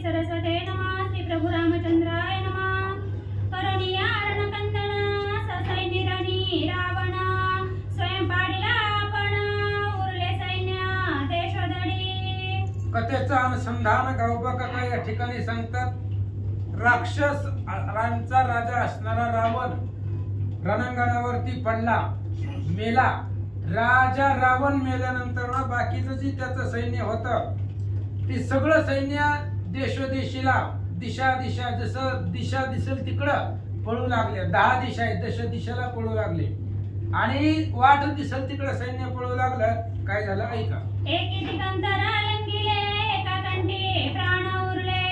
सरस्वते नमः श्री प्रभु रामचंद्राय नमः। करुणिया रणकंदना ससैनिरणी रावण स्वयं पाडिला आपण उरले सैन्य देशोधडी। कथेचं अनुसंधान गावबाका या ठिकाणी सांगतात। राक्षस रांचा राजा असणारा रावण रणांगणावरती पडला, मेला। राजा रावण मेल्यानंतर ना बाकीचं जी त्याचं सैन्य होतं ते सगळं सैन्य देशोदेशीला दिशा जसं दिशा दिसेल तिकडं पळू लागले। 10 दिशा आहेत, दिशेला पळू लागले आणि वाट दिसेल तिकडं सैन्य पळू लागलं। काय झालं ऐका। एकी दिगंतरा लंगिले एका कंठी प्राण उरले,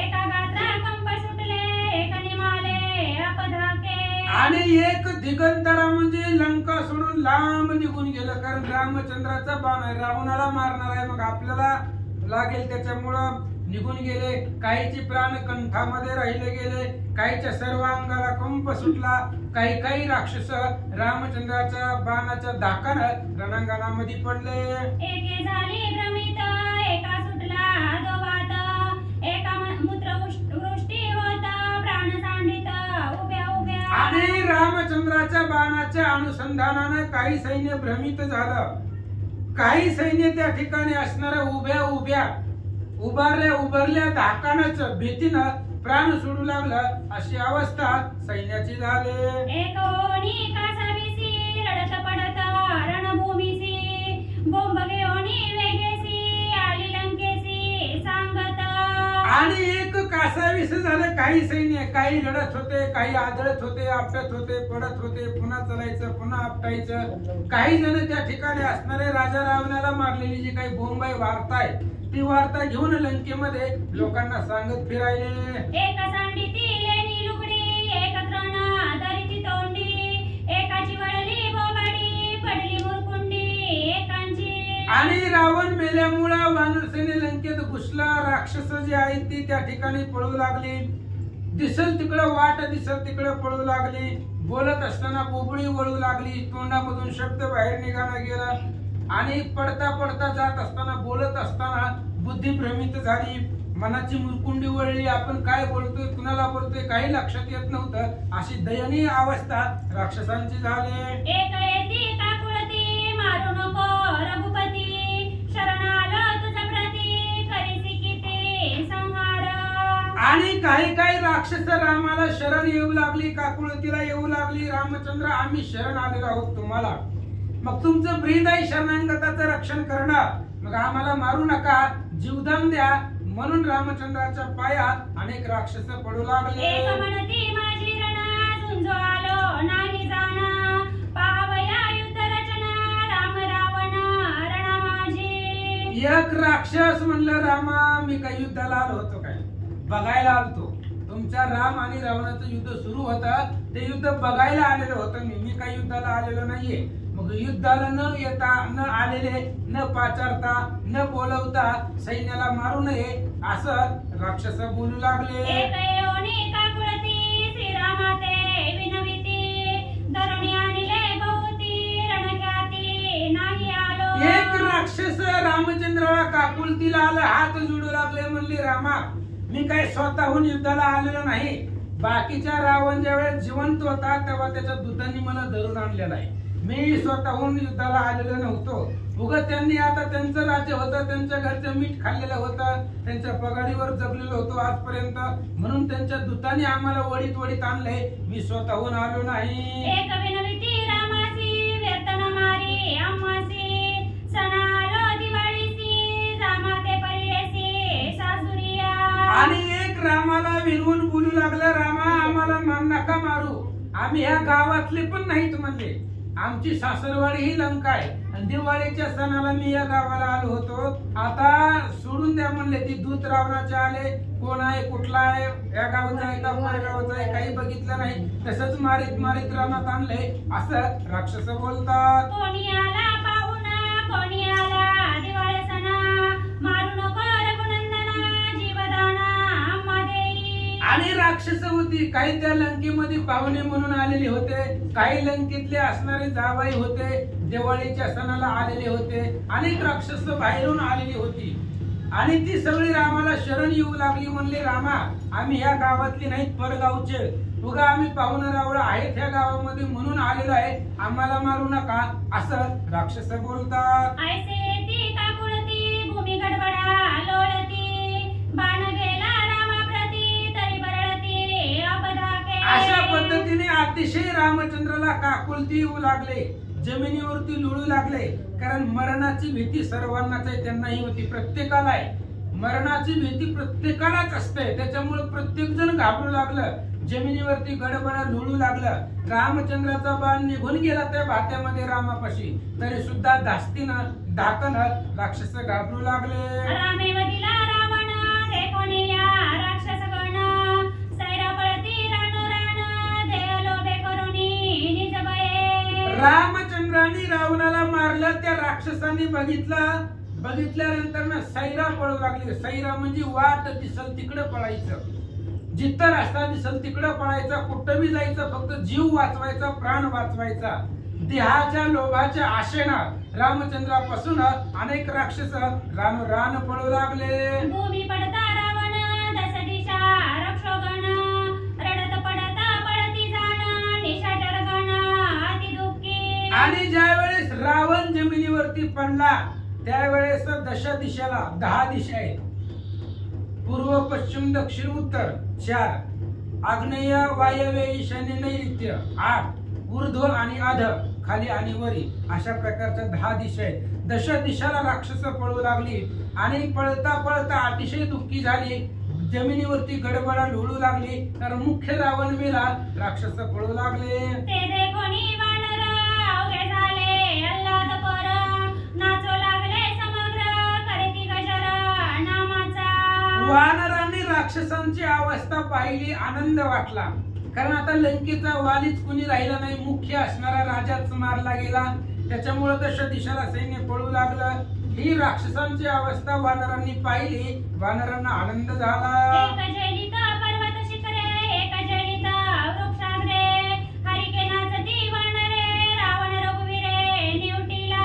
एका गात्रा कंप सुटले, एका निमाले अपधाके। आणि एक दिगंतरा म्हणजे लंका सोडून लांब निघून गेलं, कारण रामचंद्राचा बाण आहे, रावणाला मारणार आहे, मग आपल्याला लागेल त्याच्यामुळं निघून गेले। काहीचे प्राण कंठामध्ये राहिले गेले, काहीच्या सर्व अंगाला कंप सुटला। काही राक्षस रामचंद्राच्या बाणाच्या धाकानं रणांगणामध्ये पडले। एके झाली भ्रमित एका सुटला दोवात, एका मूत्रवृष्टी होत प्राण सांडित उभ्या उभ्या। आणि रामचंद्राच्या बाणाच्या अनुसंधानानं काही सैन्य भ्रमित झालं, काही सैन्य त्या ठिकाणी असणाऱ्या उभ्या उभारल्या धाकानच भीतीनं प्राण सोडू लागलं, अशी अवस्था सैन्याची झाली। एक ओणी कासावीसी रडत पडत रणभूमीसी, बोंब घेऊनी वेगेसी आली लंकेसी सांगत। आणि एक कासावीस झालं, काही सैन्य, काही रडत होते, काही आदळत होते, आपटत होते, पडत होते, पुन्हा चलायचं पुन्हा आपटायचं। काही जण त्या ठिकाणी असणारे राजा रावणाला मारलेली जी काही बोंब आहे वार्ता आहे ती वार्ता घेऊन लंकेमध्ये लोकांना सांगत फिरायले। एक सांडिती लेणी लुगडी, एक तृण धरिती तोंडी, एकाची वळली बोबाडी पडली मुरकुंडी एकांची। आणि रावण मेल्यामुळं वानरसेने लंकेत घुसला। राक्षस जी आहेत ती त्या ठिकाणी पळू लागली, दिसल तिकडं वाट दिसल तिकडं पळू लागली। बोलत असताना बोबडी वळू लागली, तोंडामधून शब्द बाहेर निघाला गेला आणि पडता जात असताना बोलत असताना बुद्धी भ्रमित झाली, मनाची मुरकुंडी वळली। आपण काय बोलतोय कुणाला बोलतोय काही लक्षात येत नव्हतं, अशी दयनीय अवस्था राक्षसांची झाली। एक येती काकुळती मारू नको रघुपती, शरण आलो तुझ्या प्रती करीसी किती संहार। आणि काही राक्षस रामाला शरण येऊ लागली, काकुळतीला येऊ लागली। रामचंद्र आम्ही शरण आलेलो आहोत तुम्हाला, मग तुमचं ब्रीद शरणागताचं रक्षण करणार, मग आम्हाला मारू नका, जीवदान द्या। म्हणून रामचंद्राच्या पायात अनेक राक्षस पडू लागले। एक म्हणती माझी रणा झुंजो आलो नाही जाणा, पाहावया युद्ध रचना राम रावण रणा माझी। एक राक्षस म्हणलं रामा मी काही युद्धाला आलो होतो काय, बघायला आलतो। तुमच्या राम आणि रावणाचं युद्ध सुरू होतं, ते युद्ध बघायला आलेलं होतं मी काही युद्धाला आलेलो नाहीये। मग युद्धाला न येता न आलेले, न पाचारता न बोलवता सैन्याला मारू नये असं राक्षस बोलू लागले। एक येऊनी काकुळती श्रीरामाते विनविती, धरुणी आणले बहुती रणख्याती नाही आलो। एक राक्षस रामचंद्राला काकुळतीला आलं, हात जोडू लागले, म्हणले रामा मी काय स्वतःहून युद्धाला आलेलो नाही, बाकीच्या रावण ज्यावेळेस जिवंत होता तेव्हा त्याच्या दूतांनी मला धरून आणलेला आहे, मी स्वतःहून युद्धाला आलेलो नव्हतो। उगाच त्यांनी आता त्यांचं राज्य होतं, त्यांच्या घरचं मीठ खाल्लेलं होतं, त्यांच्या पगारीवर जगलेलो होतो आजपर्यंत, म्हणून त्यांच्या दूतांनी आम्हाला वळीत आणलंय, मी स्वतःहून आलो नाही। एक विनविती रामासी व्यर्थन मारी आम्हासी, सणा आलो दिवाळीसी जामाते परियेसी सासुरिया। आणि एक रामाला विनवून बोलू लागला, रामा आम्हाला नका मारू, आम्ही ह्या गावातले पण नाहीत म्हणले, आमची सासरवाडी ही लंका आहे आणि दिवाळीच्या सणाला मी या गावाला आलो होतो, आता सोडून द्या म्हणले। ती दूत रावणाचे आले, कोण आहे कुठला आहे, या गावाचा आहे का गावाचा आहे काही बघितलं नाही, तसंच मारीत रानात आणले असं राक्षस बोलतात। कोणी आला पाहुणा कोणी आला दिवाळी सणा, मारू नको रघुनंदना जीवदाना आम्हा देई। आणि राक्षस होती, काही त्या लंकेमध्ये पाहुणे म्हणून आलेले होते, काही लंकेतले असणारे जावई होते, दिवाळीच्या सणाला आलेले होते, अनेक राक्षस बाहेरून आलेली होती। आणि ती सगळी रामाला शरण येऊ लागली. म्हणले रामा आम्ही ह्या गावातली नाहीत, परगावचे, उगा आम्ही पाहुणा रावळ आहेत ह्या गावामध्ये म्हणून आलेलो आहे, आम्हाला मारू नका असं राक्षस बोलतात. ऐसे ती काकुळती भूमी गडबडा लोळती बाण गेला रामाप्रती तरी बरळती अपदाके. अशा पद्धतीने अतिशय रामचंद्राला काकुलती येऊ लागले, जमिनीवरती लुळू लागले. कारण मरणाची भीती सर्वांनाच आहे, त्यांनाही होती, प्रत्येकाला आहे. मरणाची भीती प्रत्येकालाच असते, त्याच्यामुळे प्रत्येक जण घाबरू लागलं, जमिनीवरती गडबड लुळू लागलं. रामचंद्राचा बाण निघून गेला त्या भात्यामध्ये रामापाशी, तरी सुद्धा धास्तीनं धाकन राक्षस घाबरू लागले. रामेवतीला रावण देखोनिया राक्षस गण सैरा पळती रान देह लोभे करुणी निज भये. रामचंद्राने रावणाला मारलं, त्या राक्षसांनी बघितल्यानंतर ना सैरा पळू लागली. सैरा म्हणजे वाट दिसल तिकडे पळायचं, जिथं रस्ता दिसल तिकडे पळायचा, कुठं बी जायचं, फक्त जीव वाचवायचा, प्राण वाचवायचा. देहाच्या लोभाच्या आशेनं रामचंद्रापासून अनेक राक्षस रान पळू लागले. भूमी पडता रावण दश दिशा रक्षोगण रडत पडता पळती जाण निशाचर गण अति दुःखी. आणि ज्या वेळेस रावण जमिनीवरती पडला त्यावेळेस दिशेला 10 दिशा आहेत, पूर्व पश्चिम दक्षिण उत्तर 4, आग्नेय वायव्य ईशान्य नैऋत्य 8, ऊर्ध्व आणि अध खाली आणि वरी, अशा प्रकारच्या 10 दिशा आहेत. दिशाला राक्षस पळू लागली आणि पळता पळता अतिशय दुःखी झाली, जमिनीवरती गडबडा लोळू लागली. तर मुख्य रावण मेला, राक्षस पळू लागले. ते देखोनी वानर अवघे झाले अल्लाद पर नाचू लागले समग्र करती गजर नामाचा. वानरांनी राक्षसांची अवस्था पाहिली, आनंद वाटला. कारण आता लंकेचा वालीच कुणी राहिला नाही, मुख्य असणारा राजाच मारला गेला, त्याच्यामुळे दश दिशाला सैन्य पळू लागलं. ही राक्षसांची अवस्था वानरांनी पाहिली, वानरांना आनंद झाला. एक जैलित पर्वत शिखरे एक जैलित वृक्षाग्रे हरिके नाचती वानरे रावण रघुवीरे निवटीला.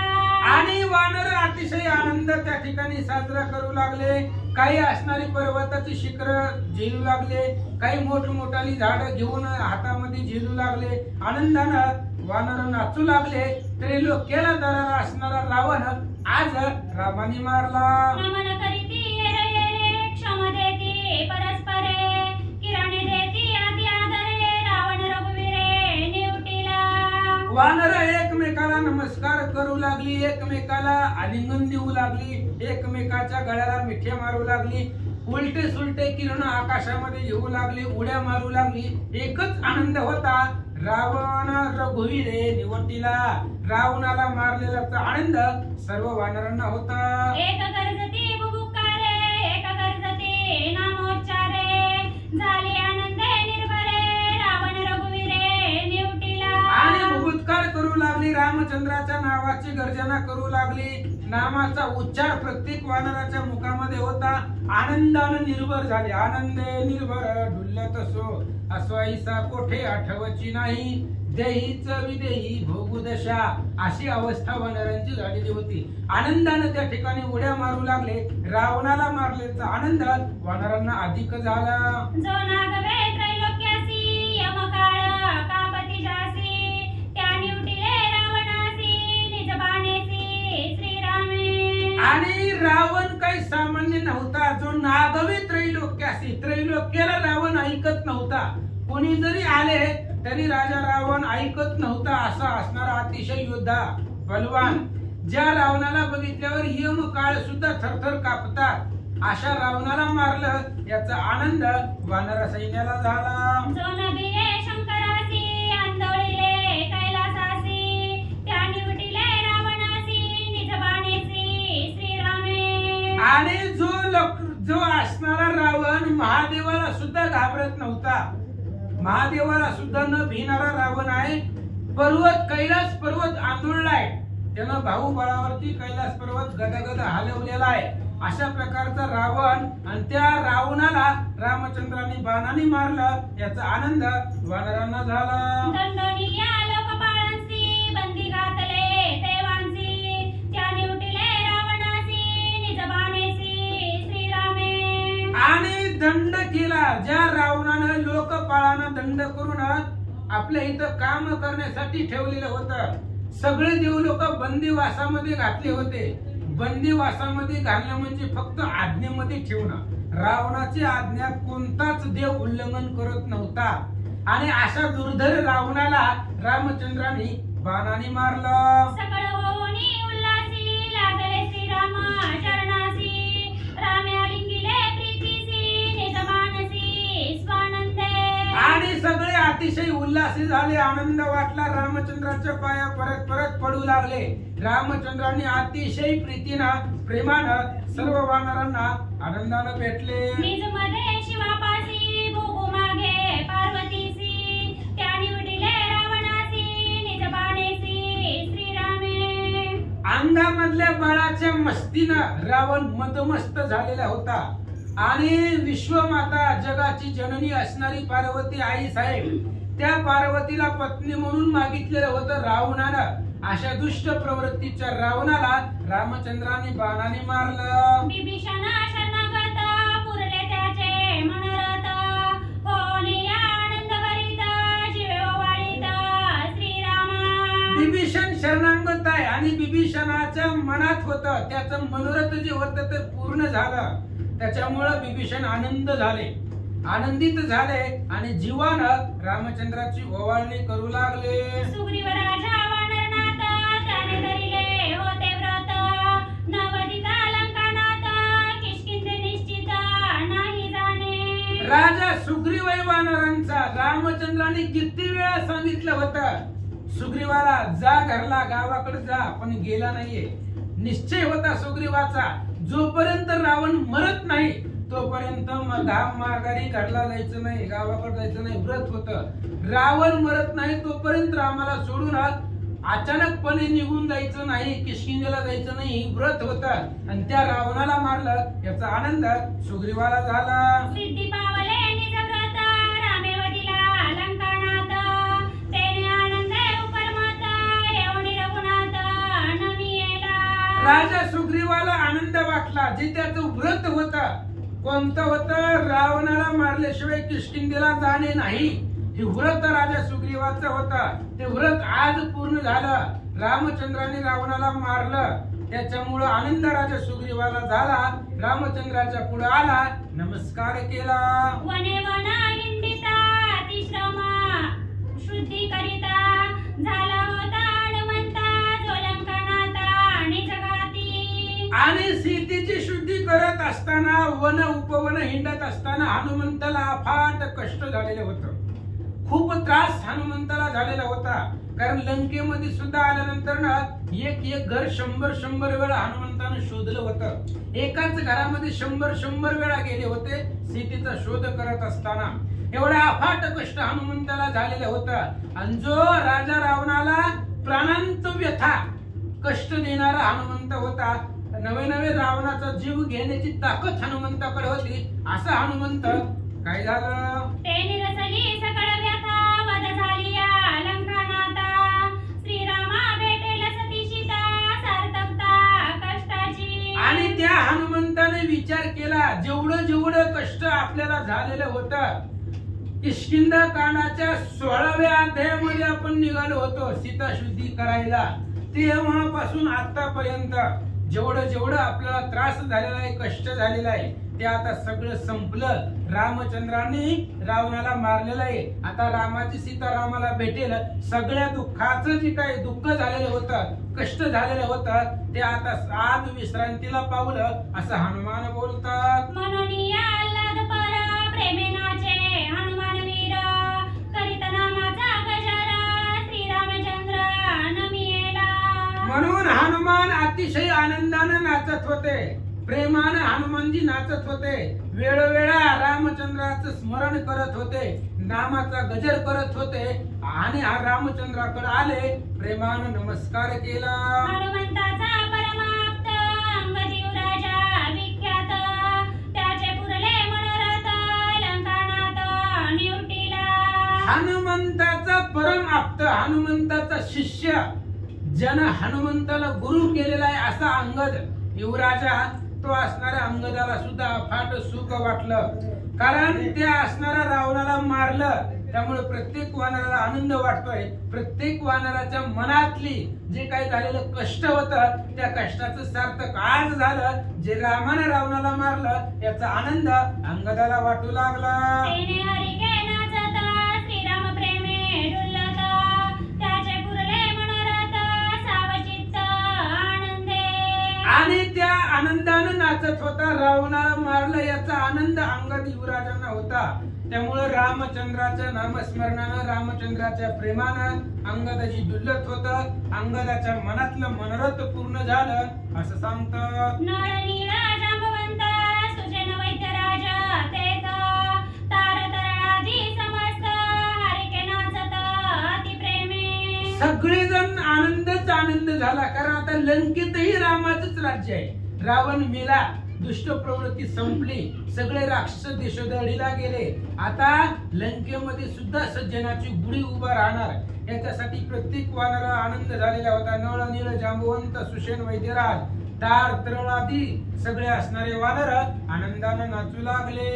आणि वानर अतिशय आनंद त्या ठिकाणी साजरा करू लागले. काही असणारी पर्वताची शिखर झेलू लागले, काही मोठमोठाली झाडं घेऊन हातामध्ये झेलू लागले. आनंदानं वानर नाचू लागले. त्रैलोक्याला दरारा असणारा रावण आज रामाने मारला. नमन करीती येरे येरे क्षम देती परस्परे किरणे देती आदि आदरे रावण रघुवीरे निवटीला. वानर एकमेकाला नमस्कार करू लागली, एकमेकाला आलिंगन देऊ लागली, एकमेकाच्या गळ्याला मिठ्या मारू लागली. उलटे सुलटे किरण आकाशामध्ये येऊ लागले, उड्या मारू लागली. एकच आनंद होता, रावण रघुवीरे निवटीला. रावणाला मारलेला आनंद सर्व वानरांना होता. एक गरजती बुबुकारे एक गरजती नामोच्चारे झाली आनंदे निर्भरे रावण रघुवीरे निवटीला. आणि बुबुत्कार करू लागली, रामचंद्राच्या नावाची गर्जना करू लागली. नामाचा उच्चार प्रत्येक वानराच्या मुखामध्ये होता. आनंदानं निर्भर झाले, आनंदे निर्भर डुल्लत सो अस्वाईसा कोठे आठवची नाही, देहीच विदेही भोगुदशा, अशी अवस्था वानरांची झालेली होती. आनंदानं त्या ठिकाणी उड्या मारू लागले. रावणाला मारल्याचा आनंद वानरांना अधिक झाला. जो नागवे त्रैलोक्यासी यमकाळ कापती जासी त्या निवटिले रावणासी निज बाणेसी श्रीरामे. आणि रावण काही सामान्य नव्हता, जो नागवे त्रैलोक्यासी, त्रैलोक्याला रावण ऐकत नव्हता. कोणी जरी आले तरी राजा रावण ऐकत नव्हता, असा असणारा अतिशय योद्धा बलवान. ज्या रावणाला बघितल्यावर यम काळ सुद्धा थरथर कापतात, अशा रावणाला मारलं, याचा आनंद वानर सैन्याला झाला. जो नबिये शंकरासी आंदोळिले कैलासासी त्या निवटिले रावणासी निज बाणेसी श्रीरामे. आणि जो असणारा रावण महादेवाला सुद्धा घाबरत नव्हता, महादेवाला सुद्धा न भिणारा रावण आहे. कैलास पर्वत आंदोललाय, त्यानं बाहुबळावरती कैलास पर्वत गदगद हलवलेला आहे. अशा प्रकारचा रावण, आणि त्या रावणाला रामचंद्राने बाणाने मारलं, याचा आनंद वानरांना झाला. दंडनीया लोकपाळांसी बंदी घातले देवांसी त्या निवटिले रावणासी निज बाणेसी दंड केला. ज्या रावणानं लोकपाळानं दंड करून आपल्या इथं काम करण्यासाठी ठेवलेलं होतं, सगळे देव लोक बंदीवासामध्ये घातले होते. बंदीवासामध्ये घालणं म्हणजे फक्त आज्ञेमध्ये ठेवणं. रावणाची आज्ञा कोणताच देव उल्लंघन करत नव्हता. आणि अशा दुर्धर रावणाला रामचंद्राने बाणाने मारलं. सकळ होऊनी उल्हासी लागले श्रीराम चरणासी, रामे आलिंगिले प्रीतीसी निज मानसी स्वानंदे. आणि सगळे अतिशय उल्हासी झाले, आनंद वाटला. रामचंद्राच्या पाया परत परत पडू लागले. रामचंद्राने अतिशय प्रीतीनं प्रेमानं सर्व वानरांना आनंदानं भेटले. निज मध्ये शिवापासी भोगू मागे पार्वतीसी, त्यानी उडिले रावणासी निज बाणेसी श्रीरामे. अंगामधल्या बाळाच्या मस्तीनं रावण मदमस्त झालेला होता. आणि विश्वमाता जगाची जननी असणारी पार्वती आई साहेब, त्या पार्वतीला पत्नी म्हणून मागितलेलं होतं रावणानं. अशा दुष्ट प्रवृत्तीच्या रावणाला रामचंद्राने बाणाने मारलं. बिभीषणा शरणागत पुरले त्याचे मनोरथ, होणे आनंद भरित जीवे ओवाळीत श्रीरामा. बिभीषण शरणागत आहे आणि बिभीषणाच्या मनात होतं, त्याचं मनोरथ जे होतं ते पूर्ण झालं. त्याच्यामुळं बिभीषण आनंदित झाले आणि जीवानं रामचंद्राची ओवाळणी करू लागले. सुग्रीव राजा वानरनाथ त्याने धरिले होते व्रत, नवदिता लंकानाथ किष्किंधे निश्चित नाही जाणे. राजा सुग्रीव वानरांचा रामचंद्राने किती वेळा सांगितलं होतं, सुग्रीवाला जा घरला, गावाकडे जा, पण गेला नाहीये. निश्चय होता सुग्रीवाचा, जोपर्यंत रावण मरत नाही तोपर्यंत माघारी घरला जायचं नाही, गावाकडे जायचं नाही, व्रत होतं. रावण मरत नाही तोपर्यंत रामाला सोडून अचानकपणे निघून जायचं नाही, किष्किंधेला जायचं नाही, व्रत होतं. आणि त्या रावणाला मारलं याचा आनंद सुग्रीवाला झाला. सिद्धी पावले निज व्रत, रामेवतीला लंकानाथ, तेने आनंदे उपरमत, येऊनी रघुनाथ नमियेला. राजा सुग्रीवाला आनंद वाटला. जे त्याचं व्रत होतं, कोणतं होतं, रावणाला मारल्याशिवाय किष्किंधेला जाणे नाही, हे व्रत राजा सुग्रीवाचं होतं. ते व्रत आज पूर्ण झालं. रामचंद्राने रावणाला मारलं, त्याच्यामुळं आनंद राजा सुग्रीवाला झाला. रामचंद्राच्या पुढे आला, नमस्कार केला. वने वना हिंडिता अतिश्रम शुद्धी करिता, झाला होता हनुमंता जो लंकानाथा आणि जगाती. आणि सीतेची शुद्धी करत असताना वन उपवन हिंडत असताना हनुमंताला अफाट कष्ट झालेले होतं. खूप त्रास हनुमंताला झालेला होता. कारण लंकेमध्ये सुद्धा आल्यानंतर ना एक घर 100 वेळा हनुमंतानं शोधलं होतं. एकाच घरामध्ये 100 वेळा गेले होते सीतेचा शोध करत असताना. एवढा अफाट कष्ट हनुमंताला झालेलं होतं. आणि जो राजा रावणाला प्राणांत व्यथा कष्ट देणारा हनुमंत होता, नवे रावणाचा जीव घेण्याची ताकद हनुमंताकडे होती. असा हनुमंत काय झालं, ते निरसली सकळ व्यथा वध झाली या लंकानाथा, श्रीरामा भेटेल सती सीता सार्थकता कष्टाची. आणि त्या हनुमंताने विचार केला, जेवढं कष्ट आपल्याला झालेलं होतं, किष्किंध कांडाच्या 16व्या अध्यायामध्ये आपण निघालो होतो सीता शुद्धी करायला. तेव्हापासून आतापर्यंत जेवढं आपल्याला त्रास झालेला आहे, कष्ट झालेला आहे, ते आता सगळं संपलं. रामचंद्राने रावणाला मारलेलं आहे. आता रामाची सीता रामाला भेटेल. सगळ्या दुःखाचं जे काही दुःख झालेलं होतं, कष्ट झालेलं होतं, ते आता आज विश्रांतीला पावलं, असं हनुमान बोलतात. म्हणून या आल्हाद पर प्रेमेनाचे हनुमान वीर, करीत नामाचा गजर श्रीरामचंद्र नमियेला. म्हणून हनुमान अतिशय आनंदाने नाचत होते, प्रेमाने हनुमानजी नाचत होते. वेळोवेळा रामचंद्राचं स्मरण करत होते, नामाचा गजर करत होते आणि रामचंद्राकडे आले, प्रेमाने नमस्कार केला. हनुमंताचा परमाप्त अंगदेव राजा विख्यात, त्याचे पुरले मनोरथ लंकानाथ निवटीला. हनुमंताचा परम आप्त, हनुमंताचा शिष्य, ज्यानं हनुमंताला गुरु केलेला आहे, असा अंगद युवराजा तो असणाऱ्या अंगदाला सुद्धा अफाट सुख वाटलं, कारण त्या असणाऱ्या रावणाला मारलं. त्यामुळे प्रत्येक वानराला आनंद वाटतोय. प्रत्येक वानराच्या मनातली जे काही झालेलं कष्ट होतं त्या कष्टाचं सार्थक आज झालं. जे रामाने रावणाला मारलं याचा आनंद अंगदाला वाटू लागला. आणि त्या आनंदानं नाचत होता. रावणाला मारलं याचा आनंद अंगद युवराजांना होता. त्यामुळे रामचंद्राच्या नामस्मरणानं, रामचंद्राच्या प्रेमानं अंगदाची डुलत होत. अंगदाच्या मनातलं मनोरथ पूर्ण झालं असं सांगतात. सगळेजण आनंदच आनंद झाला, कारण आता लंकेतही रामाचंच राज्य आहे. रावण मेला, दुष्ट प्रवृत्ती संपली, सगळे राक्षस देशोधडीला गेले. आता लंकेमध्ये सुद्धा सज्जनाची गुढी उभा राहणार. याच्यासाठी प्रत्येक वानरा आनंद झालेला होता. नळ नीळ जांबवंत सुषेण वैद्यराज तार तळ आदी सगळे असणारे वानर आनंदाने नाचू लागले.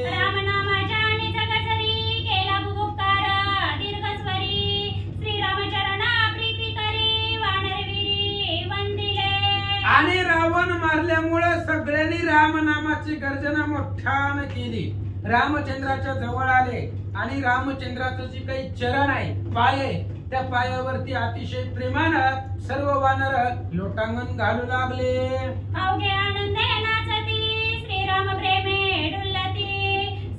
आणि रावण मारल्यामुळे सगळ्यांनी रामनामाची गर्जना मोठ्याने केली. रामचंद्राच्या जवळ आले आणि रामचंद्राचं जे काही चरण आहे, पाय आहे, त्या पायावरती अतिशय प्रेमानं सर्व वानर लोटांगण घालू लागले. अवघे आनंदे नाचती श्रीराम प्रेमे डुलती,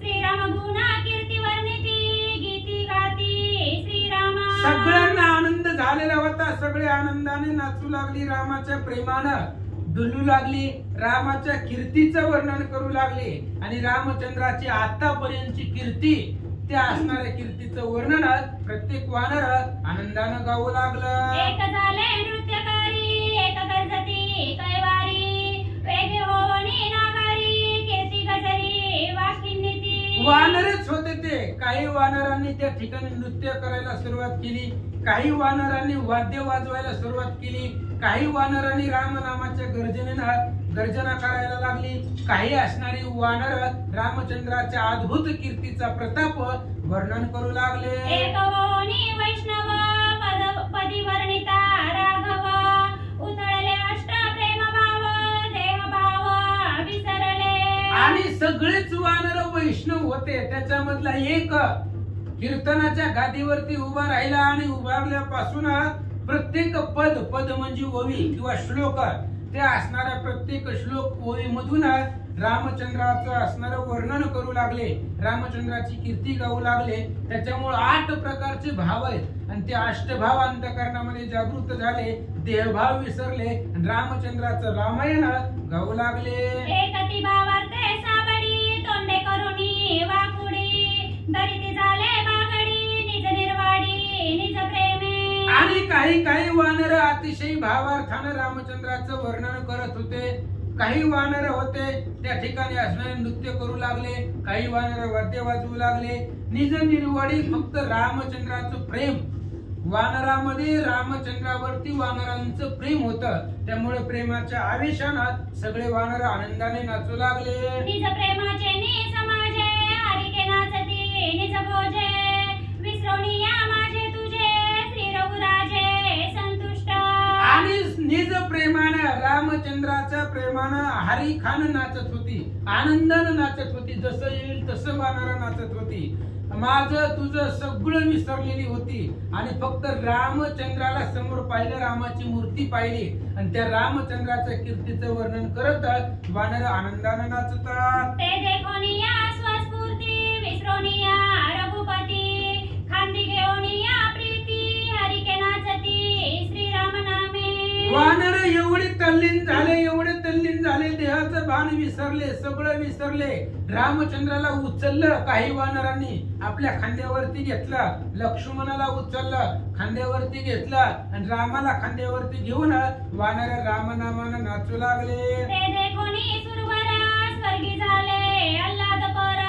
श्रीराम गुणा कीर्ती वर्णिती, गीती गाती श्रीरामा. सगळ्यांना आनंद झालेला होता. सगळे आनंदाने नाचू लागली, रामाच्या प्रेमानं डुलू लागली, रामाच्या कीर्तीचं वर्णन करू लागले. आणि रामचंद्राची आतापर्यंतची कीर्ती, त्या असणाऱ्या कीर्तीचं वर्णन प्रत्येक वानर आनंदानं गाऊ लागलं. एक झाले नृत्यकारी, एक गरजती कैवारी, वेगे होवनी नागारी, कीर्ती गजरी वाकिन्नीती. वानरच होते ते. काही वानरांनी त्या ठिकाणी नृत्य करायला सुरुवात केली, काही वानरांनी वाद्य वाजवायला सुरुवात केली, काही वानरांनी रामनामाच्या गर्जना करायला लागली. काही असणारी वानर रामचंद्राच्या अद्भुत कीर्तीचा प्रताप वर्णन करू लागले. एक होनी वैष्णव पदी वर्णिता राघव, उतळले अष्ट प्रेम भाव, देह भाव विसरले. आणि सगळेच वानर वैष्णव होते. त्याच्यामधला एक कीर्तनाच्या गादीवरती उभा राहिला आणि उभारल्यापासून प्रत्येक पद म्हणजे ओवी किंवा श्लोक, त्या असणाऱ्या प्रत्येक श्लोक ओवी मधून रामचंद्राचं असणारं वर्णन करू लागले, रामचंद्राची कीर्ती गाऊ लागले. त्याच्यामुळे 8 प्रकारचे भाव आहेत आणि ते अष्टभाव अंतःकरणामध्ये जागृत झाले, देहभाव विसरले आणि रामचंद्राचं रामायण गाऊ लागले. एकती भावार्थे साबडी, तोंडे करुणी वाकुडी, दरिती झाले बागडी, निज निर्वाडी निज प्रेमे. आणि काही वानर अतिशय भावार्थाने रामचंद्राचं वर्णन करत होते. काही वानर होते त्या ठिकाणी असणारे नृत्य करू लागले, काही वानर वाद्य वाजवू लागले. निज निर्वाडी फक्त रामचंद्राचं प्रेम, वानरामध्ये रामचंद्रावरती वानरांचं प्रेम होतं. त्यामुळे प्रेमाच्या आवेशानं सगळे वानर आनंदाने नाचू लागले. निज प्रेमाचे निज माझे, हरिके नाचती निज भोजे, विसरोनिया माझे तुझे, श्री रघुराजे संतुष्ट. आणि निज प्रेमानं, रामचंद्राच्या प्रेमानं हरी खान नाचत होती, आनंदानं नाचत होती. जसं येईल तसं वानर नाचत होती. माझं तुझं सगळं विसरलेली होती आणि फक्त रामचंद्राला समोर पाहिलं, रामाची मूर्ती पाहिली आणि त्या रामचंद्राच्या कीर्तीचं वर्णन करत वानर आनंदानं नाचतात. ते देखोनिया स्वस्फूर्ती, विसरोनिया रघुपती, खांदी घेऊनिया प्रीती, हरिके नाचती श्रीराम नामे. वानर एवढे तल्लीन झाले, देहाचं भान विसरले, सगळं विसरले. रामचंद्राला उचललं काही वानरांनी, आपल्या खांद्यावरती घेतलं, लक्ष्मणाला उचललं, खांद्यावरती घेतलं आणि रामाला खांद्यावरती घेऊन वानर रामनामानं नाचू लागले. ते देखोनी सुरवरा स्वर्गी झाले, आल्हाद कर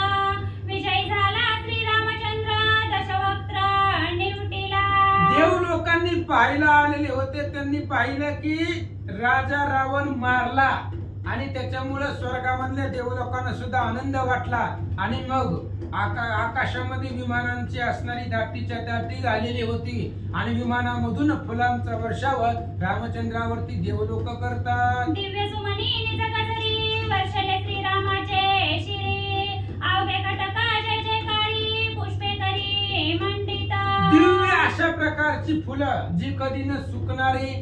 विजयी झाला श्री रामचंद्र, दशवक्त्र निवटिला. देव लोकांनी पाहायला आलेले होते. त्यांनी पाहिलं की राजा रावण मारला, आणि त्याच्यामुळे स्वर्गामधल्या देवलोकांना सुद्धा आनंद वाटला आणि मग आकाशामध्ये विमानांची असणारी दाटीच्या दाटी झालेली होती आणि विमानामधून फुलांचा वर्षाव रामचंद्रावरती देवलोक करतात. दिव्य सुमनी निज गजरी वर्षले श्रीरामाचे शिरी अवघे कटका जय जयकारी पुष्पे करी मंडिता. दिव्य अशा प्रकारची फुलं जी कधी न सुकणारी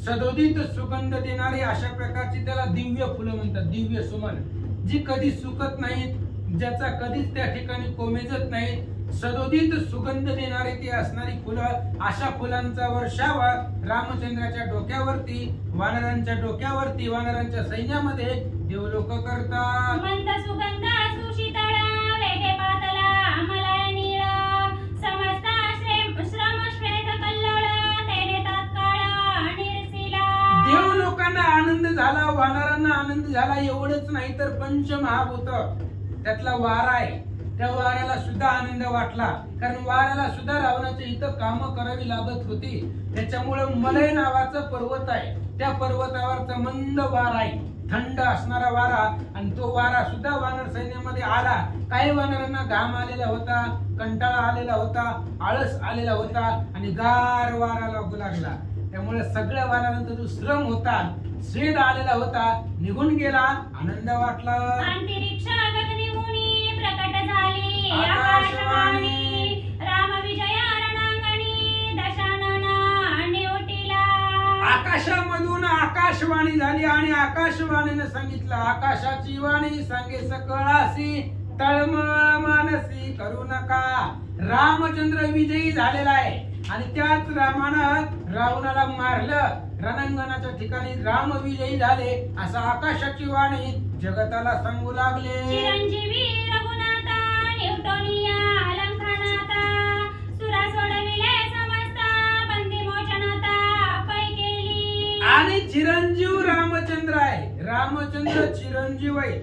सदोदित सुगंध देणारी अशा प्रकारची त्याला दिव्य फुलं म्हणतात. दिव्य सुमन जी कधी सुकत नाहीत, ज्याचा कधीच त्या ठिकाणी कोमेजत नाही, सदोदित सुगंध देणारी ती असणारी फुलं, अशा फुलांचा वर्षाव रामचंद्राच्या डोक्यावरती, वानरांच्या डोक्यावरती, वानरांच्या सैन्यामध्ये देवलोक करतात. मंद सुगंध सुशीतळ वेगे पातला मलय नीळ समस्त श्रम श्वेत कल्लोळ तेने तात्काळ निर्सिला. देवलोकांना आनंद झाला, वानरांना आनंद झाला. एवढंच नाही तर पंचमहाभूत त्यातला वारा आहे, त्या वाऱ्याला सुद्धा आनंद वाटला, कारण वाऱ्याला सुद्धा रावणाच्या इथं काम करावी लागत होती. त्याच्यामुळे मलय नावाचा पर्वत आहे, त्या पर्वतावरचा मंद वारा आहे, थंड असणारा वारा, आणि तो वारा सुद्धा वानर सैन्यामध्ये आला. काही वानरांना घाम आलेला होता, कंटाळा आलेला होता, आळस आलेला होता आणि गार वारा लागू लागला. त्यामुळे सगळ्या वानरांचा जो श्रम होता, स्वेद आलेला होता, निघून गेला, आनंद वाटला. अंतरिक्ष गगनीमुनी प्रकट झाली आकाशवाणी राम विजय रणांगणी दशानना निवटिला. आकाशामधून आकाशवाणी झाली आणि आकाशवाणीने सांगितलं, आकाशाची वाणी सांगे सकळासी तळमळ मानसी करू नका. रामचंद्र विजयी झालेला आहे आणि त्याच रामानं रावणाला मारलं. रणांगणाच्या ठिकाणी राम विजयी झाले असं आकाशाची वाणी जगताला सांगू लागले. चिरंजीवी रघुनाथा न्यूटोनिया अलंकानाथा सुरा सोडविले समस्त बंदी मोचनाता पै केली. आणि चिरंजीव रामचंद्र आहे, रामचंद्र चिरंजीव आहे.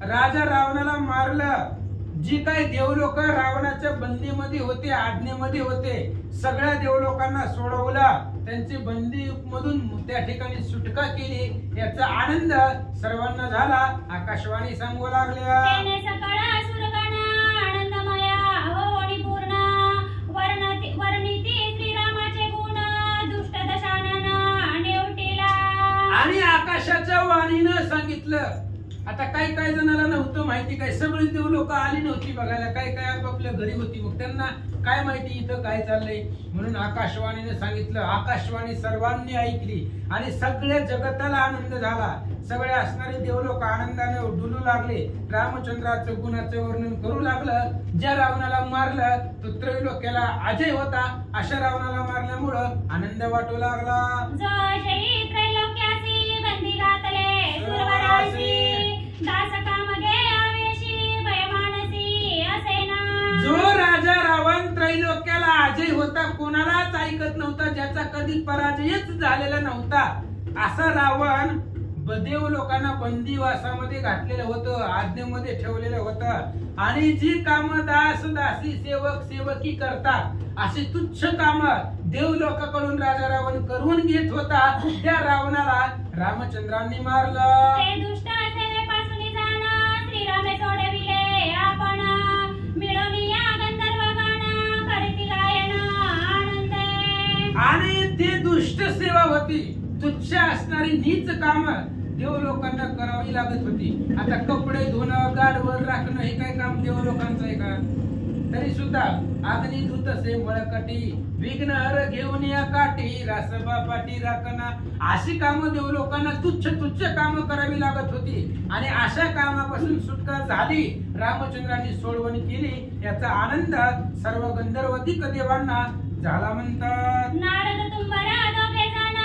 राजा रावणाला मारलं, जी काही देवलोक रावणाच्या बंदीमध्ये होते, आज्ञेमध्ये होते, सगळ्या देवलोकांना सोडवलं, त्यांची बंदी मधून त्या ठिकाणी सुटका केली. याचा आनंद सर्वांना झाला. आकाशवाणी सांगू लागल्या, तेने सकळ सुरगण आनंदमया होणी पूर्ण वर्णिती श्रीरामाचे गुण दुष्ट दशानना निवटिला. आणि आकाशाच्या वाणीनं सांगितलं. आता काही काही जणांना नव्हतं माहिती, काय सगळी देवलोक आली नव्हती बघायला, काही काय आपापल्या घरी होती, मग त्यांना काय माहिती इथं काय चाललंय. म्हणून आकाशवाणीने सांगितलं. आकाशवाणी सर्वांनी ऐकली आणि सगळ्या जगताला आनंद झाला. सगळे असणारे देवलोक आनंदाने डुलू लागले, रामचंद्राचं गुणाचं वर्णन करू लागलं. ज्या रावणाला मारलं तो त्रैलोक्याला अजय होता, अशा रावणाला मारल्यामुळं आनंद वाटू लागला. जो जयी त्रैलोक्यासी बंदी घातले सुरवरासी दास कामगे आवेशी भयमानसी असेना. जो राजा रावण त्रैलोक्याला अजय होता, कोणालाच ऐकत नव्हता, ज्याचा कधी पराजयच झालेला नव्हता, असा रावण देव लोकांना बंदीवासामध्ये घातलेलं होतं, आज्ञेमध्ये ठेवलेलं होतं. आणि जी कामं दास दासी सेवक सेवकी करतात, अशी तुच्छ कामं देव लोकांकडून राजा रावण करून घेत होता, त्या रावणाला रामचंद्रांनी मारलं. ते दुष्ट सेवेपासून जाण श्रीरामे सोडविले आपण मिळवूया गंधर्व गाण करती गायन आनंदे. आणि ते दुष्ट सेवा होती, तुच्छ असणारी नीच कामं देव लोकांना करावी लागत होती. आता कपडे धुणं, गाडवर राखणं हे काय काम देव लोकांचं आहे का? तरी सुद्धा अग्नी धुतसे मळकटी विघ्न हर घेऊन या काठी रासबा पाठी राखणा, अशी कामं देव लोकांना तुच्छ तुच्छ कामं करावी लागत होती. आणि अशा कामापासून सुटका झाली, रामचंद्रांनी सोडवणी केली. याचा आनंद सर्व गंधर्वधिक देवांना झाला म्हणतात. नारद तुंबरा दोघे जण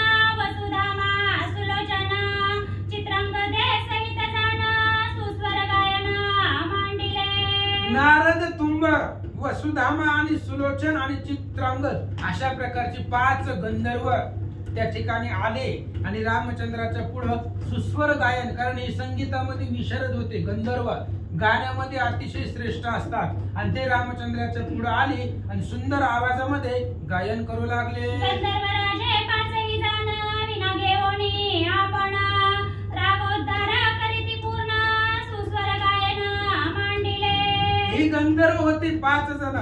वसुधामा सुलोचना चित्रांगदे सहित जण सुस्वर गायन मांडिले. नारद तुंब, वसुधामा आणि सुलोचन आणि चित्रांगद अशा प्रकारचे 5 गंधर्व त्या ठिकाणी आले आणि रामचंद्राच्या पुढं सुस्वर गायन, कारण हे संगीतामध्ये विशारद होते. गंधर्व गाण्यामध्ये अतिशय श्रेष्ठ असतात आणि ते रामचंद्राच्या पुढे आले आणि सुंदर आवाजामध्ये गायन करू लागले. गंधर्व राजे 5ही जण विना घेऊनी आपण रागोद्धार ही गंधर्व होती 5 जण,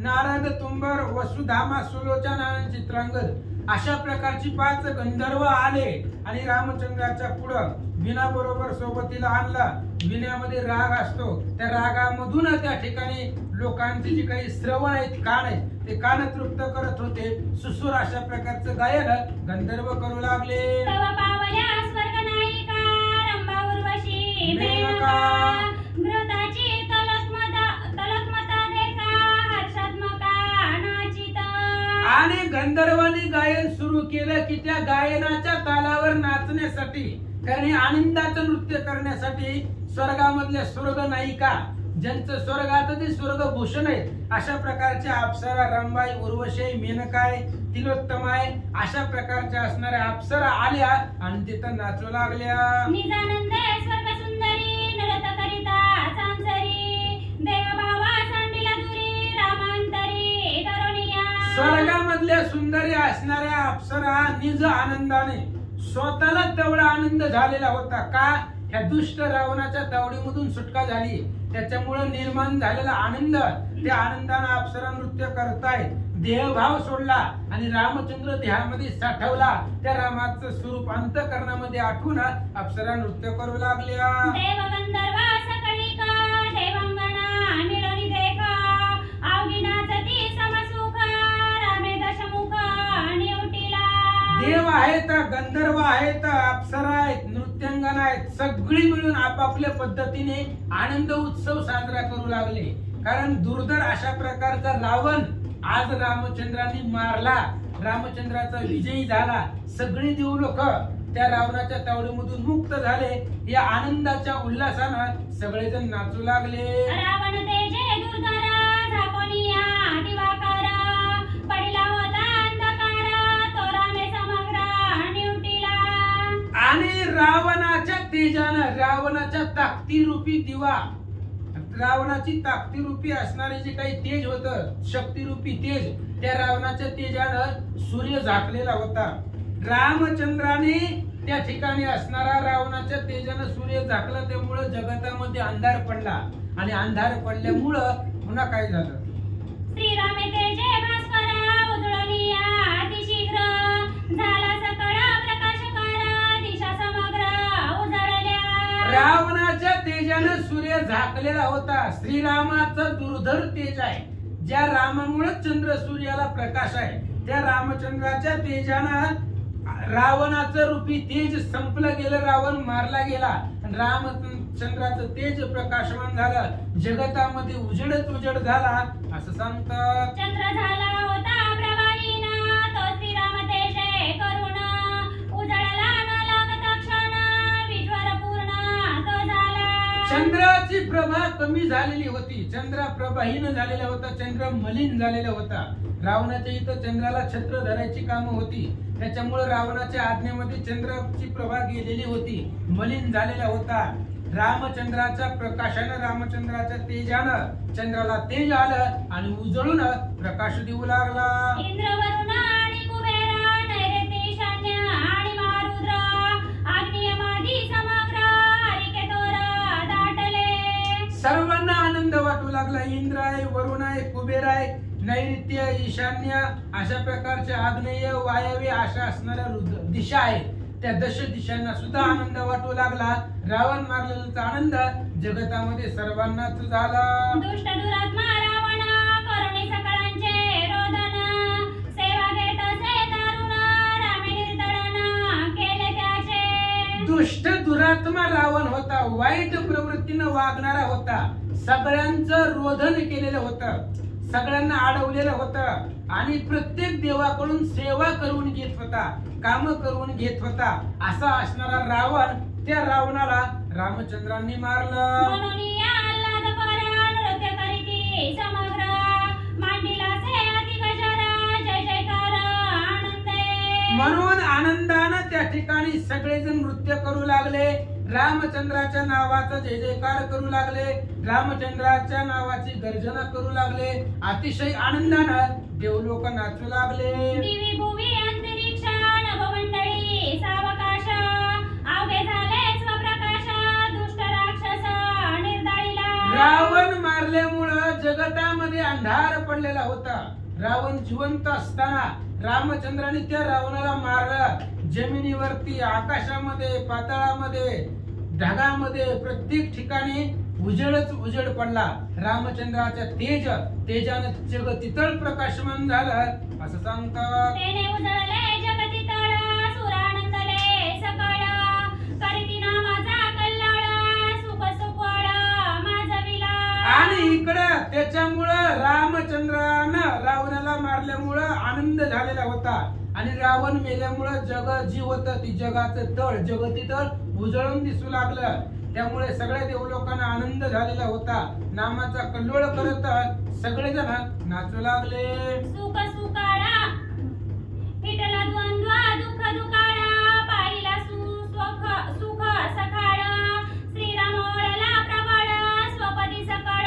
नारद, तुंबर, वसुधामा, सुलोचना आणि चित्रांगद अशा प्रकारची 5 गंधर्व आले आणि रामचंद्राच्या पुढं विना बरोबर सोबतीला आणला. विण्यामध्ये राग असतो, त्या रागामधून त्या ठिकाणी लोकांचे जे काही श्रवण आहेत, कान आहेत, ते कान तृप्त करत होते. सुसूर अशा प्रकारचं गायन गंधर्व करू लागले. तव पावल्या स्वर्गनायिका रंभा उर्वशी मेनका, घृताची तलकमता देखा हर्षात्मका नाचित. आणि गंधर्वांनी गायन सुरू केलं की त्या गायनाच्या तालावर नाचण्यासाठी, कारण हे आनंदाचं नृत्य करण्यासाठी स्वर्गामधल्या स्वर्ग नायिका, ज्यांचं स्वर्गात ते स्वर्गभूषण आहे, अशा प्रकारच्या अप्सरा रंभाई, उर्वशी, मेनकाय, तिलोत्तमाय अशा प्रकारच्या असणाऱ्या अप्सरा आल्या आणि तिथं नाचू लागल्या. निजानंद स्वर्ग सुंदरी नृत्य करिता चांचरी देवभावा सांडिला दुरी रामांतरी तरुणिया. स्वर्गामधल्या सुंदरी असणाऱ्या अप्सरा निज आनंदाने स्वतःला तेवढा आनंद झालेला होता. का? ह्या दुष्ट रावणाच्या तावडीमधून सुटका झाली, त्याच्यामुळे निर्माण झालेला आनंद, त्या आनंदाने अप्सरा नृत्य करतायत. देहभाव सोडला आणि रामचंद्र देहामध्ये साठवला. त्या रामाचं स्वरूप अंतःकरणामध्ये आठवून अप्सरा नृत्य करू लागल्या. देव गंधर्व सकळिका देवांगना मिळवली देखा अवघी नाचती समसुख रामे दशमुख निवटीला. देव आहेत, गंधर्व आहेत, अप्सरा आहेत, नृत्यांगना आहेत, सगळी मिळून आपापल्या पद्धतीने आनंद उत्सव साजरा करू लागले. कारण दुर्धर अशा प्रकारचा रावण आज रामचंद्रांनी मारला, रामचंद्राचा विजयी झाला. सगळी देव लोक त्या रावणाच्या तावडीमधून मुक्त झाले. या आनंदाच्या उल्हासानं सगळेजण नाचू लागले. रावण तेजे दुर्धर झाकोनिया दिवाकर पडला होता अंधकार तो रामे समग्र निवटीला. आणि रावणाच्या तेजानं, रावणाच्या ताकदीरूपी दिवा, रावणाची ताकदीरूपी असणारे जे काही तेज होतं, शक्तिरूपी तेज, त्या रावणाच्या तेजानं सूर्य झाकलेला होता. रामचंद्राने त्या ठिकाणी असणारा रावणाच्या तेजानं सूर्य झाकला, त्यामुळे जगतामध्ये अंधार पडला. आणि अंधार पडल्यामुळं पुन्हा काय झालं? श्रीरामे तेजे भास्कर उजळनिया अतिशीघ्र झाला सकळ प्रकाशकार दिशा समग्र उजळल्या. रावणाच्या तेजानं सूर्य झाकलेला होता. श्रीरामाचं दुर्धर तेज आहे, ज्या रामामुळे चंद्र सूर्याला प्रकाश आहे. त्या रामचंद्राच्या तेजानं रावणाचं रूपी तेज संपलं गेलं, रावण मारला गेला. रामचंद्राचं तेज प्रकाशमान झालं, जगतामध्ये उजेडच उजेड झाला असं सांगतात. चंद्र झाला होता प्रवाहीन तो श्रीराम तेजे करुण उजळला न लागता क्षण विश्वर पूर्ण तो झाला. चंद्राची प्रभा कमी झालेली होती, चंद्र प्रभाहीन झालेला होता, चंद्र मलिन झालेला होता. रावणाच्या इथं चंद्राला छत्र धरायची कामं होती, त्याच्यामुळे रावणाच्या आज्ञेमध्ये चंद्राची प्रभा गेलेली होती, मलिन झालेला होता. रामचंद्राच्या प्रकाशानं, रामचंद्राच्या तेजानं चंद्राला तेज आलं आणि उजळून प्रकाश देऊ लागला. इंद्र वरुण आणि कुबेर नैऋत्य ईशान्य आणि महारुद्र आग्नेयमादी समग्र हरिकेतोर दाटले. सर्वांना आनंद वाटू लागला. इंद्र आहे, वरुण आहे, कुबेर आहे, नैऋत्य, ईशान्य अशा प्रकारच्या आग्नेय, वायव्य अशा असणाऱ्या दिशा आहेत. त्या दश दिशांना सुद्धा आनंद वाटू लागला. रावण मारलेला आनंद जगतामध्ये सर्वांनाच झाला. दुष्ट दुरात्मा रावण करुणी सकळांचे रोदन सेवा घेत असे दारुण रामे निर्दळन केले त्याचे. दुष्ट दुरात्मा रावण होता, वाईट प्रवृत्तीनं वागणारा होता, सगळ्यांचं रोधन केलेलं होतं, सगळ्यांना अडवलेलं होतं आणि प्रत्येक देवाकडून सेवा करून घेत होता, काम करून घेत होता. असा असणारा रावण, त्या रावणाला रामचंद्रांनी मारलं. म्हणून या आल्हादपर नृत्य करीती समग्र मांडीला से अति कशर जय जयकार आनंदे. म्हणून आनंदानं त्या ठिकाणी सगळेजण नृत्य करू लागले, रामचंद्राच्या नावाचा जय जयकार करू लागले, रामचंद्राच्या नावाची गर्जना करू लागले. अतिशय आनंदानं देवलोक नाचू लागले. दिवी भुवी अंतरिक्ष नभमंडळी सावकाश अवघे झाले स्वप्रकाश दुष्ट राक्षस निर्दळीला. रावण मारल्यामुळं जगतामध्ये अंधार पडलेला होता. रावण जिवंत असताना रामचंद्राने त्या रावणाला मारलं. जमिनीवरती, आकाशामध्ये, पाताळामध्ये, ढगामध्ये, प्रत्येक ठिकाणी उजेडच उजेड पडला. रामचंद्राच्या तेजानं जग तितळ प्रकाशमान झालं असं सांगतात. तेने उजळले जगतितळ, सुरानंदले सकळ, करीती नामाचा कल्लाळ, सुख सुखवळ माझविला. आणि इकडं त्याच्यामुळं रामचंद्रानं रावणाला मारल्यामुळं आनंद झालेला होता. आणि रावण मेल्यामुळं जग जी होतं ती जगाचं तळ, जगतितळ उजळून दिसू लागलं. त्यामुळे सगळ्या देवलोकांना आनंद झालेला होता. नामाचा कल्लोळ करत सगळेजण नाचू लागले. सुख सुखाळा फिटला द्वंद्व, दुःख दुकाळा पाहिला सुख सखाळ, श्रीराम ओळला प्रबळ, स्वपदी सकळ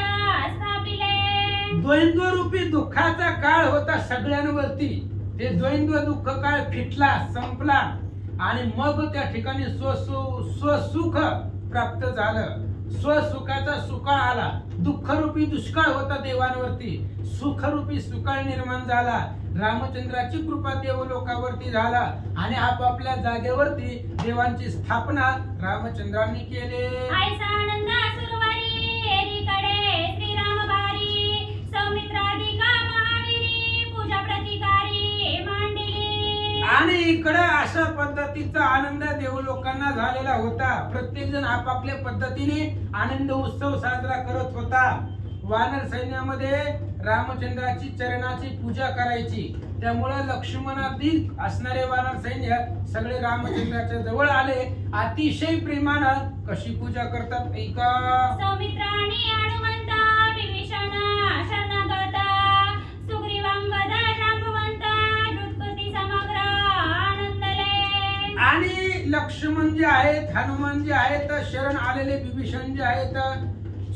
स्थापिले. द्वंद्व रूपी दुःखाचा काळ होता सगळ्यांवरती. ते द्वंद्व दुःख काळ फिटला, संपला आणि मग त्या ठिकाणी स्वसुख प्राप्त झालं. स्वसुखाचा सुकाळ आला. दुःखरूपी दुष्काळ होता देवांवरती, सुखरूपी सुकाळ निर्माण झाला. रामचंद्राची कृपा देवलोकावरती झाला आणि आपापल्या जागेवरती देवांची स्थापना रामचंद्रांनी केले. ऐसा आनंद सुरवारी एकीकडे श्रीराम बारी, सौमित्राधिका महावीरी पूजा प्रतिकारी मांडली. आणि इकडे अशा पद्धतीचा आनंद देवलोकांना झालेला होता. प्रत्येक जण आपापल्या पद्धतीने आनंद उत्सव साजरा करत होता. वानर सैन्यामध्ये रामचंद्राची चरणाची पूजा करायची. त्यामुळे लक्ष्मणादी असणारे वानर सैन्य सगळे रामचंद्राच्या जवळ आले. अतिशय प्रेमानं कशी पूजा करतात ऐका. सौमित्राणी हनुमंत विभीषण शरणागत, सुग्रीवांगद जांबवंत, धृतकृती समग्र आनंदले. आणि लक्ष्मण जे आहेत, हनुमान जे आहेत, शरण आलेले विभीषण जे आहेत,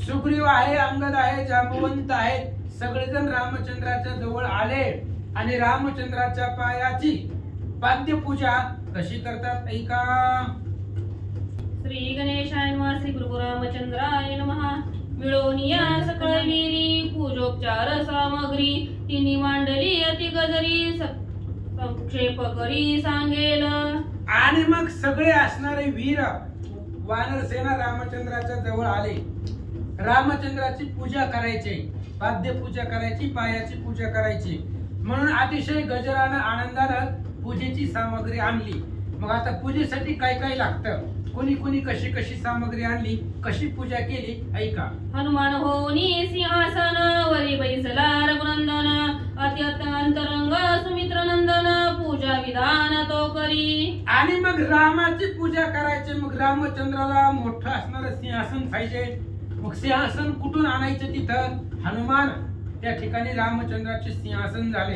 सुग्रीव आहे, अंगद आहे, जांबवंत आहेत, सगळेजण रामचंद्राच्या जवळ आले आणि रामचंद्राच्या पायाची पाद्यपूजा कशी करतात ऐका. श्री गणेशाय नमः. श्री गुरु रामचंद्राय नमः. मिळवनिया सकळ विरी पूजोपचार सामग्री, तिन्ही मांडली अति गजरी, संक्षेप करी सांगेल. आणि मग सगळे असणारे वीर वानर सेना रामचंद्राच्या जवळ आले. रामचंद्राची पूजा करायची, पाद्यपूजा करायची, पायाची पूजा करायची. म्हणून अतिशय गजरानं आनंदानं पूजेची सामग्री आणली. मग आता पूजेसाठी काय काय लागतं, कोणी कोणी कशी कशी सामग्री आणली, कशी पूजा केली ऐका. हनुमान होनी सिंहासन, वरी बैसला रघुनंदन, अत्यंत अंतरंग सुमित्र नंदन, पूजा विधान तो करी. आणि मग रामाची पूजा करायची. मग रामचंद्राला मोठं असणारं सिंहासन पाहिजे. मग सिंहासन कुठून आणायचं तिथं. हनुमान त्या ठिकाणी रामचंद्राचे सिंहासन झाले.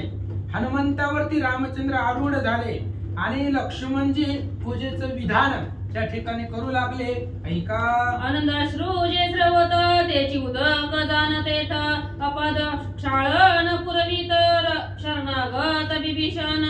हनुमंतावरती रामचंद्र आरूढ झाले आणि लक्ष्मणजी पूजेचं विधान त्या ठिकाणी करू लागले ऐका. आनंद अश्रू जे स्रवत, त्याची उदक जाणतेथ, अपद क्षाळन पुरवित शरणागत विभीषण.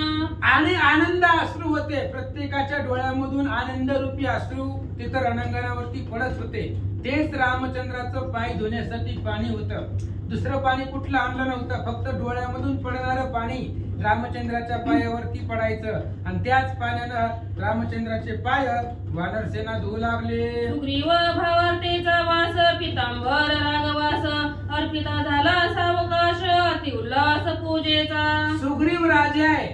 आणि आनंद अश्रू होते. प्रत्येकाच्या डोळ्यामधून आनंद रूपी अश्रू तिथं रणांगणावरती पडत होते. तेच रामचंद्राचं पाय धुण्यासाठी पाणी होतं. दुसरं पाणी कुठलं आणलं नव्हतं. फक्त डोळ्यामधून पडणारं पाणी रामचंद्राच्या पायावरती पडायचं आणि त्याच पाण्यानं रामचंद्राचे पाय वानरसेना धुवू लागले. सुग्रीव भावार्तेचा वास, पितांबर रागवास, अर्पिता झाला सावकाश, अति उल्हास पूजेचा. सुग्रीव राजा आहे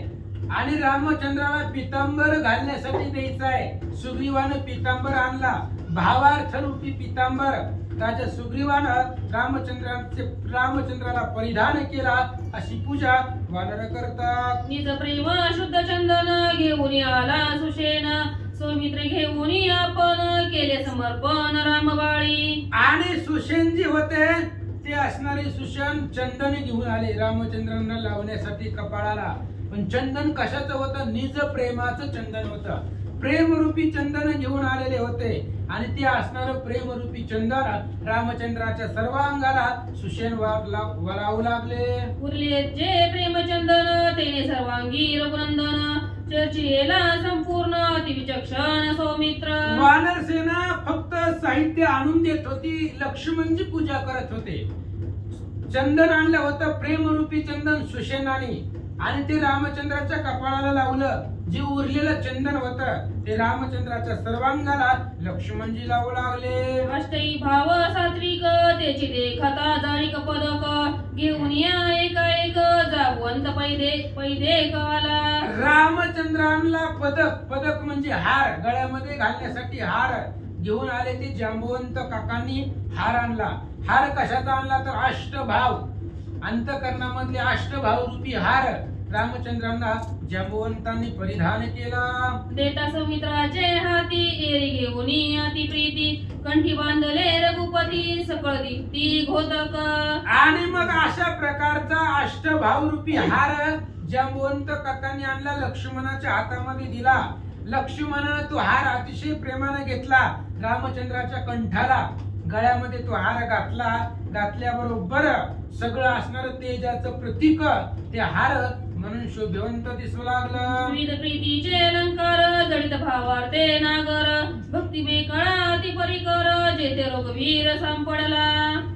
आणि रामचंद्राला पितांबर घालण्यासाठी द्यायचा आहे. सुग्रीवानं पितांबर आणला, भावार्थ रूपी पितांबर राजा सुग्रीवानं रामचंद्राला परिधान केला. अशी पूजा वानर करतात. निज प्रेम शुद्ध चंदन, घेऊन आला सुषेण, सौमित्र घेऊन आपण केले समर्पण रामबाळी. आणि सुषेण जी होते ते असणारे सुषेण चंदन घेऊन आले रामचंद्रांना लावण्यासाठी कपाळाला. पण चंदन कशाचं होतं, निज प्रेमाचं चंदन होतं. प्रेमरूपी चंदन घेऊन आलेले होते आणि ते असणारं प्रेमरूपी चंदन रामचंद्राच्या सर्व अंगाला सुषेण वरावू लागले. उरले जे प्रेमचंदन, तेने सर्वांगी रघुनंदन, चर्चेला संपूर्ण अति विचक्षण सौमित्र. वानर सेना फक्त साहित्य आणून देत होती, लक्ष्मणची पूजा करत होते. चंदन आणलं होतं, प्रेमरूपी चंदन सुशेनाने, आणि ते रामचंद्राच्या कपाळाला लावलं. जे उरलेलं चंदन होतं ते रामचंद्राच्या सर्वांगाला लक्ष्मणजी लावू लागले. अष्टई भाव सात्विक त्याची देखता जाणिक पदक घेऊन या एका एक जावंत पैदे काला. रामचंद्रांना पदक, पदक म्हणजे हार, गळ्यामध्ये घालण्यासाठी हार घेऊन आले. ते जांबवंत काकांनी हार आणला. हार कशाचा आणला तर अष्टभाव, अंतकरणामधले अष्टभाव रूपी हार रामचंद्रांना जांबवंतांनी परिधान केला. देता सौमित्राचे हाती एरी घेऊन अति प्रीती कंठी बांधले रघुपती सकळ दीप्ती घोतक. आणि मग अशा प्रकारचा अष्टभाव रूपी हार जांबवंत काकांनी आणला, लक्ष्मणाच्या हातामध्ये दिला. लक्ष्मणाने तो हार अतिशय प्रेमाने घेतला, रामचंद्राच्या कंठाला गळ्यामध्ये तो हार घातला. घातल्याबरोबर सगळं असणार तेजाचं प्रतीक ते हार म्हणून शोभवंत दिसू लागलं. विविध प्रीतीचे अलंकार जडित भावार्थे नागर भक्ती मे कळा अति परिकर जेथे रघुवीर सांपडला.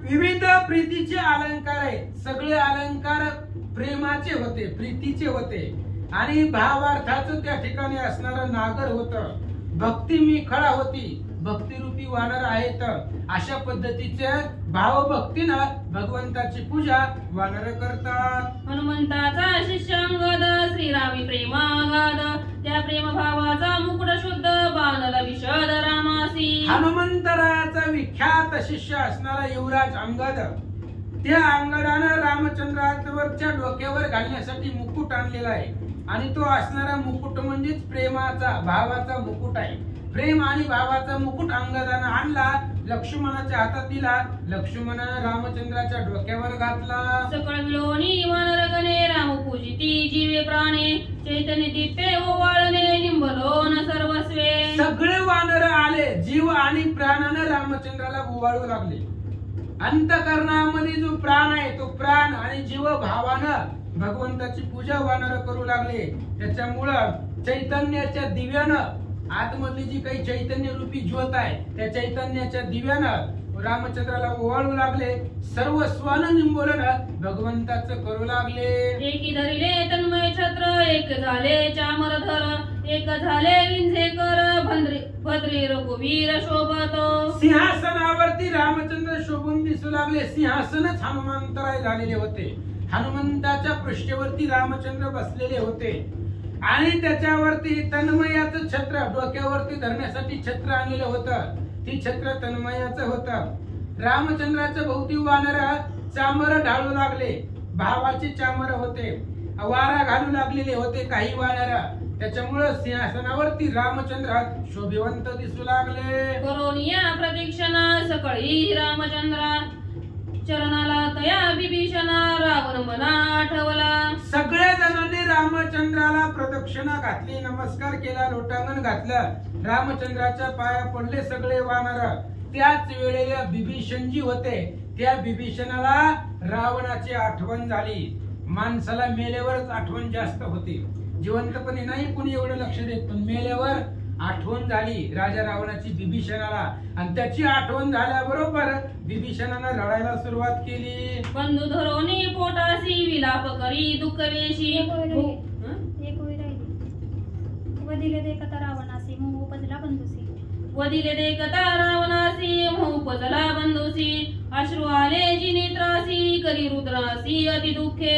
विविध प्रीतीचे अलंकार आहेत, सगळे अलंकार प्रेमाचे होते, प्रीतीचे होते, आणि भावार्थाचं त्या ठिकाणी असणारं नागर होतं. भक्ती मिखळा होती, भक्तिरूपी वानर आहेत. अशा पद्धतीचे भावभक्तीनं भगवंताची पूजा वानर करतात. हनुमंताचा शिष्यांगद श्रीरामी प्रेमागाद त्या प्रेम भावाचा मुकुट शुद्ध बाणला विशद रामासी. हनुमंतरायाचा विख्यात शिष्य असणारा युवराज अंगद, त्या अंगदानं रामचंद्रावरच्या डोक्यावर घालण्यासाठी मुकुट आणलेला आहे, आणि तो असणारा मुकुट म्हणजेच प्रेमाचा, भावाचा मुकुट आहे. प्रेम आणि भावाचा मुकुट अंगदानं आणला, लक्ष्मणाच्या हातात दिला. लक्ष्मणानं रामचंद्राच्या डोक्यावर घातला. सकळ मिळवणी वानर गणे राम पूजिती जीवे प्राणे चैतन्य दीपे ओवाळणे निंबलोन सर्वस्वे. सगळे वानर आले, जीव आणि प्राणानं रामचंद्राला ओवाळू लागले. अंतकरणामध्ये जो प्राण आहे तो प्राण आणि जीव भावानं भगवंताची पूजा वानर करू लागले. त्याच्यामुळं चैतन्याच्या दिव्यानं, आतमधली जी काही चैतन्य रूपी ज्योत आहे त्या चैतन्याच्या दिव्यानं रामचंद्राला ओवाळू लागले. सर्व स्वान निंबोलन भगवंताचं करू लागले. एकी धरिले तन्मय छत्र एक झाले चामरधर एक झाले विंझेकर भद्रे रघुवीर शोभतो. सिंहासनावरती रामचंद्र शोभून दिसू लागले. सिंहासनच हनुमंतराय झालेले होते. हनुमंताच्या पृष्ठेवरती रामचंद्र बसलेले होते, आणि त्याच्यावरती तन्मयाचं छत्र, डोक्यावरती धरण्यासाठी छत्र आणलेलं होतं. ती छत्र तन्मयाचं होतं. रामचंद्राच्या भोवती वानर चामर ढाळू लागले. भावाची चामर होते, वारा घालू लागलेले होते काही वानर. त्याच्यामुळे सिंहासनावरती रामचंद्र शोभिवंत दिसू लागले. करोनिया प्रदक्षिणा सकळी रामचंद्रा चरणाला तया विभीषणा रावण मना आठवला. सगळ्या जणांनी रामचंद्राला प्रदक्षिणा घातली, नमस्कार केला, लोटांगण घातलं, रामचंद्राच्या पाया पडले सगळे वानर. त्याच वेळेला विभीषणजी होते. त्या विभीषणाला रावणाची आठवण झाली. माणसाला मेल्यावरच आठवण जास्त होते, जिवंतपणे नाही कोणी एवढं लक्ष देत, पण मेल्यावर आठवण झाली राजा रावणाची विभीषणाला. आणि त्याची आठवण झाल्याबरोबर विभीषणानं रडायला सुरुवात केली. बंधू धरोनी पोटासी विलाप करी दुःख वेशी. वदिले देखता रावणासी मोह उपजला बंधुसी. वदिले देखता रावणासी मोह उपजला बंधुसी. अश्रू आले जी नेत्रासी करी रुद्रासी अति दुःखे.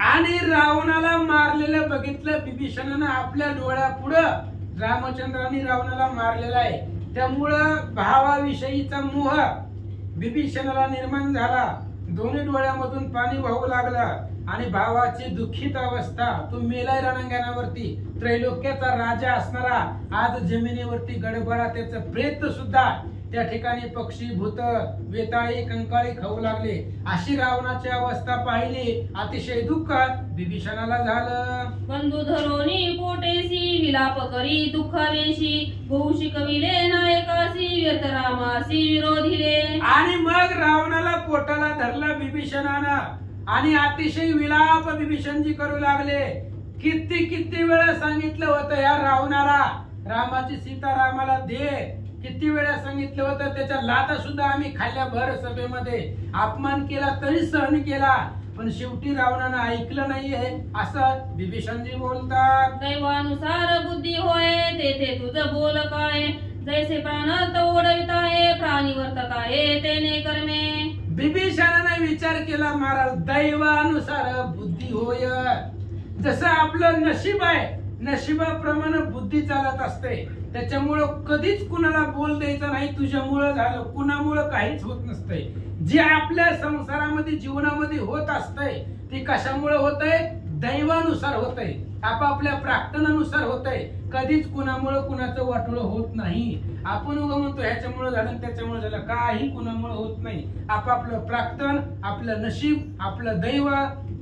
आणि रावणाला मारलेलं बघितलं विभीषणानं आपल्या डोळ्यापुढं. रामचंद्रांनी रावणाला मारलेला आहे, त्यामुळं भावाविषयीचा मोह विभीषणाला निर्माण झाला. दोन्ही डोळ्यामधून पाणी वाहू लागलं, आणि भावाची दुःखित अवस्था. तो मेलाय रणांगणावरती, त्रैलोक्याचा राजा असणारा आज जमिनीवरती गडबडा. त्याचं प्रेत सुद्धा त्या ठिकाणी पक्षी भूत वेताळी कंकाळी खाऊ लागले. अशी रावणाची अवस्था पाहिली, अतिशय दुःख विभीषणाला झालं. बंधू धरोनी पोटेसी विलाप करी दुःखावेशी. बहुशी कविले नायकासी व्यर्थ रामासी विरोधिले. आणि मग रावणाला पोटाला धरलं विभीषणानं, आणि अतिशय विलाप विभीषणजी करू लागले. किती वेळा सांगितलं होतं या रावणाला, रामाची सीता रामाला दे, किती वेळा सांगितलं होतं, त्याच्या लाथा सुद्धा आम्ही खाल्ल्या भर सभेमध्ये, अपमान केला तरी सहन केला, पण शेवटी रावणानं ऐकलं नाहीये असं विभीषणजी बोलतात. दैवानुसार बुद्धी होय तेथे तुझ बोल काय, जैसे प्राण ओढविताये प्राणी वर्तताये तेने कर्मे. विभीषणाने विचार केला, महाराज दैवानुसार बुद्धी होय, जसं आपलं नशीब आहे नशिबाप्रमाणे बुद्धी चालत असते, त्याच्यामुळं कधीच कुणाला बोल द्यायचा नाही तुझ्यामुळं झालं, कुणामुळं काहीच होत नसतंय. जे आपल्या संसारामध्ये जीवनामध्ये होत असतंय ते कशामुळे होतंय, दैवानुसार होतंय, आपापल्या प्रार्थनानुसार होतंय. कधीच कुणामुळे कुणाचं वाटोळं होत नाही. आपण उगा म्हणतो ह्याच्यामुळे झालं त्याच्यामुळे झालं, काही कुणामुळे होत नाही. आपापलं प्रार्थना, आपलं नशीब, आपलं दैव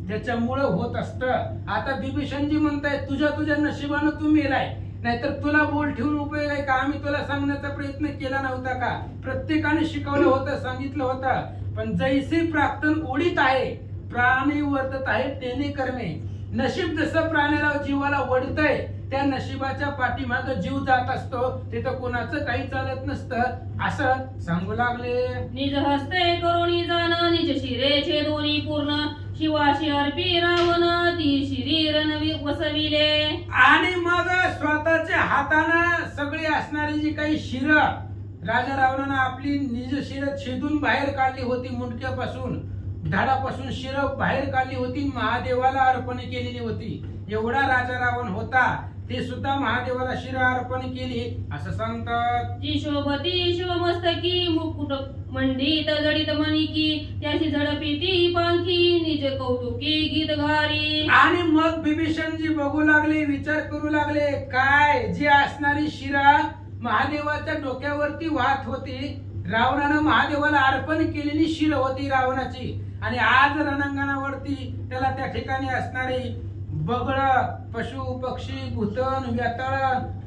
त्याच्यामुळे होत असतं. आता विभीषणजी म्हणताय तुझ्या नशिबानं तू मेलाय, नाहीतर तुला बोल ठेवून उपयोग आहे का? आम्ही तुला सांगण्याचा प्रयत्न केला नव्हता का? प्रत्येकाने शिकवलं होतं, सांगितलं होतं, पण जैसे प्रार्थना ओढीत आहे प्राणी वर्तत आहे त्याने करणे. नशीब जसं प्राण्याला जीवाला वडतंय त्या नशिबाच्या पाठीमागे जीव जात असतो, तिथं कोणाचं काही चालत नसतं असं सांगू लागले. निज हस्ते करुणी जाण निज शिरेचे दोन्ही पूर्ण, शिवाशी अर्पी रावण ती शरीर वसविले. आणि मग स्वतःच्या हातानं सगळी असणारी जी काही शिर राजा रावणानं आपली निज शिर छेदून बाहेर काढली होती, मुंडक्यापासून धाडापासून शिर बाहेर काढली होती, महादेवाला अर्पण केलेली होती. एवढा राजा रावण होता, ते सुद्धा महादेवाला शिर अर्पण केली असं सांगतात. जी शोभती शिवमस्तकी मुकुट मंडित जडित मणिकी, त्याची झडपी ती पांखी निज कौतुकी गीत घारी. आणि मग विभीषणजी बघू लागले, विचार करू लागले, काय जी असणारी शिरा महादेवाच्या डोक्यावरती वाहत होती, रावणानं महादेवाला अर्पण केलेली शिर होती रावणाची, आणि आज रणांगणावरती त्याला त्या ठिकाणी असणारी बगळ, पशु पक्षी, भूतन, व्यातळ,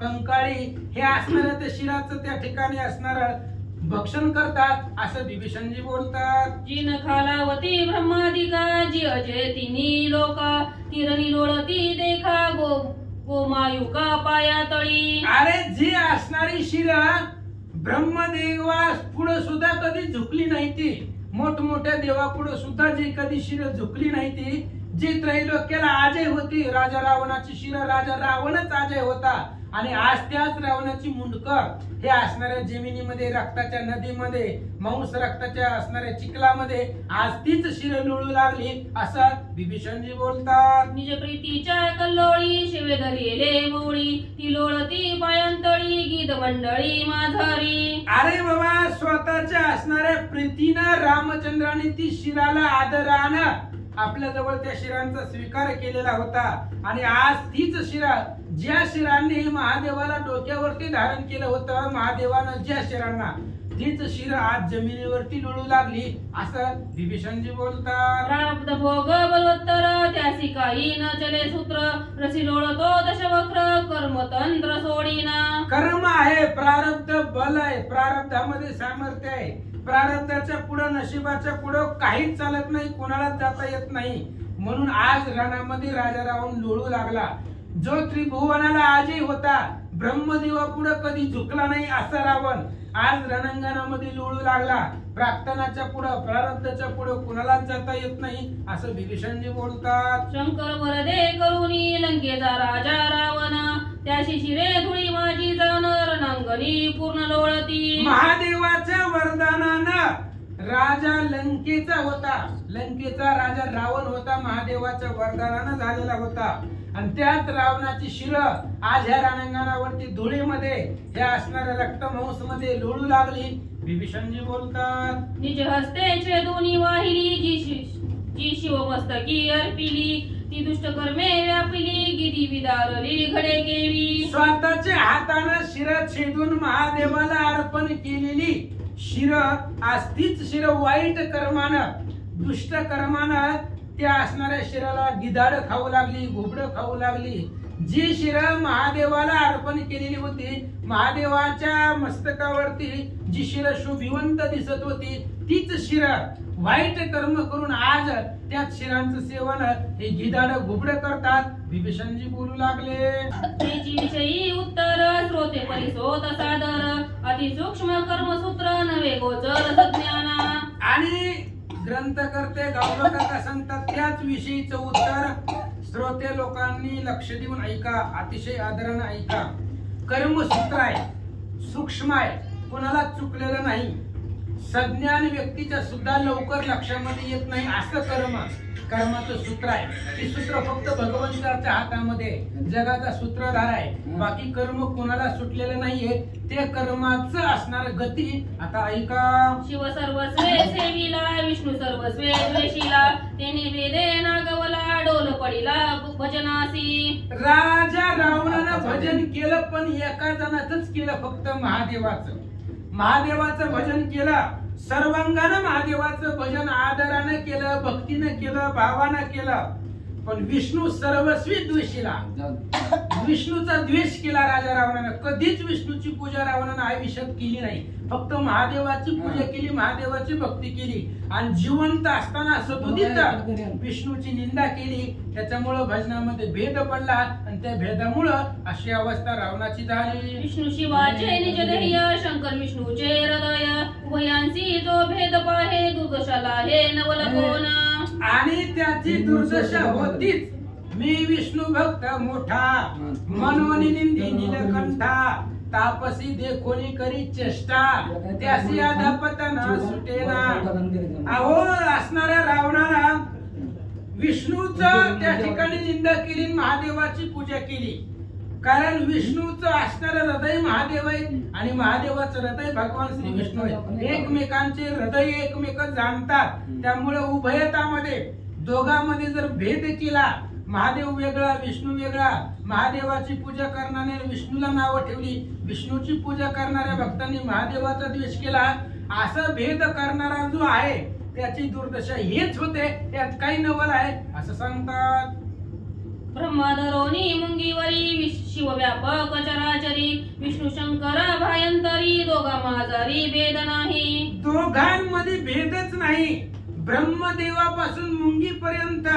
कंकाळी हे असणाऱ्या त्या शिराचं त्या ठिकाणी असणार भक्षण करतात असं विभीषणजी बोलतात. जी न खालावती ब्रह्मादिका, जी अजय तिनी लोका, किरणी लोळती देखा गोमायुका पाया तळी. अरे जी असणारी शिरा ब्रह्मदेवास पुढे सुद्धा कधी झुकली नाही, ती मोठमोठ्या देवापुढे सुद्धा जी कधी शिर झुकली नाही, ती जी त्रैलोक्याला अजय होती, राजा रावणाची शिर, राजा रावणच अजय होता, आणि आज त्याच रावणाची मुंडकर हे असणाऱ्या जमिनीमध्ये, रक्ताच्या नदीमध्ये, मांस रक्ताच्या असणाऱ्या चिखलामध्ये आज तीच शिर लोळू लागली असं विभीषणजी बोलतात. निज प्रीतीच्या कल्लोळी शिवे धरिले मोळी, ती लोळती पायंतळी गीत मंडळी माझारी. अरे बाबा, स्वतःच्या असणाऱ्या प्रीतीनं रामचंद्राने ती शिराला आदरानं आपल्या जवळ त्या शिरांचा स्वीकार केलेला होता, आणि आज तीच शिरा, ज्या शिरांनी महादेवाला डोक्यावरती धारण केलं होतं, महादेवानं ज्या शिरांना, तीच शिर आज जमिनीवरती लोळू लागली असं विभीषणजी बोलतात. प्रारब्ध भोग बलवत्तर त्यासी काही न चले सूत्र, रसी लोळतो दशवक्र कर्मतंत्र सोडीना. कर्म आहे, प्रारब्ध बल आहे, प्रारब्धामध्ये सामर्थ्य आहे, प्रारब्धाच्या पुढं नशिबाच्या पुढं काहीच चालत नाही, कोणालाच जाता येत नाही. म्हणून आज रणामध्ये राजा रावण लोळू लागला. जो त्रिभुवनाला अजय होता, ब्रह्मदेवा पुढे कधी झुकला नाही असा रावण आज रणांगणामध्ये लोळू लागला. प्रार्थनाच्या पुढं, प्रारब्धाच्या पुढं कुणालाच जाता येत नाही असं विभीषणजी बोलतात. शंकर वरदे करुणी लंकेचा राजा रावण, त्याशी शिरे धुळी माझी जाण रणांगणी पूर्ण लोळती. महादेवाच्या वरदानानं राजा लंकेचा होता, लंकेचा राजा रावण होता, महादेवाच्या वरदानानं झालेला होता, आणि त्याच रावणाची शिर आज ह्या रणांगणावरती धुळीमध्ये ह्या असणाऱ्या रक्तमांस मध्ये लोळू लागली. विभीषणजी बोलतात. निज हस्तेचे दोन्ही वाहिली, जी शिवमस्तकी अर्पिली, ती दुष्ट कर्मे व्यापिली गिरी विदारली घडे केवी. स्वतःच्या हातानं शिर छेदून महादेवाला अर्पण केलेली शिर आज तीच शिर वाईट कर्मानं, दुष्ट कर्मानं त्या असणाऱ्या शिराला गिधाड खाऊ लागली, घोबड खाऊ लागली, जी शिरं महादेवाला अर्पण केलेली होती, महादेवाच्या मस्तकावरती जी शिरं शुभिवंत दिसत होती, तीच शिरं वाईट कर्म करून आज त्याच शिरांचं सेवन हे गिधाड घुबड करतात. विभीषणजी बोलू लागले, त्याची विषयी उत्तर श्रोते परिसोत सादर, अति सूक्ष्म कर्मसूत्र नवे गोचर सज्ञाना. आणि ग्रंथकर्ते गावकाका सांगतात त्याच विषयीचं उत्तर श्रोते लोकांनी लक्ष देऊन ऐका, अतिशय आदरानं ऐका. कर्मसूत्र आहे, सूक्ष्म आहे, कोणाला चुकलेलं नाही. सज्ञान व्यक्तीच्या सुद्धा लवकर लक्षामध्ये येत नाही असं कर्माचं सूत्र आहे. ते सूत्र फक्त भगवंताच्या हातामध्ये, जगाचा सूत्रधार आहे. बाकी कर्म कोणाला सुटलेलं नाहीये. ते कर्माचं असणार गती आता ऐका. शिव सर्वस्वे सेविला, विष्णू सर्वस्वे द्वेषीला, तेने वेदे नागवला, डोल पडिला भजनासी. राजा रावणानं भजन केलं, पण एका जणाचंच केलं, फक्त महादेवाचं. महादेवाचं भजन केलं, सर्वांगानं महादेवाचं भजन आदरानं केलं, भक्तीनं केलं, भावानं केलं. पण विष्णू सर्वस्वी द्वेषीला, विष्णूचा द्वेष केला राजा रावणानं. कधीच विष्णूची पूजा रावणानं आयुष्यात केली नाही. फक्त महादेवाची पूजा केली, महादेवाची भक्ती केली. आणि जिवंत असताना सदुदित विष्णूची निंदा केली. त्याच्यामुळं भजनामध्ये भेद पडला आणि त्या भेदामुळं अशी अवस्था रावणाची झाली. विष्णू शिवाचे निज ध्येय, शंकर विष्णूचे हृदय, उभयांशी जो भेद पाहे, दुर्दशाला हे नवल कोण. आणि त्याची दुर्दशा होतीच. मी विष्णू भक्त मोठा, मनोनी निंदी नीलकंठा, तापसी देखोनी करी चेष्टा, त्यासी अधापतना सुटेना. अहो असणाऱ्या रावणाला विष्णूचं त्या ठिकाणी निंदा केली, महादेवाची पूजा केली. कारण विष्णूचं असणारं हृदय महादेव आहे आणि महादेवाचं हृदय भगवान श्री विष्णू आहे. एकमेकांचे हृदय एकमेक जाणतात. त्यामुळे उभयतामध्ये दोघांमध्ये जर भेद केला, महादेव वेगळा विष्णू वेगळा, महादेवाची पूजा करणाऱ्याने विष्णूला नाव ठेवली, विष्णूची पूजा करणाऱ्या भक्तांनी महादेवाचा द्वेष केला, असा भेद करणारा जो आहे त्याची दुर्दशा हेच होते. त्यात काही नवल आहे असं सांगतात. ब्रह्माधरोनी मुंगीवरी, शिव व्यापक चराचरी, विष्णू शंकर भायंतरी, दोघा महाजारी भेद नाही. दोघांमध्ये भेदच नाही. ब्रह्मदेवापासून मुंगीपर्यंत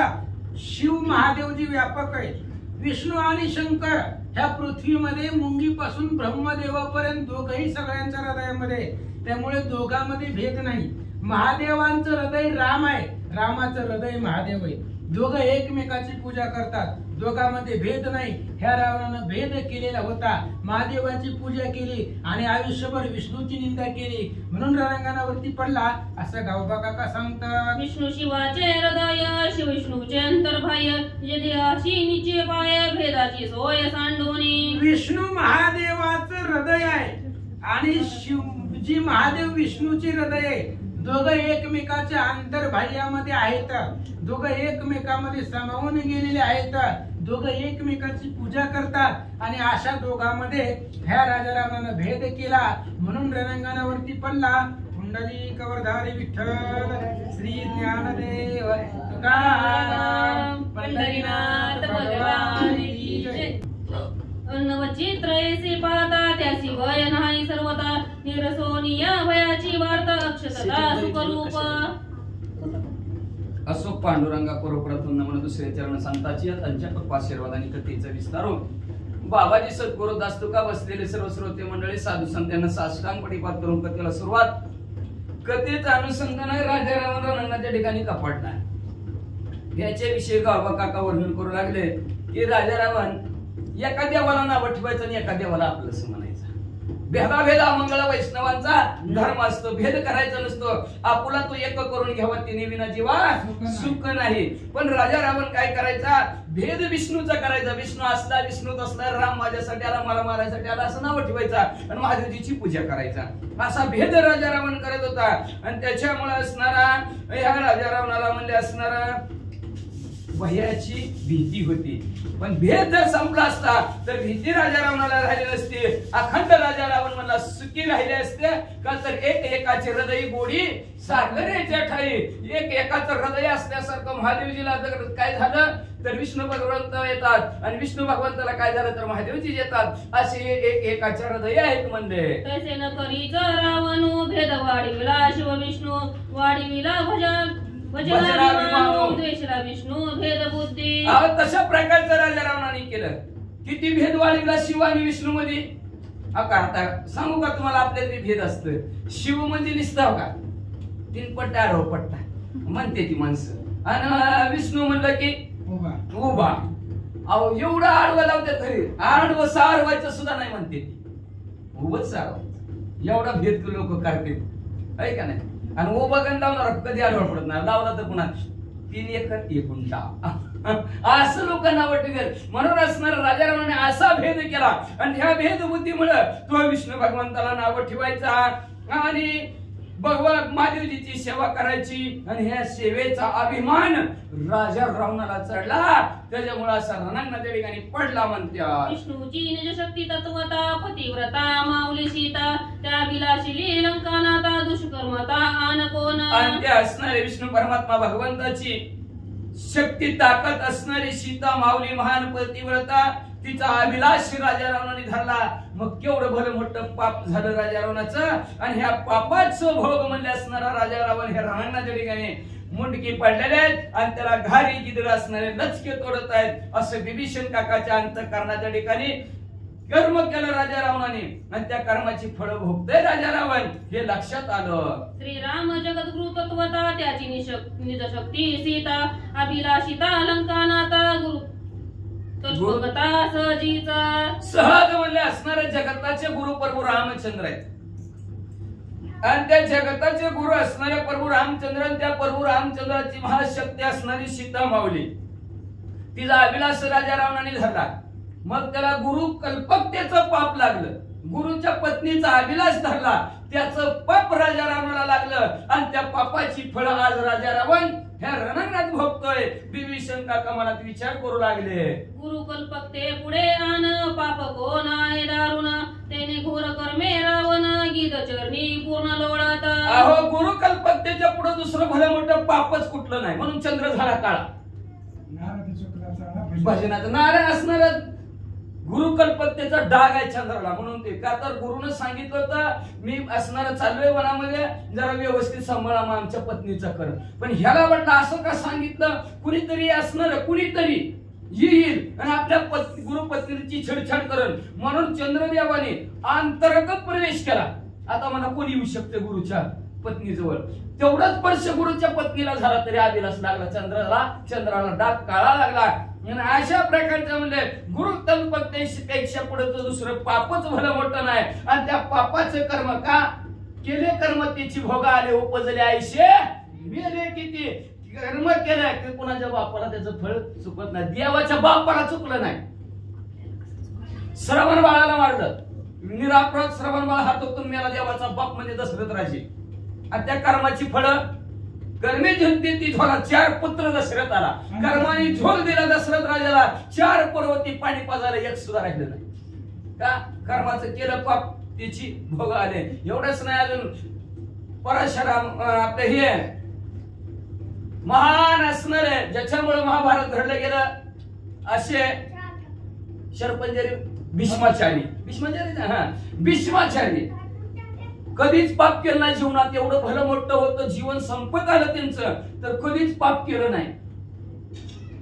शिव महादेवजी व्यापक आहे. विष्णू आणि शंकर ह्या पृथ्वीमध्ये मुंगीपासून ब्रह्मदेवापर्यंत दोघही सगळ्यांच्या हृदयामध्ये. त्यामुळे दोघांमध्ये भेद नाही. महादेवांचं हृदय राम आहे, रामाचं हृदय महादेव आहे. दोघं एकमेकाची पूजा करतात, दोघांमध्ये भेद नाही. ह्या रावणानं भेद केलेला होता. महादेवाची पूजा केली आणि आयुष्यभर विष्णूची निंदा केली, म्हणून रणांगणावरती पडला असं गावबा काका सांगतात. विष्णू शिवाचे हृदय, शिव विष्णूचे अंतर्बाह्य, यदिराशी निचे पाय, भेदाची सोय सांडोनी. विष्णू महादेवाचं हृदय आहे आणि शिवजी महादेव विष्णूचे हृदय आहे. दोघं एकमेकाच्या अंतर्बाह्यामध्ये आहेत, दोघं एकमेकांमध्ये सामावून गेलेले आहेत, दोघं एकमेकाची पूजा करतात. आणि अशा दोघांमध्ये ह्या राजा रावणानं भेद केला, म्हणून रणांगणावरती पडला. कुंडली कवरधारी विठ्ठल श्री ज्ञानदेव तुकाराम पंढरीनाथ भगवान की जय. अन्नवचित्र ऐसे पाहता, त्याची वय नाही सर्वता, निरसोनीय भयाची वार्ता, अक्षतता सुखरूप. असो पांडुरंगा परोपरातून नमन दुसरे चरण संताची त्यांच्या कृपाशीर्वादाने कथेचा विस्तार हो. बाबाजी सद्गुरू दास्तुका बसलेले सर्व श्रोते मंडळी साधू संतांना साष्टांग पडिपात करून कथेला सुरुवात. कथेचं अनुसंधान आहे राजा रावण रणांगणाच्या ठिकाणी कपाटला. याच्या विषयी गावबा काका वर्णन करू लागले की राजा रावण एका देवाला नाव ठेवायचं आणि एका देवाला आपलं म्हणायचं. भेदाभेद मंगळ वैष्णवांचा धर्म असतो. भेद करायचा नसतो. आपुला तो एक करून घ्यावा तिने विना जीवा सुख नाही. पण राजा रावण काय करायचा, भेद विष्णूचा करायचा. विष्णू असला, विष्णूत असला, राम माझ्यासाठी आला, मला मारायसाठी आला असं नाव ठेवायचा आणि महादेवजीची पूजा करायचा. असा भेद राजा रावण करत होता. आणि त्याच्यामुळे असणारा ह्या राजा रावणाला म्हणले असणारा भयाची भीती होती. पण भेद जर संपला असता तर भीती राजा रावणाला राहिली नसती. अखंड राजा रावण म्हणला सुखी राहिले असते का तर एकाचे हृदय गोडी सागरेच्या ठाई. एकाचं हृदय असल्यासारखं महादेवजीला जर काय झालं तर विष्णू भगवंत येतात आणि विष्णू भगवंताला काय झालं तर महादेवजी येतात. असे एकाचे हृदय आहेत म्हणले. तसे न करीच रावणू भेद वाढविला शिव विष्णू वाढविला भजनाभिमानू द्वेषला विष्णू भेद बुद्धी. तशा प्रकारचं राजा रावणाने केलं. किती भेद वाढविला शिव आणि विष्णू मध्ये. आता सांगू का तुम्हाला आपल्याला भेद असतं. शिव म्हणजे निसताव का 3 पट्टा 8 पट्टा म्हणते ती माणसं आणि विष्णू म्हणलं की उभा. अहो एवढा आडवा लावतात तरी आडवं सारवायचं सुद्धा नाही म्हणते ती. उभंच सारवायचं एवढा भेद लोक करते आहे का नाही. आणि उभा गण लावणार कधी आडवा पडत नाही. लावला तर पुन्हा 3 एकर 1 गुंठा असं लोकांना वाटतं. म्हणून असणारा राजा रावणाने असा भेद केला आणि ह्या भेद बुद्धीमुळे तो विष्णू भगवंताला नाव ठेवायचा आणि भगवान महादेवजीची सेवा करायची आणि ह्या सेवेचा अभिमान राजा रावणाला चढला. त्याच्यामुळे असा रणांगणाच्या ठिकाणी पडला म्हणतात. विष्णूची निज शक्ती तत्वता पतिव्रता माऊली सीता त्या विलासिली लंकानाता दुष्कर्मता आन कोण. आणि ते असणारे विष्णू परमात्मा भगवंताची शक्ती ताकद असणारी सीता माऊली महान पतिव्रता तिचा अभिलाष राजा रावणाने धरला. मग केवढं भलं मोठं पाप झालं राजा रावणाचं. आणि ह्या पापाचं भोग म्हणले असणारा राजा रावण हे रणांगणाच्या ठिकाणी मुंडकी पडलेले आहेत आणि त्याला घारी गिदड असणारे लचके तोडत आहेत. असं विभीषण काकाच्या अंतःकरणाच्या ठिकाणी कर्म केलं राजा रावणाने आणि त्या कर्माची फळं भोगतय राजा रावण हे लक्षात आलं. श्रीराम जगद्गुरु तत्वता त्याची निज शक्ती सीता अभिलाषिता लंकानाता गुरु सहज म्हणले असणारे जगताचे गुरु प्रभू रामचंद्र आहेत. आणि त्या जगताचे गुरु असणारे प्रभू रामचंद्र त्या प्रभू रामचंद्राची महाशक्ती असणारी सीता माऊली तिचा अभिलाष राजा रावणाने धरला. मग त्याला गुरु कल्पकतेचं पाप लागलं. गुरुच्या पत्नीचा अभिलाष धरला त्याचं पाप राजा रावणाला लागलं आणि त्या पापाची फळं आज राजा रावण ह्या रणांगणात भोगतोय. विभीषण काका मनात विचार करू लागले. गुरु कल्पकते पुढे आन पाप कोण आहे दारुण त्याने घोर कर्मे रावण गीत चरणी पूर्ण लोळात. अहो गुरु कल्पकतेच्या पुढे दुसरं भलं मोठं पापच कुठलं नाही. म्हणून चंद्र झाला काळा. भजनाचं नारळ असणार गुरु कल्पकतेचा डाग आहे चंद्राला. म्हणून ते का तर गुरुनं सांगितलं होतं मी असणार चाललोय वनामध्ये जरा व्यवस्थित सांभाळा मग आमच्या पत्नीचा कर. पण ह्याला वाटलं असं का सांगितलं कुणीतरी असणार कुणीतरी येईल आणि आपल्या गुरु पत्नीची छेडछाड करेल. म्हणून चंद्रदेवाने अंतर्गत प्रवेश केला. आता मला कोणी येऊ शकते गुरुच्या पत्नीजवळ. तेवढाच स्पर्श गुरुच्या पत्नीला झाला तरी अभिलाष लागला. चंद्राला डाग काळा लागला. अशा प्रकारचं म्हणजे गुरु कल्पकतेपेक्षा पुढे दुसरं पापच भलं मोठं नाही. आणि त्या पापाचं कर्म का केले कर्म त्याची भोगा आले उपजले आयुष्य मेले. किती कर्म केलं की कुणाच्या बापाला त्याचं फळ चुकत नाही. देवाच्या बापाला चुकलं नाही. श्रवण बाळाला मारलं निरापराध श्रवण बाळ हातून मेला. देवाचा बाप म्हणजे दशरथ राजे आणि त्या कर्माची फळं कर्मे झुलती ती झोला. 4 पुत्र दशरथ आला. कर्माने झोल दिला दशरथ राजाला. 4 पर्वती पाणी पाजायला 1 सुद्धा राहिलं नाही. का कर्माचं केलं पाप त्याची भोग आले. एवढंच नाही अजून परशुराम आपले हे महान असणारे ज्याच्यामुळे महाभारत घडलं गेलं असे शरपंजरी भीष्माचार्य कधीच पाप केलं नाही जीवनात. एवढं भलं मोठं होतं जीवन संपत आलं त्यांचं तर कधीच पाप केलं नाही.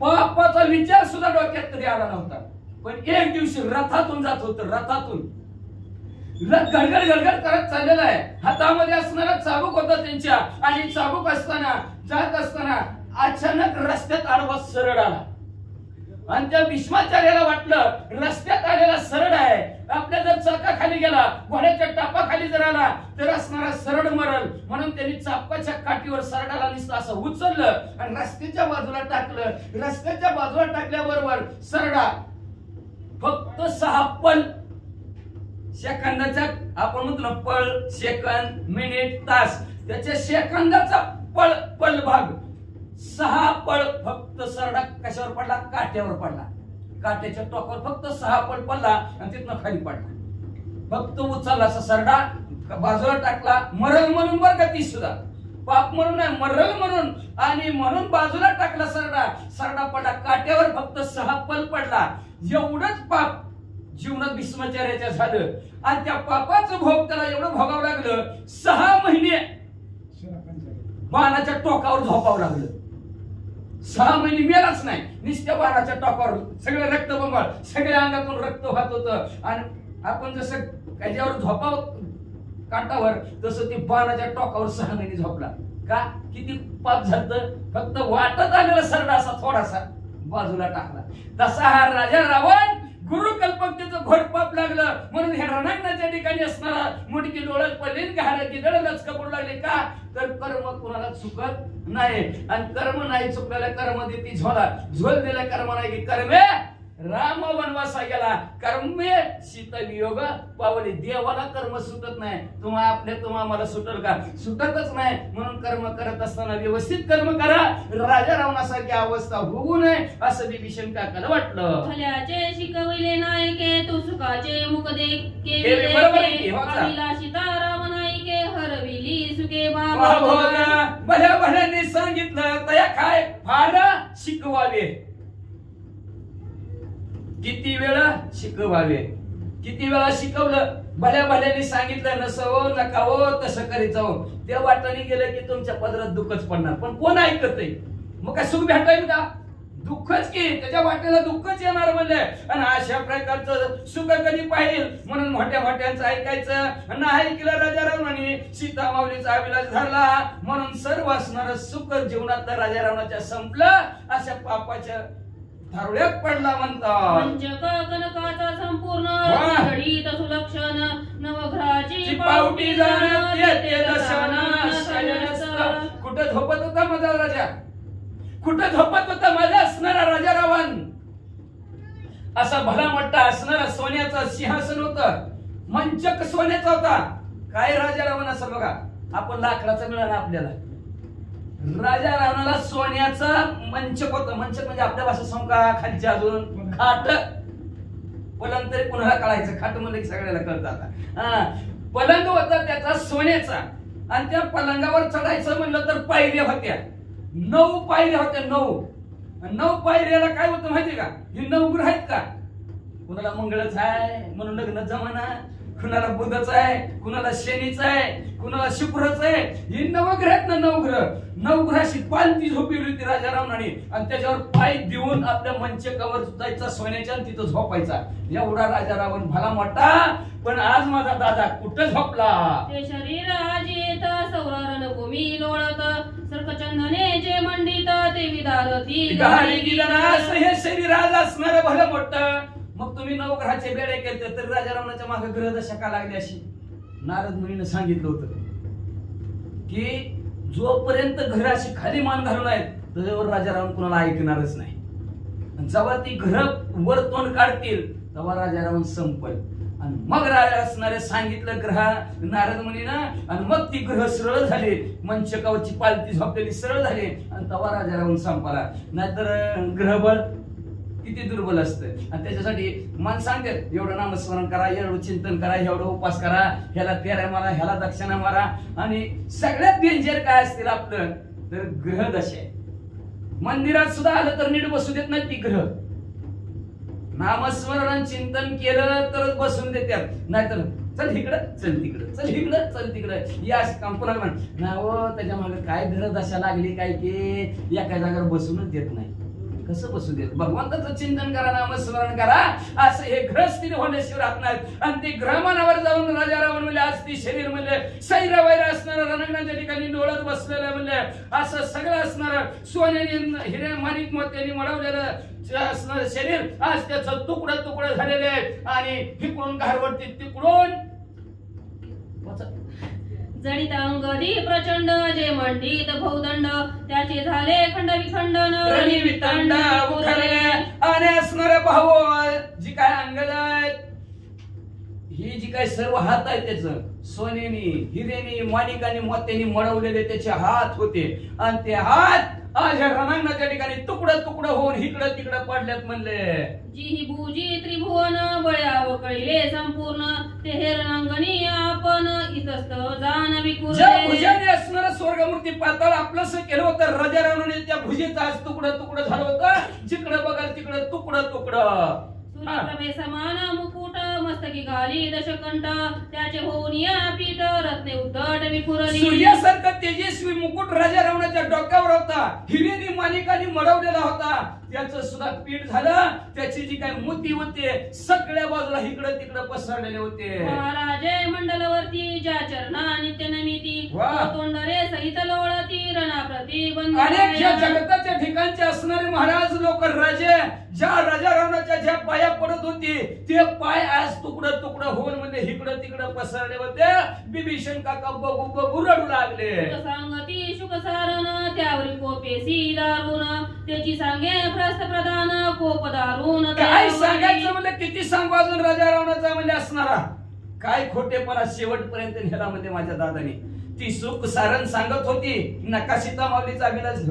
पापाचा विचार सुद्धा डोक्यात कधी आला नव्हता. पण एक दिवशी रथातून जात होतं. रथातून रथ गडगड करत चाललेला आहे. हातामध्ये असणारा चाबूक होता त्यांच्या आणि चाबूक असताना जात असताना अचानक रस्त्यात आडवा सरळ आला आणि त्या भीष्माचार्याला वाटलं रस्त्यात आलेला सरळ आहे. आपल्या जर चाकाखाली गेला घोड्याच्या टापाखाली जर आला तर असणारा सरळ मरल. म्हणून त्यांनी चापाच्या काठीवर सरडाला नुसतं असं उचललं आणि रस्त्याच्या बाजूला टाकलं. रस्त्याच्या बाजूला टाकल्याबरोबर सरडा फक्त 6 पल सेकंदाचा आपण म्हणतो ना पळ सेकंद मिनिट तास त्याच्या सेकंदाचा पळ भाग 6 पळ फक्त सरडा कशावर पडला? काट्यावर पडला. काट्याच्या टोकावर फक्त 6 पळ पडला आणि तिथनं खाली पडला. फक्त उचलला असा सरडा बाजूला टाकला. मरल म्हणून बरं का ती सुद्धा, पाप म्हणून नाही, मरल म्हणून. आणि म्हणून बाजूला टाकला सरडा. सरडा पडला काट्यावर, फक्त 6 पल पडला. एवढंच पाप जीवनात भीष्माचार्याच्या झालं. आणि त्या पापाचं भोग त्याला एवढं भोगावं लागलं, 6 महिने बाणाच्या टोकावर झोपावं लागलं. 6 महिने मेलाच नाही, नुसत्या बाणाच्या टोकावर सगळं रक्त बंबाळ, सगळ्या अंगातून रक्त वाहत होतं. आणि आपण जसं त्याच्यावर झोपाव काटावर, तसं ते बाणाच्या टोकावर 6 महिने झोपला. का? किती पाप झालं? फक्त वाटत आलेला सरडा असा थोडासा बाजूला टाकला. तसा हा राजा रावण गुरुकल्पकतेचं घोर पाप लागलं. म्हणून ह्या रणांगणाच्या ठिकाणी असणारा मुडकी डोळ्यात पडली, घालाची दळलच कपडू लागले. का? तर कर्म कुणाला चुकत नाही. आणि कर्म नाही चुकलेल्या कर्म देती झोला. झोल दिल्या कर्म नाही की कर्मे राम वनवासा गेला. कर्मे सीता वियोग पावले. देवाला कर्म सुटत नाही. तुम्हा मला सुटल का? सुटतच नाही. म्हणून कर्म करत असताना व्यवस्थित कर्म करा. राजा रावणासारखी अवस्था होऊ नये असं विभीषण काकाला वाटलं. भल्याचे शिकविले नायके तू सुखाचे मुख हे बरोबर आहे की? हो का? सीताराम नायके हरविली सुखे भल्या भल्याने सांगितलं तया काय फार शिकवावे. किती वेळा शिकवावे, किती वेळा शिकवलं. भल्या भल्याने सांगितलं नसावं नकावं तसं करीत जावं. त्या वाटाने गेलं की तुमच्या पदरात दुःखच पडणार. पण कोण ऐकत? मग काय सुख भेटायला का? दुःखच की, त्याच्या वाटेला दुःखच येणार म्हणले. आणि अशा प्रकारचं सुख कधी पाहिजे म्हणून मोठ्या मोठ्यांचं ऐकायचं. नाही ऐकलं राजा रावणाने, सीता माऊलीचा अभिलाष धरला. म्हणून सर्व असणार सुख जीवनात राजा रावणाच्या संपलं. अशा पापाच्या धारुळ्यात पडला म्हणतात. पंचक कनकाचा संपूर्ण घडीत सुलक्षण नवग्रहाची पावटी जाणत येते दर्शन. कुठं झोपत होता माझा राजा? कुठं झोपत होता माझा असणारा राजा रावण? असा भला मोठा असणारा सोन्याचं सिंहासन होतं. मंचक सोन्याचा होता. काय राजा रावण असं बघा, आपण लाकडाचं मिळालं आपल्याला. राजा रावणाला सोन्याचा मंचक होतं. मंचक म्हणजे आपल्या भाषेत समका खालच्या अजून खाट. पलंग तरी कुणाला कळायचं, खाट म्हणलं की सगळ्याला कळतं आता. पलंग होता त्याचा सोन्याचा. आणि त्या पलंगावर चढायचं म्हणलं तर पायऱ्या होत्या. 9 पायऱ्या होत्या. 9 पायऱ्याला काय होतं माहितीये का? ही 9 ग्रह आहेत का? कुणाला मंगळच आहे म्हणून लग्न जमाना, कुणाला बुधच आहे, कुणाला शनीच आहे, कुणाला शुक्रच आहे. ही नवग्रह आहेत ना. 9 ग्रह. 9 ग्रहाशी पालती झोपवली होती राजा रावणाने. आणि त्याच्यावर पाय देऊन आपल्या मंचकावर जायचा सोन्याच्या आणि तिथं झोपायचा. एवढा राजा रावण भला मोठा. पण आज माझा दादा कुठं झोपला? ते शरीर अजित सौरारण भूमी लोळत सर्कचंदने जे मंडित ते विदारती गाडी गिलना. हे शरीर आज असणार भलं मोठं. मग तुम्ही 9 ग्रहाचे बेडे केले तर राजा रावणाच्या मागे ग्रह दशा का लागली? अशी नारद मुनीने सांगितलं होतं की जोपर्यंत घराशी खाली मान घालून आहेत त्याच्यावर राजा रावण कुणाला ऐकणारच नाही. जेव्हा ती ग्रह वर तोंड काढतील तेव्हा राजा रावण संपल. आणि मग राजा असणारे सांगितलं ग्रह नारद मुनीनं. आणि मग ती ग्रह सरळ झाली, मंचकावरची पालती झोपलेली सरळ झाली. आणि तेव्हा राजा रावण संपला. नाहीतर ग्रहबळ किती दुर्बल असतं. आणि त्याच्यासाठी मन सांगतात एवढं नामस्मरण करा, एवढं चिंतन करा, एवढं उपास करा, ह्याला फेऱ्या मारा, ह्याला दक्षिणा मारा. आणि सगळ्यात डेंजर काय असतील आपलं तर ग्रह दशा. मंदिरात सुद्धा आलं तर नीट बसू देत नाही ती ग्रह. नामस्मरण चिंतन केलं तरच बसून देतात. नाहीतर चल इकडं चल तिकडं, चल इकडं चल तिकडं, या कंपना म्हण ना हो. त्याच्या मागे काय ग्रह दशा लागली काय की एका जागेवर बसूनच देत नाही. कसं बसू देत? भगवंताचं चिंतन करा, नामस्मरण करा. असं हे ग्रह स्थिर होण्याशिवाय राहत नाहीत. आणि ते ग्रहमानावर जाऊन राजा रावण म्हणले आज ती शरीर म्हणले सैरा वैरा असणारं रणांगणाच्या ठिकाणी डोळत बसलेलं म्हणले असं सगळं असणारं सोन्याने हिरे माणिक मोत्याने मडवलेलं असणारं शरीर आज त्याचं तुकडं तुकडं झालेले आणि इकडून घारवरती तिकडून जडित अंगदी प्रचंड जे मंडित भौदंड त्याचे झाले खंड विखंडन वितंड उखरले. आणि असणारे भाऊ जी काय अंगद आहेत ही जी काही सर्व हात आहे त्याचं सोन्यानी हिरेनी माणिकानी मोत्यानी मळवलेले त्याचे हात होते आणि ते हात आज या रणांगणाच्या ठिकाणी तुकडं तुकडं होऊन इकडं तिकडं पडल्यात म्हणले. जी ही भुजी त्रिभुवन बळ्याव कळले संपूर्ण ते हे रणांगणी आपण इतस्त जाण ज्या विकुरले. भुजाने असणारं स्वर्गमूर्ती पाताळ आपलंसं केलं होतं राजा रावणाने त्या भुजेचं आज तुकडं तुकडं झालं होतं. जिकडं बघाल तिकडं तुकडं तुकडं. सूर्यप्रभे समान मुकुट मस्तकी घाली दशकंठ त्याचे होऊन या पीठ रत्ने उद्धट विखुरली. सूर्यासारखं तेजस्वी मुकुट राजा रावणाच्या डोक्यावर होता. हिरेनी माणिकानी मडवलेला होता. त्याचं सुद्धा पीठ झालं. त्याची जी काही मोती होते सगळ्या बाजूला इकडं तिकडं पसरलेले होते. महाराजे मंडलवरती ज्या चरणा नित्य नमिती तोंडरे सहित लोळती रणाप्रती बंद. अनेक ज्या जगताच्या ठिकाणचे असणारे महाराज लोक राजे ज्या राजा रावणाच्या ज्या पाया पडत होती ते पाय आज तुकडं तुकडं होऊन म्हणजे इकडं तिकडं पसरले होते. बिभीषण काका बघू बघू रडू लागले. सांगती शुक सारण त्यावरी कोपेसी दारुण त्याची सांगे प्रस्थ प्रधान कोप दारुण. काय सांगायचं म्हणजे किती सांगू अजून राजा रावणाचा म्हणजे असणारा काय खोटेपणा शेवटपर्यंत नेला म्हणजे माझ्या दादाने. ती सुख सारण सांगत होती नका सीता माऊलीचा विलास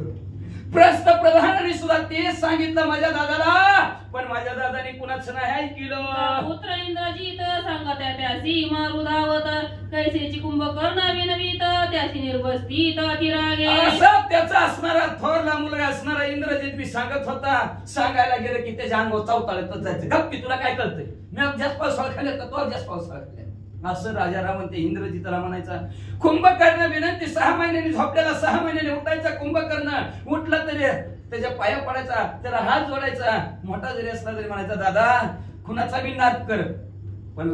प्रस्थ प्रधानाने सुद्धा तेच सांगितलं माझ्या दादाला. पण माझ्या दादाने कुणाच नाही ऐकलं. पुत्र इंद्रजित सांगत त्यासी मारू धावत कैसेची कुंभकर्ण विनवीत त्यासी निर्वस्तीत अतिरागे. असं त्याचा असणारा थोरला मुलगा असणारा इंद्रजित मी सांगत होता. सांगायला गेलं की त्याच्या अंगावर चावताळत जायचं. गप की तुला काय कळतंय मी जास्त पावसाळा खाल्ला तर तो जास्त पावसाळा खाल्ला असं राजा रावण ते इंद्रजिताला म्हणायचा. कुंभकर्ण विनंती 6 महिन्यांनी झोपलेला 6 महिन्यांनी उठायचा. कुंभकर्ण उठला तरी त्याच्या पाया पडायचा त्याला हात जोडायचा. मोठा जरी असला तरी म्हणायचा दादा कुणाचा बी नाद कर पण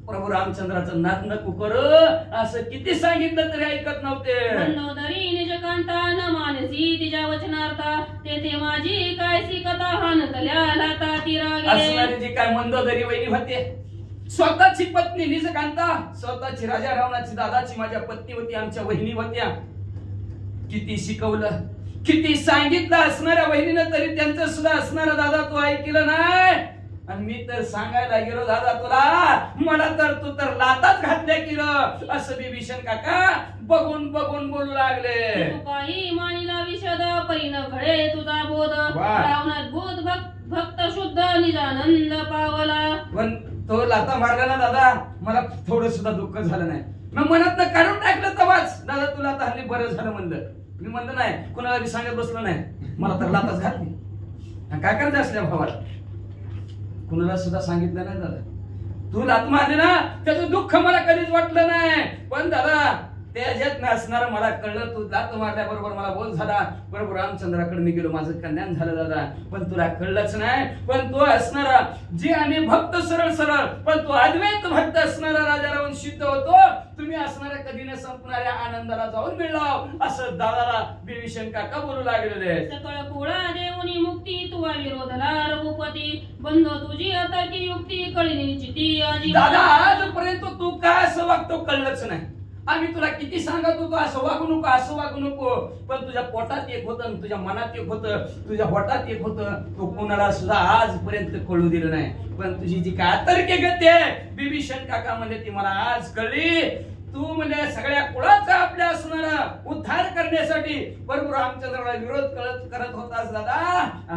प्रभू रामचंद्राचं नाद नको कर. असं किती सांगितलं तरी ऐकत नव्हते. मंदोदरी निजकांता न मानसी तिच्या वचनार्था तेथे माझी काय कथा हानतल्या लाता तिरागे. असणारी जी काय मंदोदरी वहिनी होते स्वतःची पत्नी निजकांता स्वतःची राजा रावणाची दादाची माझ्या पत्नी होती आमच्या वहिनी होत्या. किती शिकवलं किती सांगितलं असणाऱ्या वहिनीनं तरी त्यांचं सुद्धा असणारा दादा तू ऐकलं नाही. आणि मी तर सांगायला गेलो दादा तुला मला तर तू तर लातात घातल्या की असं बिभीषण काका बघून बघून बोलू लागले. तू काही मानिला विशद परिण घडे तुझा बोध रावणात भूत भक्त शुद्ध निजानंद पावला. पण तो लाता मारला ना दादा मला थोडं सुद्धा दुःख झालं नाही. मग मनात काढून टाकलं तवाच दादा तुला आता हल्ली बरं झालं म्हणलं. मी म्हणलं नाही कुणाला बी सांगत बसलो नाही मला तर लाताच घातली. काय करायचं असल्या भावाला कुणाला सुद्धा सांगितलं नाही दादा. तू लात मारली ना त्याचं दुःख मला कधीच वाटलं नाही. पण दादा त्याच्यात असणार मला कळलं तू लात मारल्याबरोबर मला बोल झाला. बरोबर रामचंद्राकडे मी गेलो माझं कल्याण झालं दादा. पण तुला कळलंच नाही. पण तो असणारा जे आम्ही भक्त सरळ सरळ पण तो अद्वैत भक्त असणारा राजा रावण सिद्ध होतो. तुम्ही असणाऱ्या कधी न संपणाऱ्या आनंदाला जाऊन मिळाव असं दादाला बिभीषण काका बोलू लागलेले. सकळ कुळा देऊनी मुक्ती तुवा विरोधला रघुपती बंध तुझी अतर्की युक्ती कळली निश्चिती. दादा आजपर्यंत तू काय असं वागतो कळलंच नाही. आम्ही तुला किती सांगत होतो असं वागू नको असं वागू नको. पण तुझ्या पोटात एक होतं तुझ्या मनात एक होतं तुझ्या पोटात एक होतं. तो कोणाला सुद्धा आजपर्यंत कळू दिलं नाही. पण तुझी जी काय अतर्क्य गती आहे बिभीषण काका म्हणजे ती मला आज कळली. तू म्हणजे सगळ्या कुळाचा आपल्या असणारा उद्धार करण्यासाठी प्रभू रामचंद्राला विरोध करत होतास दादा.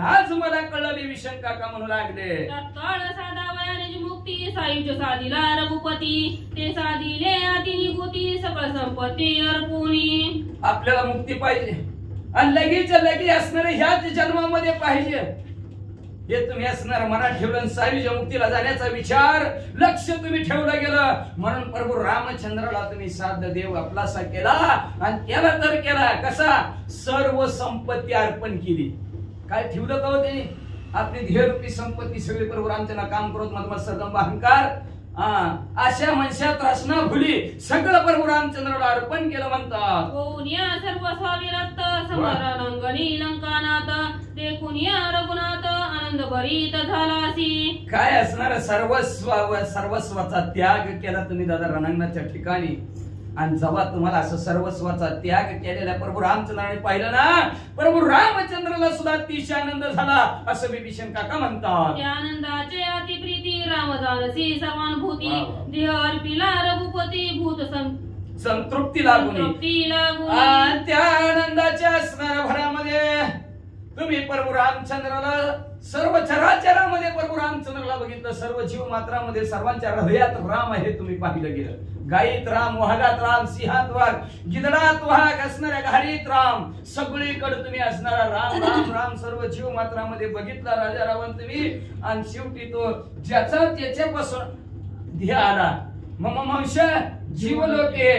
आज मला कळलं बिभीषण काका म्हणू लागले. तत्काळ साधा वयाने मुक्ती सायुज्य साधिला रघुपती ते साधिले आधी निघुती सकळ संपत्ती अर्पुणी. आपल्याला मुक्ती पाहिजे आणि लगेच असणारे ह्याच जन्मामध्ये पाहिजे. हे तुम्ही असणार मनात ठेवलं सायुज्य मुक्तीला जाण्याचा विचार लक्ष तुम्ही ठेवलं गेलं म्हणून प्रभू रामचंद्राला तुम्ही साध्य देव आपलासा केला. आणि केला तर केला कसा सर्व संपत्ती अर्पण केली. काय ठेवलं का हो त्यांनी आपली ध्येयरूपी संपत्ती सगळी प्रभू रामचंद्र काम करत मत सदंब अहंकार अशा मनशात रचना भुली सगळं प्रभू रामचंद्राला अर्पण केलं म्हणतात. सर्व स्वाविरक्त समरांगणी लंकानाथ देखून या रघुनाथ आनंद भरीत झालासी. काय असणार सर्वस्वाचा त्याग केला तुम्ही दादा रणांगणाच्या ठिकाणी. आणि जेव्हा तुम्हाला असं सर्वस्वाचा त्याग केलेल्या प्रभू रामचंद्राने पाहिलं ना, प्रभू रामचंद्राला सुद्धा अतिशय आनंद झाला असं विभीषण काका म्हणतात. त्या आनंदाचे अतिप्रीती राम जानसी सर्वानुभूती वा, वा. देह अर्पिला रघुपती भूत संतृप्ती लागून आणि त्या आनंदाच्या असणाऱ्या भरामध्ये तुम्ही प्रभू रामचंद्राला सर्व चराचरामध्ये प्रभू रामचंद्राला बघितलं. सर्व जीव मात्रामध्ये सर्वांच्या हृदयात राम आहे तुम्ही पाहिलं गेलं. गायीत राम, वाघात राम, सिंहात वाघ, गिधडात वाघ असणाऱ्या घाडीत राम, सगळीकडे तुम्ही असणारा राम राम राम सर्व जीव मात्रामध्ये बघितला राजा रावण तुम्ही. आणि शेवटी तो ज्याचा त्याच्यापासून ध्येय आला मम अंश जीवलोके.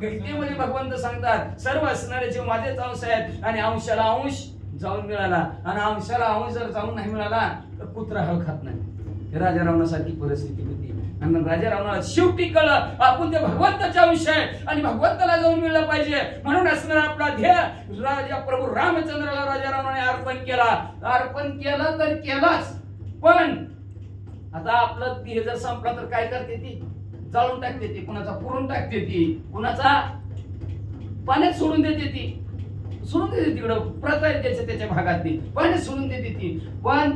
गीतेमध्ये भगवंत सांगतात सर्व असणारे जीव माझेच अंश आहेत आणि अंशाला अंश जाऊन मिळाला आणि अंशाला अंश जर जाऊन नाही मिळाला तर कुत्रा हळ खात नाही. राजा रावणासारखी परिस्थिती होती आणि राजा रावणाला शेवटी कळलं आपण ते भगवंताचा अंश आहे आणि भगवंताला जाऊन मिळलं पाहिजे. म्हणून असणारा आपला ध्येय राजा प्रभू रामचंद्राला राजा रावणाने अर्पण केला. अर्पण केलं तर केलाच, पण आता आपलं ध्येय जर संपला तर काय करते ती? जाळून टाकते ती, कुणाचा पुरून टाकते ती, कुणाचा पाण्यात सोडून देते ती, सोडून देते तिकडं प्रथा आहे त्याच्या भागात ती पाण्यात सोडून देते ती. पण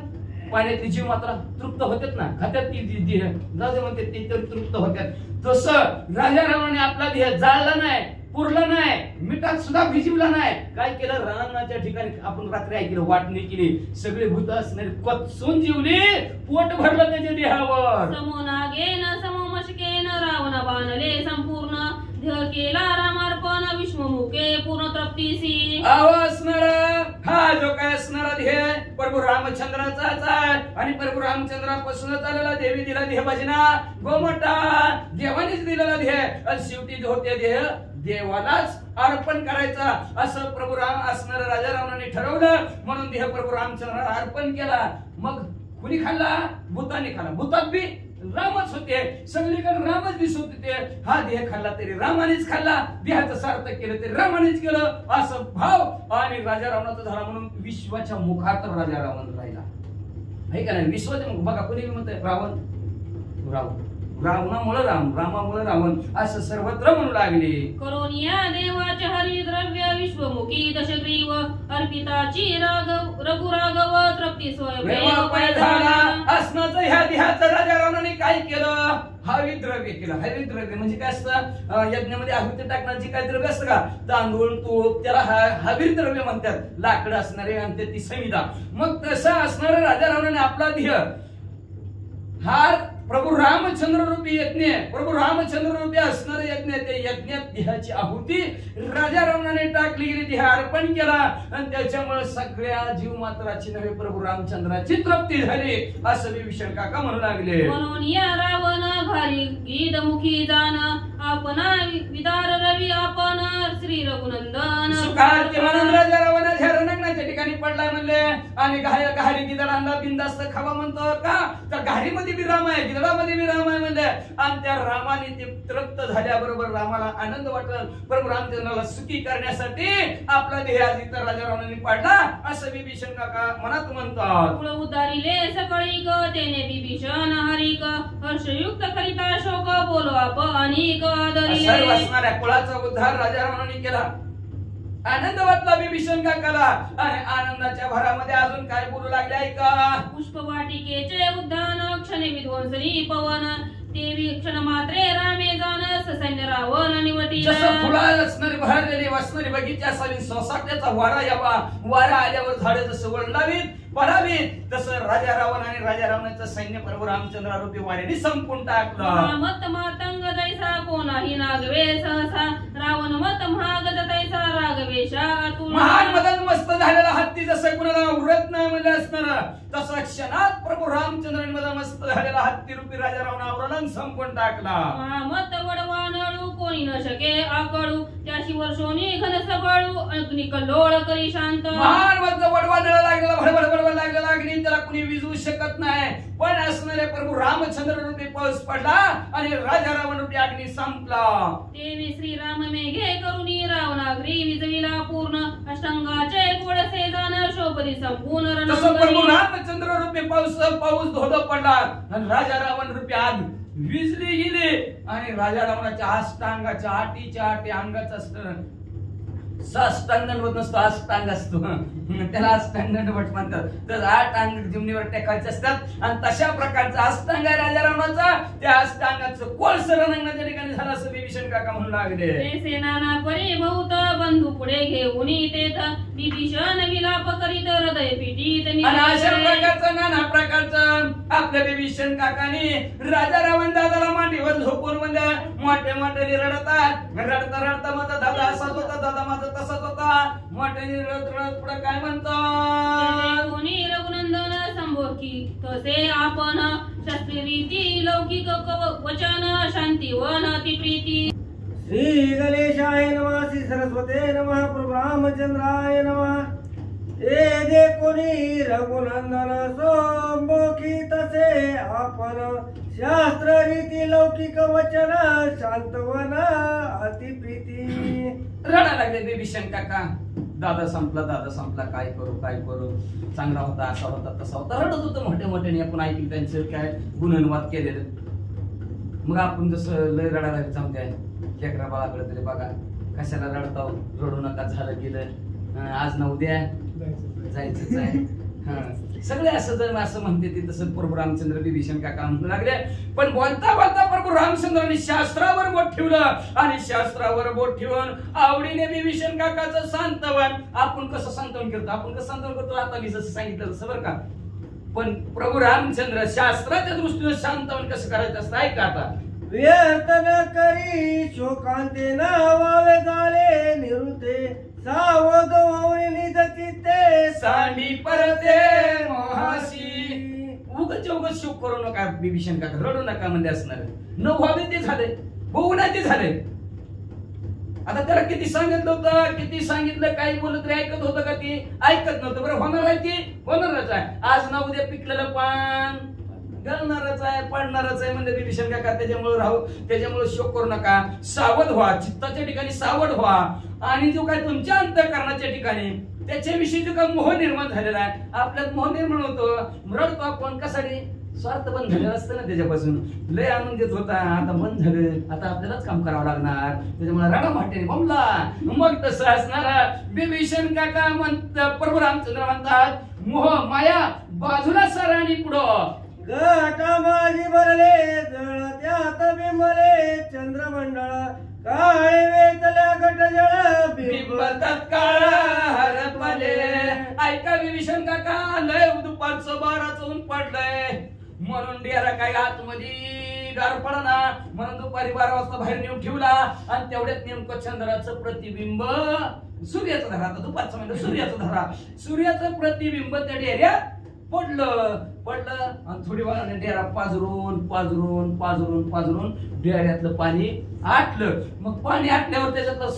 पाण्यातली जीव मात्र तृप्त होतात ना, खात्यात ती जाऊ दे म्हणते ते तर तृप्त होत्यात. तसं राजा रावणाने आपला ध्येय जाळला नाही, पुरला नाही, मिठात सुद्धा भिजवला नाही. काय केलं? रानाच्या ठिकाणी आपण रात्री ऐकलं वाटणी केली, सगळे भूत असणारे कचून जीवली, पोट भरलं त्याच्या देहावर. समोनागेन सममशकेन रावण बाणले संपूर्ण ध्येय केला रामार्पण विश्वमुखे पूर्ण तृप्तीसी. असणारा हा जो काय असणारा ध्येय प्रभू रामचंद्राचाच आहे आणि प्रभू रामचंद्रापासूनच आलेला देवी दिला ध्येय भजना गोमटा देवानेच दिलेला ध्येय आणि शेवटी होते ध्येय देवालाच अर्पण करायचा असं प्रभू राम असणाऱ्या राजा रावणाने ठरवलं. म्हणून ध्येय प्रभू रामचंद्राला अर्पण केला. मग कुणी खाल्ला? भूताने खाल्ला. भूतात बी रामच होते, सगळीकडे रामच दिसत होते. हा देह खाल्ला तरी रामानेच खाल्ला, देहाचं सार्थक केलं तरी रामानेच केलं असं भाव आणि राजा रावणाचा झाला. म्हणून विश्वाच्या मुखात राजा रावण राहिला आहे का नाही? विश्वाच्या मुख बघा कुणी म्हणतंय रावण रावण, रावणामुळे राम, रामामुळे रावण असं सर्वत्र म्हणू लागले. करोनिया देवाचे हरिद्रव्य विश्वमुखी दशग्रीव अर्पिताची रघुराघव तृप्ती स्वयं झाला असण्याचं ह्या देहाचं राजा रावणाने काय केलं? हरिद्रव्य केलं. हरिद्रव्य म्हणजे काय असतं? यज्ञामध्ये आहुती टाकण्याची काय द्रव्य असतं का? तांदूळ, तूप, त्याला हरिद्रव्य म्हणतात. लाकडं असणारे आणि ती संविधा. मग तसं असणारं राजा रावणाने आपला ध्येय हा प्रभू रामचंद्र रूपी यज्ञ, प्रभू रामचंद्र रूपी असणारे यज्ञ, ते यज्ञात देहाची आहुती राजा रावणाने टाकली गेली, देह अर्पण केला आणि त्याच्यामुळे सगळ्या जीव मात्राची नव्हे प्रभू रामचंद्राची तृप्ती झाली असं विभीषण काका म्हणू लागले. म्हणून या रावण घारी गीत मुखी जाण आपण विदार रवी आपण श्री रघुनंदन सुखार्थ म्हणून राजा रावणाच्या रणांगणाच्या ठिकाणी पडलाय म्हणले आणि घारी गिदडांना बिंदास्त खावा म्हणतो का? तर घारीमध्ये बी राम आहे, गिदडामध्ये बी राम आहे म्हणले आणि त्या रामाने ते तृप्त झाल्याबरोबर रामाला आनंद वाटल. प्रभू रामचंद्राला सुखी करण्यासाठी आपला देह आज इतर राजा रावणाने पाडला असं विभीषण काका मनात म्हणतात. कुळ उदारिले सकळीक तेने विभीषण हरिक हर्षयुक्त करिता शोक बोलो आप अनेक आदरिले. सर्व असणाऱ्या कुळाचा उद्धार राजा रावणाने केला. आनंद वाटला विभीषण काकाला आणि आनंदाच्या भरामध्ये अजून काय बोलू लागले ऐका. पुष्पवाटिकेचे उद्यान क्षणे विध्वंसनी पवन ते क्षण मात्रे रामे जाण सैन्य रावण निवटिला. जसं फुलाला असणारी भरलेली वासणारी बगीचा असावी, सोसाट्याचा वारा यावा, वारा आल्यावर झाडे जसं वळलावीत पडावीत तसं राजा रावण आणि राजा रावणाचं सैन्य प्रभू रामचंद्र रूपी वाऱ्याने संपून टाकलं. मत मातंग जैसा कोणाही नागवे सहसा रावण मत महाग तैसा रागवेशा महान मदन मस्त झालेला हत्ती जसं कुणाला उरत नाही म्हणजे असणार तसं क्षणात प्रभू रामचंद्राने मदन मस्त झालेला हत्ती रूपी राजा रावण आवरण संपून टाकला. मत वडवा नळू कोणी न शके आकळू त्याशी वर्षोनी घन सबळू अग्नि कल्लोळ करी शांत. महान मत वडवा नळ लागलेला भडभड लागलेला अग्नी त्याला कुणी विझवू शकत नाही. पण असणारे प्रभू रामचंद्र रूपी पाऊस पडला आणि राजा रावण रूपी अग्नी संपला. देवी श्रीराम मेघे करुणी रावणाग्री विजविला पूर्ण अष्टांगाचे गोडसे जाण शोभरी संपूर्ण तसं प्रभू रामचंद्र रूपी पाऊस धोधो पडला आणि राजा रावण रूपी आग विजली गेली आणि राजा रावणाच्या अष्टांगाच्या आटीच्या आटी अंगाचा साष्टांग दंडवत नसतो, अष्टांग असतो, त्याला अष्टांग दंडवत म्हणतात. तर 8 अंग जमिनीवर टेकायचे असतात आणि तशा प्रकारचा अष्टांग आहे राजा रावणाचा. त्या अष्टांगाचं कोळसर रणांगणाच्या ठिकाणी झालं असं विभीषण काका म्हणू लागले. ते सेनाना परी बहुत बंधू पुढे घेऊन तेथ विभीषण विलाप करीत हृदय पीडित आणि अशा प्रकारचं नाना प्रकारचं आपल्या विभीषण काकानी राजा रावण दादाला मांडीवर झोपून म्हणजे मोठे मोठे रडतात. रडता रडता माझा दादा असाच होता, दादा माझा तसाच होता. मोठे रडत रडत पुढे काय म्हणतात, कोणी रघुनंदन संभोगी तसे आपण शास्त्री रीती लौकिक वचन शांती वन अति प्रीती. श्री गणेशाय नमः, श्री सरस्वते नमः, प्रभु रामचंद्राय नमः. हे जे कोणी रघुनंदन संभोगी तसे आपण शास्त्र रीती लौकिक वचन शांतवन अति प्रीती. रडायला लागले विभीषण काका. दादा संपला, काय करू, चांगला होता, असा होता, तसा होता, रडत होतं मोठे मोठ्याने. आपण ऐकलं त्यांचं काय गुणनुवाद केलेलं. मग आपण जसं लय रडायला जाऊन द्या लेकरा बाळाकडे तरी बघा, कशाला रडताव, रडू नका, झालं गेलं, आज ना उद्या जायचंच आहे. सगळे असं जर असं म्हणते ते तसं प्रभू रामचंद्र विभीषण काका म्हणू लागले. पण बोलता बोलता प्रभू रामचंद्रांनी शास्त्रावर बोट ठेवलं आणि शास्त्रावर बोट ठेवून आवडीने विभीषण काकाचं सांत्वन. आपण कसं सांत्वन करतो, आपण कसं सांत्वन करतो आता मी जसं सांगितलं तसं बरं का. पण प्रभू रामचंद्र शास्त्राच्या दृष्टीने सांत्वन कसं करायचं असतं ऐका आता. व्यर्थ न करी शोकांते न वावे झाले निवृत्ते सावध होऊन निज चित्ते सांडी परते मोहाशी. उगाच उगाच शोक करू नका विभीषण काका, रडू नका म्हणजे असणार. न व्हावे ते झाले, होऊ नाही ते झाले. आता त्याला किती सांगितलं होतं, किती सांगितलं, काही बोलत तरी ऐकत होतं का? ती ऐकत नव्हतं. बरं होणार आहे ती होणारच आहे. आज ना उद्या पिकलेलं पान गळणारच आहे, पडणारच आहे म्हणजे विभीषण काका. त्याच्यामुळे शोक करू नका, सावध व्हा, चित्ताच्या ठिकाणी सावध व्हा. आणि जो काय तुमच्या अंतःकरणाच्या ठिकाणी त्याच्याविषयी जो काय मोह निर्माण झालेला आहे, आपल्यात मोह निर्माण होतो, रडतो आपण कशासाठी? स्वार्थ बंद झालेला असतं ना त्याच्यापासून. लय आनंद येत होता, आता बंद झालं, आता आपल्यालाच काम करावं लागणार. त्याच्यामुळे रडा माटेने बोंबला. मग तसं असणारा विभीषण काका म्हणतात, प्रभू रामचंद्र म्हणतात, मोह माया बाजूला सर आणि पुढं घटा माझी भरले जळ त्यात बिंबले चंद्रमंडळ काळे वेचल्या घट जळ बिंब तत्काळ हरपले. ऐका विभीषण काका, लय दुपारचं 12चं ऊन पडलंय म्हणून डेरा काय आतमध्ये गार पडना म्हणून दुपारी 12 वाजता बाहेर नेऊन ठेवला. आणि तेवढ्यात नेमकं चंद्राचं प्रतिबिंब सूर्याचं धरा, आता दुपारचं म्हणजे सूर्याचं धरा, सूर्याचं प्रतिबिंब त्या डेऱ्यात पडलं आणि थोडी वेळाने डेरा पाजरून डेऱ्यातलं पाणी आटलं. मग पाणी आटल्यावर त्याच्यातलं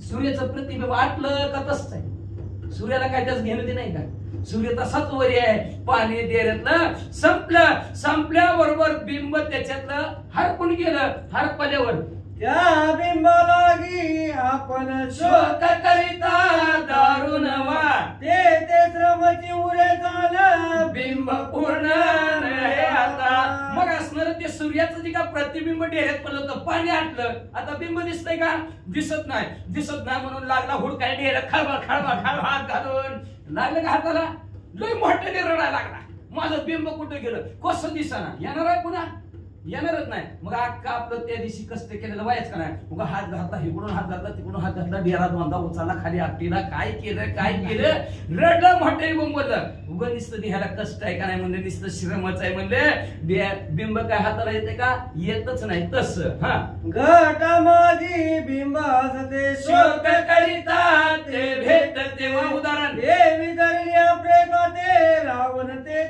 सूर्याचं प्रतिबिंब आटलं का तसंच आहे? सूर्याला काय त्याच घेणं ते नाही का? सूर्य तसाच वरी आहे. पाणी डेऱ्यातलं संपल्याबरोबर बिंब त्याच्यातलं हरपून गेलं. हरपल्यावर त्या बिंबालागी आपण शोक करिता दारुण वा ते श्रमची उरे झालं बिंब पूर्ण रहे आता. मग असणार ते सूर्याचं जे का प्रतिबिंब डेऱ्यात पडलं होतं, पाणी आटलं, आता बिंब दिसतंय का? दिसत नाही म्हणून लागला हुडकाय डेरा खळबळ हात घालून लागलं का हाताला? लय मोठ्याने रडायला लागला. माझं बिंब कुठे गेलं, कसं दिसना? येणार आहे पुन्हा? येणारच नाही. मग अख्खा आपलं त्या दिवशी कष्ट केलेलं व्हायच का नाही? मग हात घातला, इकडून हात घातला, तिकडून हात घातला, डेरात बांधा उचलला, खाली आपटीला, काय केलं रडलं, मोठे बोंबलं. उगा नुसतं ह्याला कष्ट आहे का नाही म्हणजे, नुसतं श्रमच आहे म्हणजे. बिंब काय हाताला येते का? येतच नाही. तसं घटा माझी बिंब असते शोक करिता ते भेट तेव्हा उदाहरण देवी दरल्या प्रेम ते रावण ते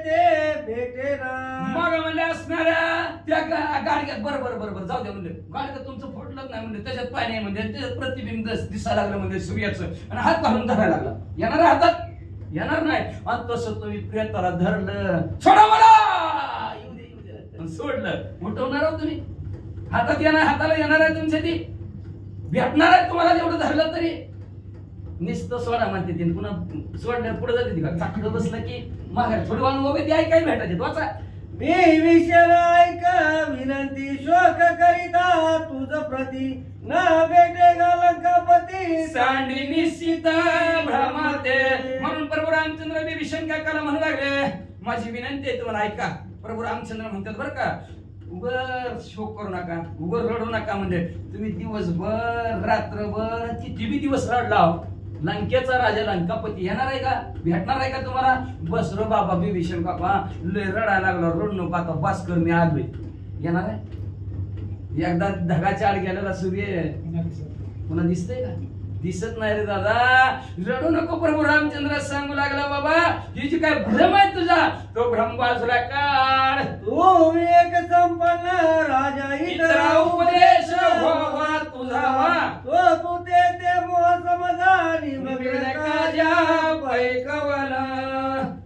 भेटे ना. मग म्हणले असणाऱ्या त्या गाडग्यात बरोबर जाऊ द्या म्हणजे, गाडग्यात तुमचं फुटलंच नाही म्हणजे, त्याच्यात पाणी आहे म्हणजे, त्याच्यात प्रतिबिंब दिसायला लागलं म्हणजे सूर्याचं, आणि हात घालून धरायला लागला. येणार हातात? येणार नाही. आणि तसं तुम्ही प्रेताला धरलं, सोडा मला, येऊ दे, सोडलं, उठवणार आहोत तुम्ही. हातात येणार, हाताला येणार आहे तुमच्या, ती भेटणार आहे तुम्हाला जेवढं धरलं तरी. नुसतं सोडा म्हणते ती, पुन्हा सोडल्या पुढे जाते ती का? चाकलं बसलं की माघार थोडी वाहून उभे ती ऐकाय भेटायचे. वाचा मी विषय ऐक विनंती शोक करिता तुझ प्रती न भेटे लंकापती सांडी निश्चित भ्रमाते. म्हणून प्रभू रामचंद्र विभीषण काकाला म्हणू लागले, माझी विनंती आहे तुम्हाला ऐका. प्रभू रामचंद्र म्हणतात बरं का, उगर शोक करू नका, उगर रडू नका. म्हणजे तुम्ही दिवसभर रात्रभर किती बी दिवस रडलाव, लंकेचा राजा लंकापती येणार आहे का, भेटणार आहे का तुम्हाला? बस रो बाबा विभीषण काका लय रडायला लागला, रडू नको आता बस कर, मी आलोय. येणार आहे? एकदा ढगाच्या आड गेलेला सूर्य पुन्हा दिसतंय का? दिसत नाही रे दादा. रडू नको. प्रभू रामचंद्र सांगू लागला, बाबा ही जी काय भ्रम आहे तुझा, तो भ्रम बाजूला काढ. तू एक संपन्न राजा इतरा उपदेश व्हावा तुझा, तो तू ते मोह समजानी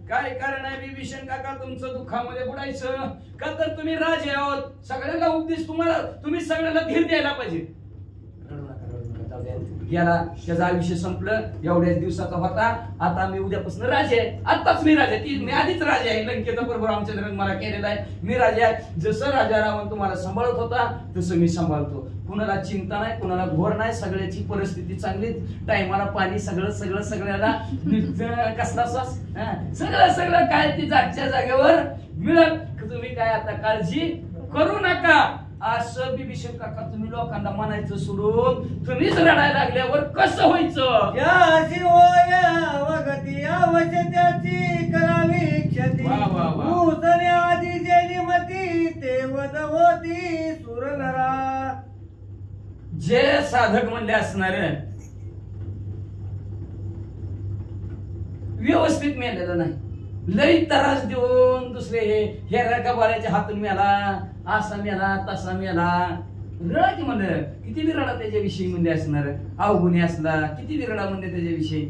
काय कारण आहे विभीषण काका तुमचं दुःखामध्ये बुडायचं का? तर तुम्ही राजे आहोत, सगळ्यांना उपदेश तुम्हाला, तुम्ही सगळ्यांना धीर द्यायला पाहिजे. गेला त्याचं आयुष्य संपलं, एवढ्याच दिवसाचा होता. आता मी उद्यापासून राजे आहे. आताच मी राजा, मी आधीच राजा आहे. लंकेचा प्रभू रामचंद्रन मला केलेला आहे, मी राजा आहे. जसं राजा रावण तुम्हाला सांभाळत होता तसं मी सांभाळतो. कुणाला चिंता नाही, कुणाला घोर नाही, सगळ्याची परिस्थिती चांगली, टायमाला पाणी, सगळ्याला कसला श्वास, सगळं काय ती जागच्या जागेवर मिळत. तुम्ही काय आता काळजी करू नका. असं विभीषण काका तुम्ही लोकांना म्हणायचं सोडून तुम्हीच रडायला लागल्यावर कसं व्हायचं? याची होय अवगती अवश्य त्याची करावी क्षती. भूतने आधी जेली मती ते वद होती सुरनरा. जे साधक म्हणले असणार व्यवस्थित मेलेलं नाही, लई त्रास देऊन दुसरे हे गबाळ्याच्या हातून मेला, असा मेला तसा मेला. रडा की म्हणलं, किती बी रडा त्याच्याविषयी म्हणजे असणार. अवगुणी असला किती बी रडा म्हणजे त्याच्याविषयी.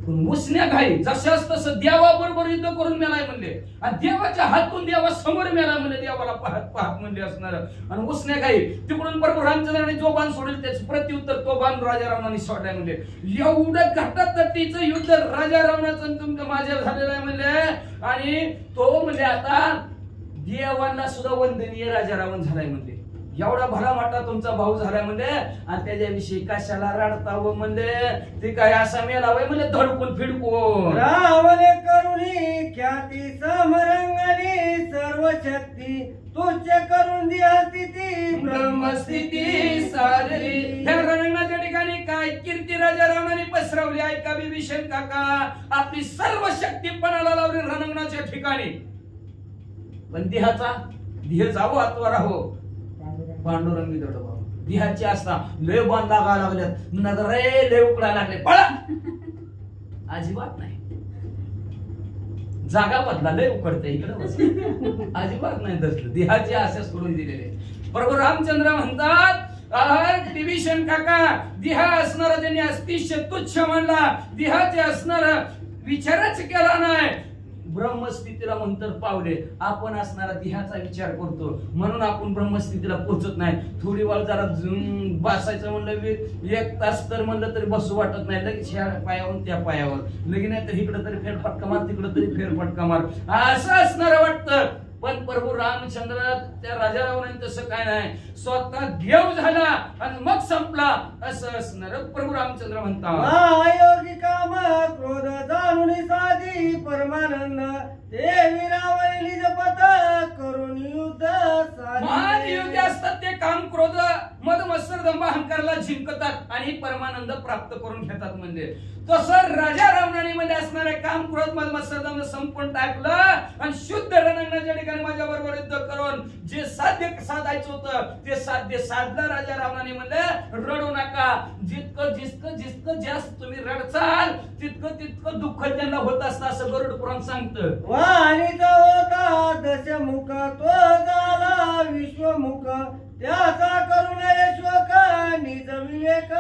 पण उसण्या घाई जशाच तसं देवाबरोबर युद्ध करून मेलाय म्हणले, आणि देवाच्या हातून देवा समोर मेला म्हणले, देवाला पाहत पाहत म्हणले असणार. आणि उसण्या घाई तिकडून प्रभू रामचंद्राने जो बाण सोडेल त्याच प्रत्युत्तर तो बाण राजा रावणाने सोडलाय म्हणले. एवढं घटातटीचं युद्ध राजा रावणाचं तुमचं माझ्या झालेलं आहे म्हणले. आणि तो म्हणजे आता देवांना सुद्धा वंदनीय राजा रावण झालाय म्हणले. एवढा भला मोठा तुमचा भाऊ झालाय म्हणजे, आणि त्याच्याविषयी कशाला रडतावं म्हणजे, ते काय असा मेला वय म्हणजे धडकून फिडकून. रावणे करुणी ख्याती समरंगणी सर्व शक्ती तुच्छ करून दिया स्थिती ब्रह्मस्थिती सादरी. ह्या रणांगणाच्या ठिकाणी काय कीर्ती राजा रावणाने पसरवली ऐका विभीषण काका. आपली सर्व शक्ती पणाला लावली रणांगणाच्या ठिकाणी. पण देह जावो अथवा राहो, पांडुरंगी दड भाऊ देहाची असता लय बांध लागायला लागल्यात, नगर लय उकडायला लागले, पळा. अजिबात नाही, जागा बदला, लय उकडते इकडे, अजिबात नाही तसलं. देहाची आशा सोडून दिलेले प्रभू रामचंद्र म्हणतात, विभीषण काका देह असणार त्यांनी अतिशय तुच्छ म्हणला, देहाचे असणार विचारच केला नाही. ब्रह्मस्थितीला मंत्र पावले, आपण असणारा देहाचा विचार करतो म्हणून आपण ब्रह्मस्थितीला पोहोचत नाही. थोडी वेळ जरा बसायचं म्हणलं, 1 तास तर म्हणलं तरी बसू वाटत नाही. लगेच ह्या पायावर त्या पायावर, लगेच नाही तर इकडं तरी फेरफटका मार, तिकडं तरी फेरफटका मार, असं असणार वाटतं. पण प्रभू रामचंद्र त्या राजा रावणाने तसं काय नाही, स्वतः देव झाला आणि मग संपला असं असणार. प्रभू रामचंद्र म्हणतात, अयोगी काम क्रोध जाणून साधी परमानंद देवी रावण निज पता करून युद्ध महान योगी असतात ते काम क्रोध मद मत्सर दंभ अहंकाराला जिंकतात आणि परमानंद प्राप्त करून घेतात. म्हणजे तसं राजा रावणाने मध्ये असणारे काम क्रोध मद मत्सर दंभ संपूर्ण टाकलं आणि शुद्ध रणांगणाच्या ठिकाणी माझ्या बरोबर युद्ध करून जे साध्य साधायचं होतं ते साध्य साधलं राजा रावणाने. म्हणलं रडू नका, जितकं जास्त तुम्ही रडचाल तितकं दुःख त्यांना होत असतं असं गरुड पुराण सांगतं. वाणीचा होता दशमुख तो झाला विश्वमुख त्याचा करुण यशोक निज विवेक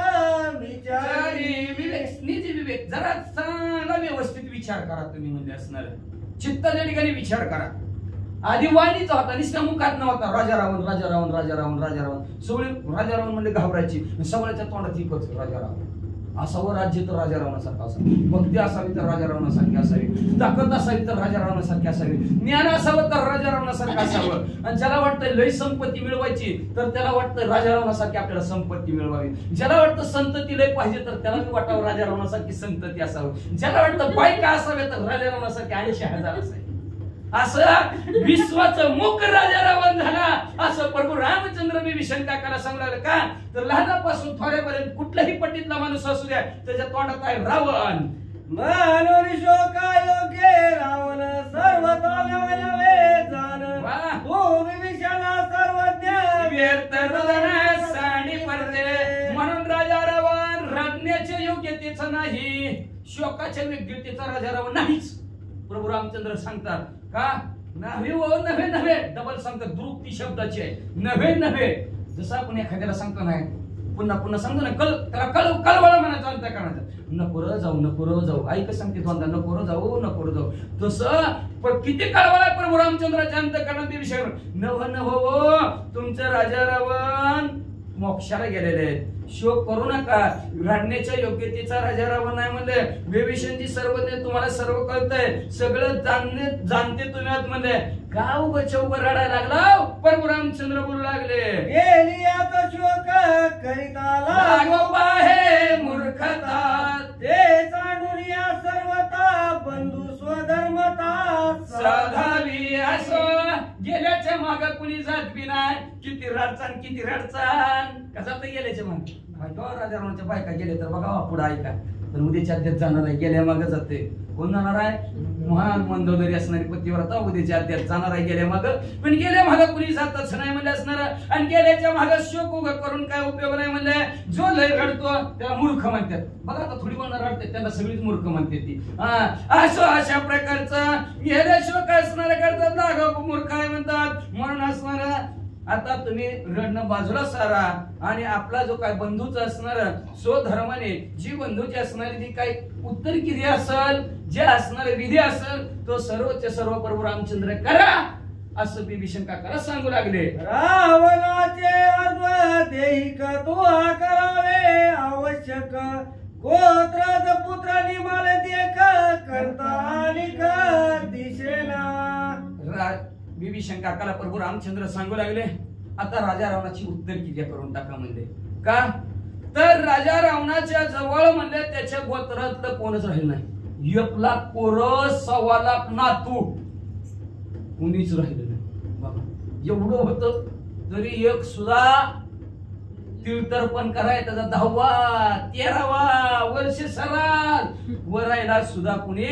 विचारी. निज विवेक जरा चांगला व्यवस्थित विचार करा तुम्ही. म्हणजे असणार चित्ताच्या ठिकाणी विचार करा. आधी वाणीचा होता, निष्ठा मुखात नव्हता. राजा रावण राजा रावण राजा रावण राजा रावण, सगळे राजा रावण म्हणजे घाबरायची, सगळ्याच्या तोंडात एकच राजा रावण. असावं राज्य तर राजा रावणासारखं असावं, भक्ती असावी तर राजा रावणासारखी असावी, ताकद असावी तर राजा रावणासारखी असावी, ज्ञान असावं तर राजा रावणासारखं असावं. आणि ज्याला वाटतं लय संपत्ती मिळवायची तर त्याला वाटतं राजा रावणासारखी आपल्याला संपत्ती मिळवावी. ज्याला वाटतं संतती लय पाहिजे तर त्याला मी वाटावं राजा रावणासारखी संतती असावं. ज्याला वाटतं बायका असाव्या तर राजा रावणासारखी 80,000 असावे. असं विश्वाचं मुख राजा रावण झाला असं प्रभू रामचंद्र विभीषण काकाला सांगणार का तर लहानापासून थोड्यापर्यंत कुठल्याही पट्टीतला माणूस असू द्या त्याच्या तोंडात आहे रावण. मानोरी शोका योग्य रावण सर्वतो नवे नवे जाण वाह. तू विभीषणा सर्वज्ञ व्यर्थ हृदयात सांडी पडते. म्हणून राजा रावण रडण्याच्या योग्यतेचा नाही, शोकाच्या योग्यतेचा राजा रावण नाहीच. प्रभू रामचंद्र सांगतात का नव्हे व नव्हे नव्हे डबल सांगतात, दुरुक्ती शब्दाची आहे. नव्हे नव्हे जसं आपण एखाद्याला सांगतो नाही पुन्हा पुन्हा सांगतो ना त्याला कळवळा म्हणायचं अंतःकरणाचं, नको रे जाऊ नको रे जाऊ. ऐक सांगते दोनदा नको रे जाऊ नको रे जाऊ. तसं किती कळवळा आहे प्रभू रामचंद्राच्या अंतःकरणात विषय. नव नव तुमचं राजा रावण मोक्षाला गेलेले आहेत, शोक करू नका. रडण्याच्या योग्यतेचा राजा रावण नाही म्हणले. विभीषणजी सर्वज्ञ तुम्हाला सर्व कळतंय, सगळं जाणते तुम्ही आत म्हणले. का उभं चौक रडायला लागला प्रभू रामचंद्र बोलू लागले गेली आता शोक करीता लागोबा हे मूर्खता ते सांडून या सर्वता बंधू स्वधर्मता साधावी असं गेल्याच्या माग कुणी जात बी नाही. किती रडचान कसा तर गेल्याच्या माग राजा रावणाच्या बायका गेले तर बघा पुढे ऐका. पण उद्याच्या अध्यात जाणार आहे, गेल्या मागे जाते. कोण जाणार आहे? महान मंदोदरी असणारी पतिव्रता उद्याच्या अध्यात जाणार आहे गेल्या माग. पण गेल्या माग कुणी जातच नाही म्हणले असणार. आणि गेल्याच्या माग शोक उभं करून काय उपयोग नाही म्हणले. जो लय रडतो त्याला मूर्ख म्हणतात. बघा आता थोडी कोण रडते त्याला सगळीच मूर्ख म्हणते ती. असं अशा प्रकारचं गेल्या शोक असणाऱ्या करतात लागा मूर्ख आहे म्हणतात. म्हणून असणार आता तुम्ही रडणं बाजूला सारा आणि आपला जो काय बंधूचा असणार स्वधर्माने जी बंधूची असणारी जी काही उत्तर क्रिया असेल जे असणारे विधी असेल तो सर्वच सर्व प्रभू रामचंद्र करा असं विभीषण काकाला सांगू लागले. रावणाचे अर्ध देहिक तुहा करावे आवश्यक गोत्रज पुत्र निमाल देख करता आणि दिशेना. विभीषण काकाला प्रभू रामचंद्र सांगू लागले आता राजा रावणाची उत्तर क्रिया करून टाका म्हणले. का तर राजा रावणाच्या जवळ म्हणले त्याच्या गोत्रातलं कोणच राहील नाही. 1,00,000 पोरं 1,25,00,000 नातू कुणीच राहिलं नाही. बघा एवढं होतं तरी एक सुद्धा तीर्थर्पण करायचं 10वा 13वा वर्ष सराल वर राहिला सुद्धा कुणी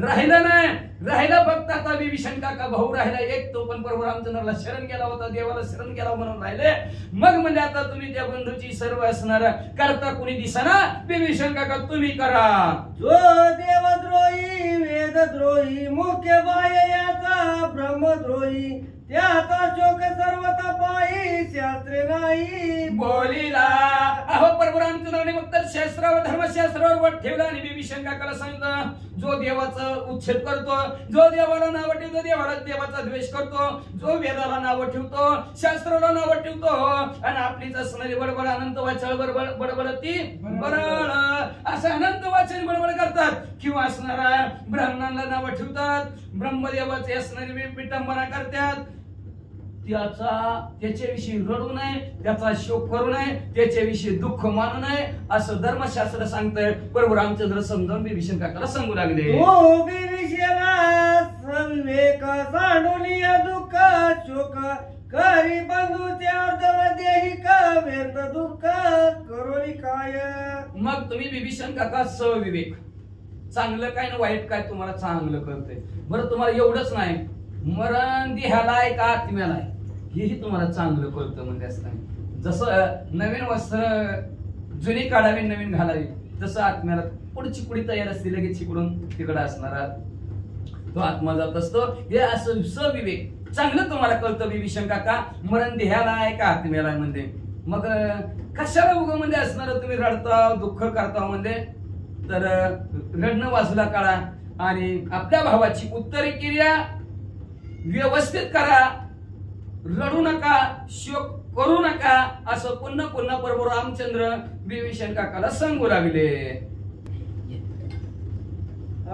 राहिलं नाही. राहिला फक्त आता विभीषण काका भाऊ राहिला एक, तो पण प्रभू रामचंद्राला शरण गेला होता, देवाला शरण गेला म्हणून राहिले. मग म्हणजे आता तुम्ही त्या बंधूची सर्व असणार करता कुणी दिसना. विभीषण काका तुम्ही करा. जो देवद्रोही वेदद्रोही मुख्य बाह्य याचा ब्रह्मद्रोही त्याचा शोक सर्वता पायी शास्त्रे नाही बोलिला. अहो प्रभू रामचंद्राने फक्त शास्त्रावर धर्मशास्त्रावर वट ठेवला आणि विभीषण काकाला सांगितलं जो देवाचा उच्छेद करतो, जो देवाला नाव ठेवतो, देवाचा द्वेष करतो, जो वेदाला नाव ठेवतो, शास्त्राला नाव ठेवतो आणि आपलीच असणारी बडबड अनंत वाचळ बडबड ती बरळ असं अनंत वाचन बडबड करतात किंवा असणारा ब्राह्मणांना नाव ठेवतात, ब्रह्मदेवाचे असणारी विटंबना करतात. त्याच्याविषयी रडू नये, त्याचा शोक करू नये, त्याच्याविषयी दुःख मानू नये असं धर्मशास्त्र सांगतंय. प्रभू रामचंद्र समजावून विभीषण काकाला सांगू लागले. ओ विभीषणा संवेक सांडून दुःख शोक करी बंधूचे अर्धव देहिक व्यर्थ दुःख करोनी काय. मग तुम्ही विभीषण काका सविवेक चांगलं काय ना वाईट काय तुम्हाला चांगलं कळतंय. बरं तुम्हाला एवढंच नाही मरण देहालाय का आत्म्यालाय हेही तुम्हाला चांगलं कळतं म्हणजे असताना. जसं नवीन वस्त्र जुनी काढावी नवीन घालावी तसं आत्म्याला पुढची पुढी तयार असते लगेच इकडून तिकडं असणारा तो आत्मा जात असतो. हे असं सविवेक चांगलं तुम्हाला कळतं विभीषण काका. मरण देहाला आहे का आत्म्याला म्हणजे मग कशाला उग म्हणजे असणार तुम्ही रडता दुःख करता म्हणजे तर रडणं बाजूला काढा आणि आपल्या भावाची उत्तरी क्रिया व्यवस्थित करा. रडू नका, शोक करू नका असं पुन्हा पुन्हा प्रभू रामचंद्र विभीषण काकाला सांगू लागले.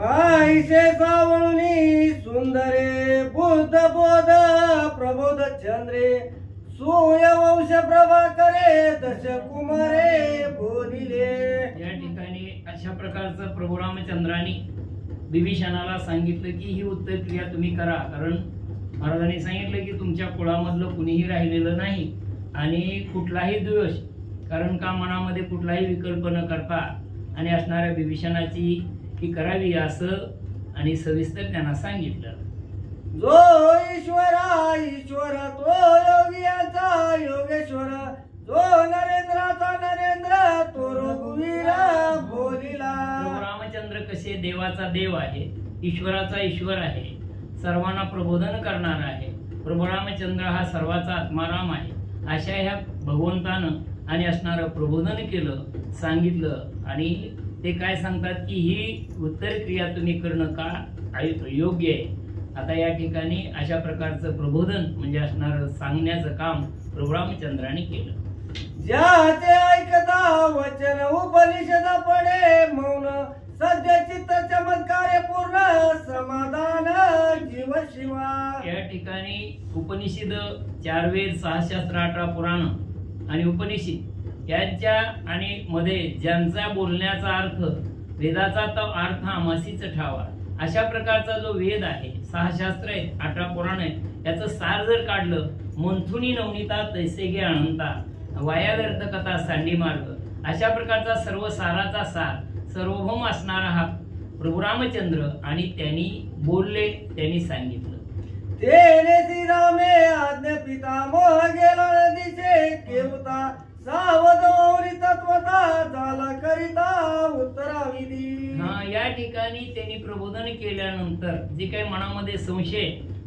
आईसे सावळणी सुंदरे बुद्ध बोध प्रबोध चंद्रे सूर्यवंश प्रभाकरे दश कुमारे बोलिले. या ठिकाणी अशा प्रकारचं प्रभू रामचंद्रांनी विभीषणाला सांगितलं की ही उत्तर क्रिया तुम्ही करा, कारण महाराजांनी सांगितलं की तुमच्या कुळामधलं कुणीही राहिलेलं नाही आणि कुठलाही द्वेष, कारण का मनामध्ये कुठलाही विकल्प न करता आणि असणाऱ्या विभीषणाची ही करावी असं आणि सविस्तर त्यांना सांगितलं. जो ईश्वरा ईश्वर तो योगियाचा योगेश्वर, जो नरेंद्राचा नरेंद्र तो रघुवीर बोलिला. प्रभू रामचंद्र कसे देवाचा देव आहे, ईश्वराचा ईश्वर आहे, सर्वांना प्रबोधन करणारा आहे. प्रभू रामचंद्र हा सर्वाचा आत्माराम आहे. अशा ह्या भगवंतानं आणि असणारं प्रबोधन केलं, सांगितलं आणि ते काय सांगतात की ही उत्तर क्रिया तुम्ही करणं का योग्य आहे. आता या ठिकाणी अशा प्रकारचं प्रबोधन म्हणजे असणारं सांगण्याचं काम प्रभू रामचंद्राने केलं. ज्याचे ऐकता वचन उपनिषद पडे मौन, सद्य चित्त चमत्कारे पूर्ण समाधान जीव शिवा. या ठिकाणी उपनिषद 4 वेद 6 शास्त्र 18 पुराण आणि उपनिषद यांच्या आणि मध्ये ज्यांचा बोलण्याचा अर्थ वेदाचा तो अर्थ आमासीच ठावा, अशा प्रकारचा जो वेद आहे, 6 शास्त्र आहेत, 18 पुराण आहेत, याचं सार जर काढलं, मंथुनी नवनीता तैसे गे अनंता वाया व्यर्थ कथा सांडी मार्ग, अशा प्रकारचा सर्व साराचा सार सर्वभौम असणारा हा प्रभू रामचंद्र आणि त्यांनी बोलले, त्यांनी सांगितलं. तेने श्रीरामे आज्ञा पिता मोह गेला नदीचे केवता, सावध ओरी तत्वता झाला करिता उत्तराविधी. या ठिकाणी त्यांनी प्रबोधन केल्यानंतर जे काही मनामध्ये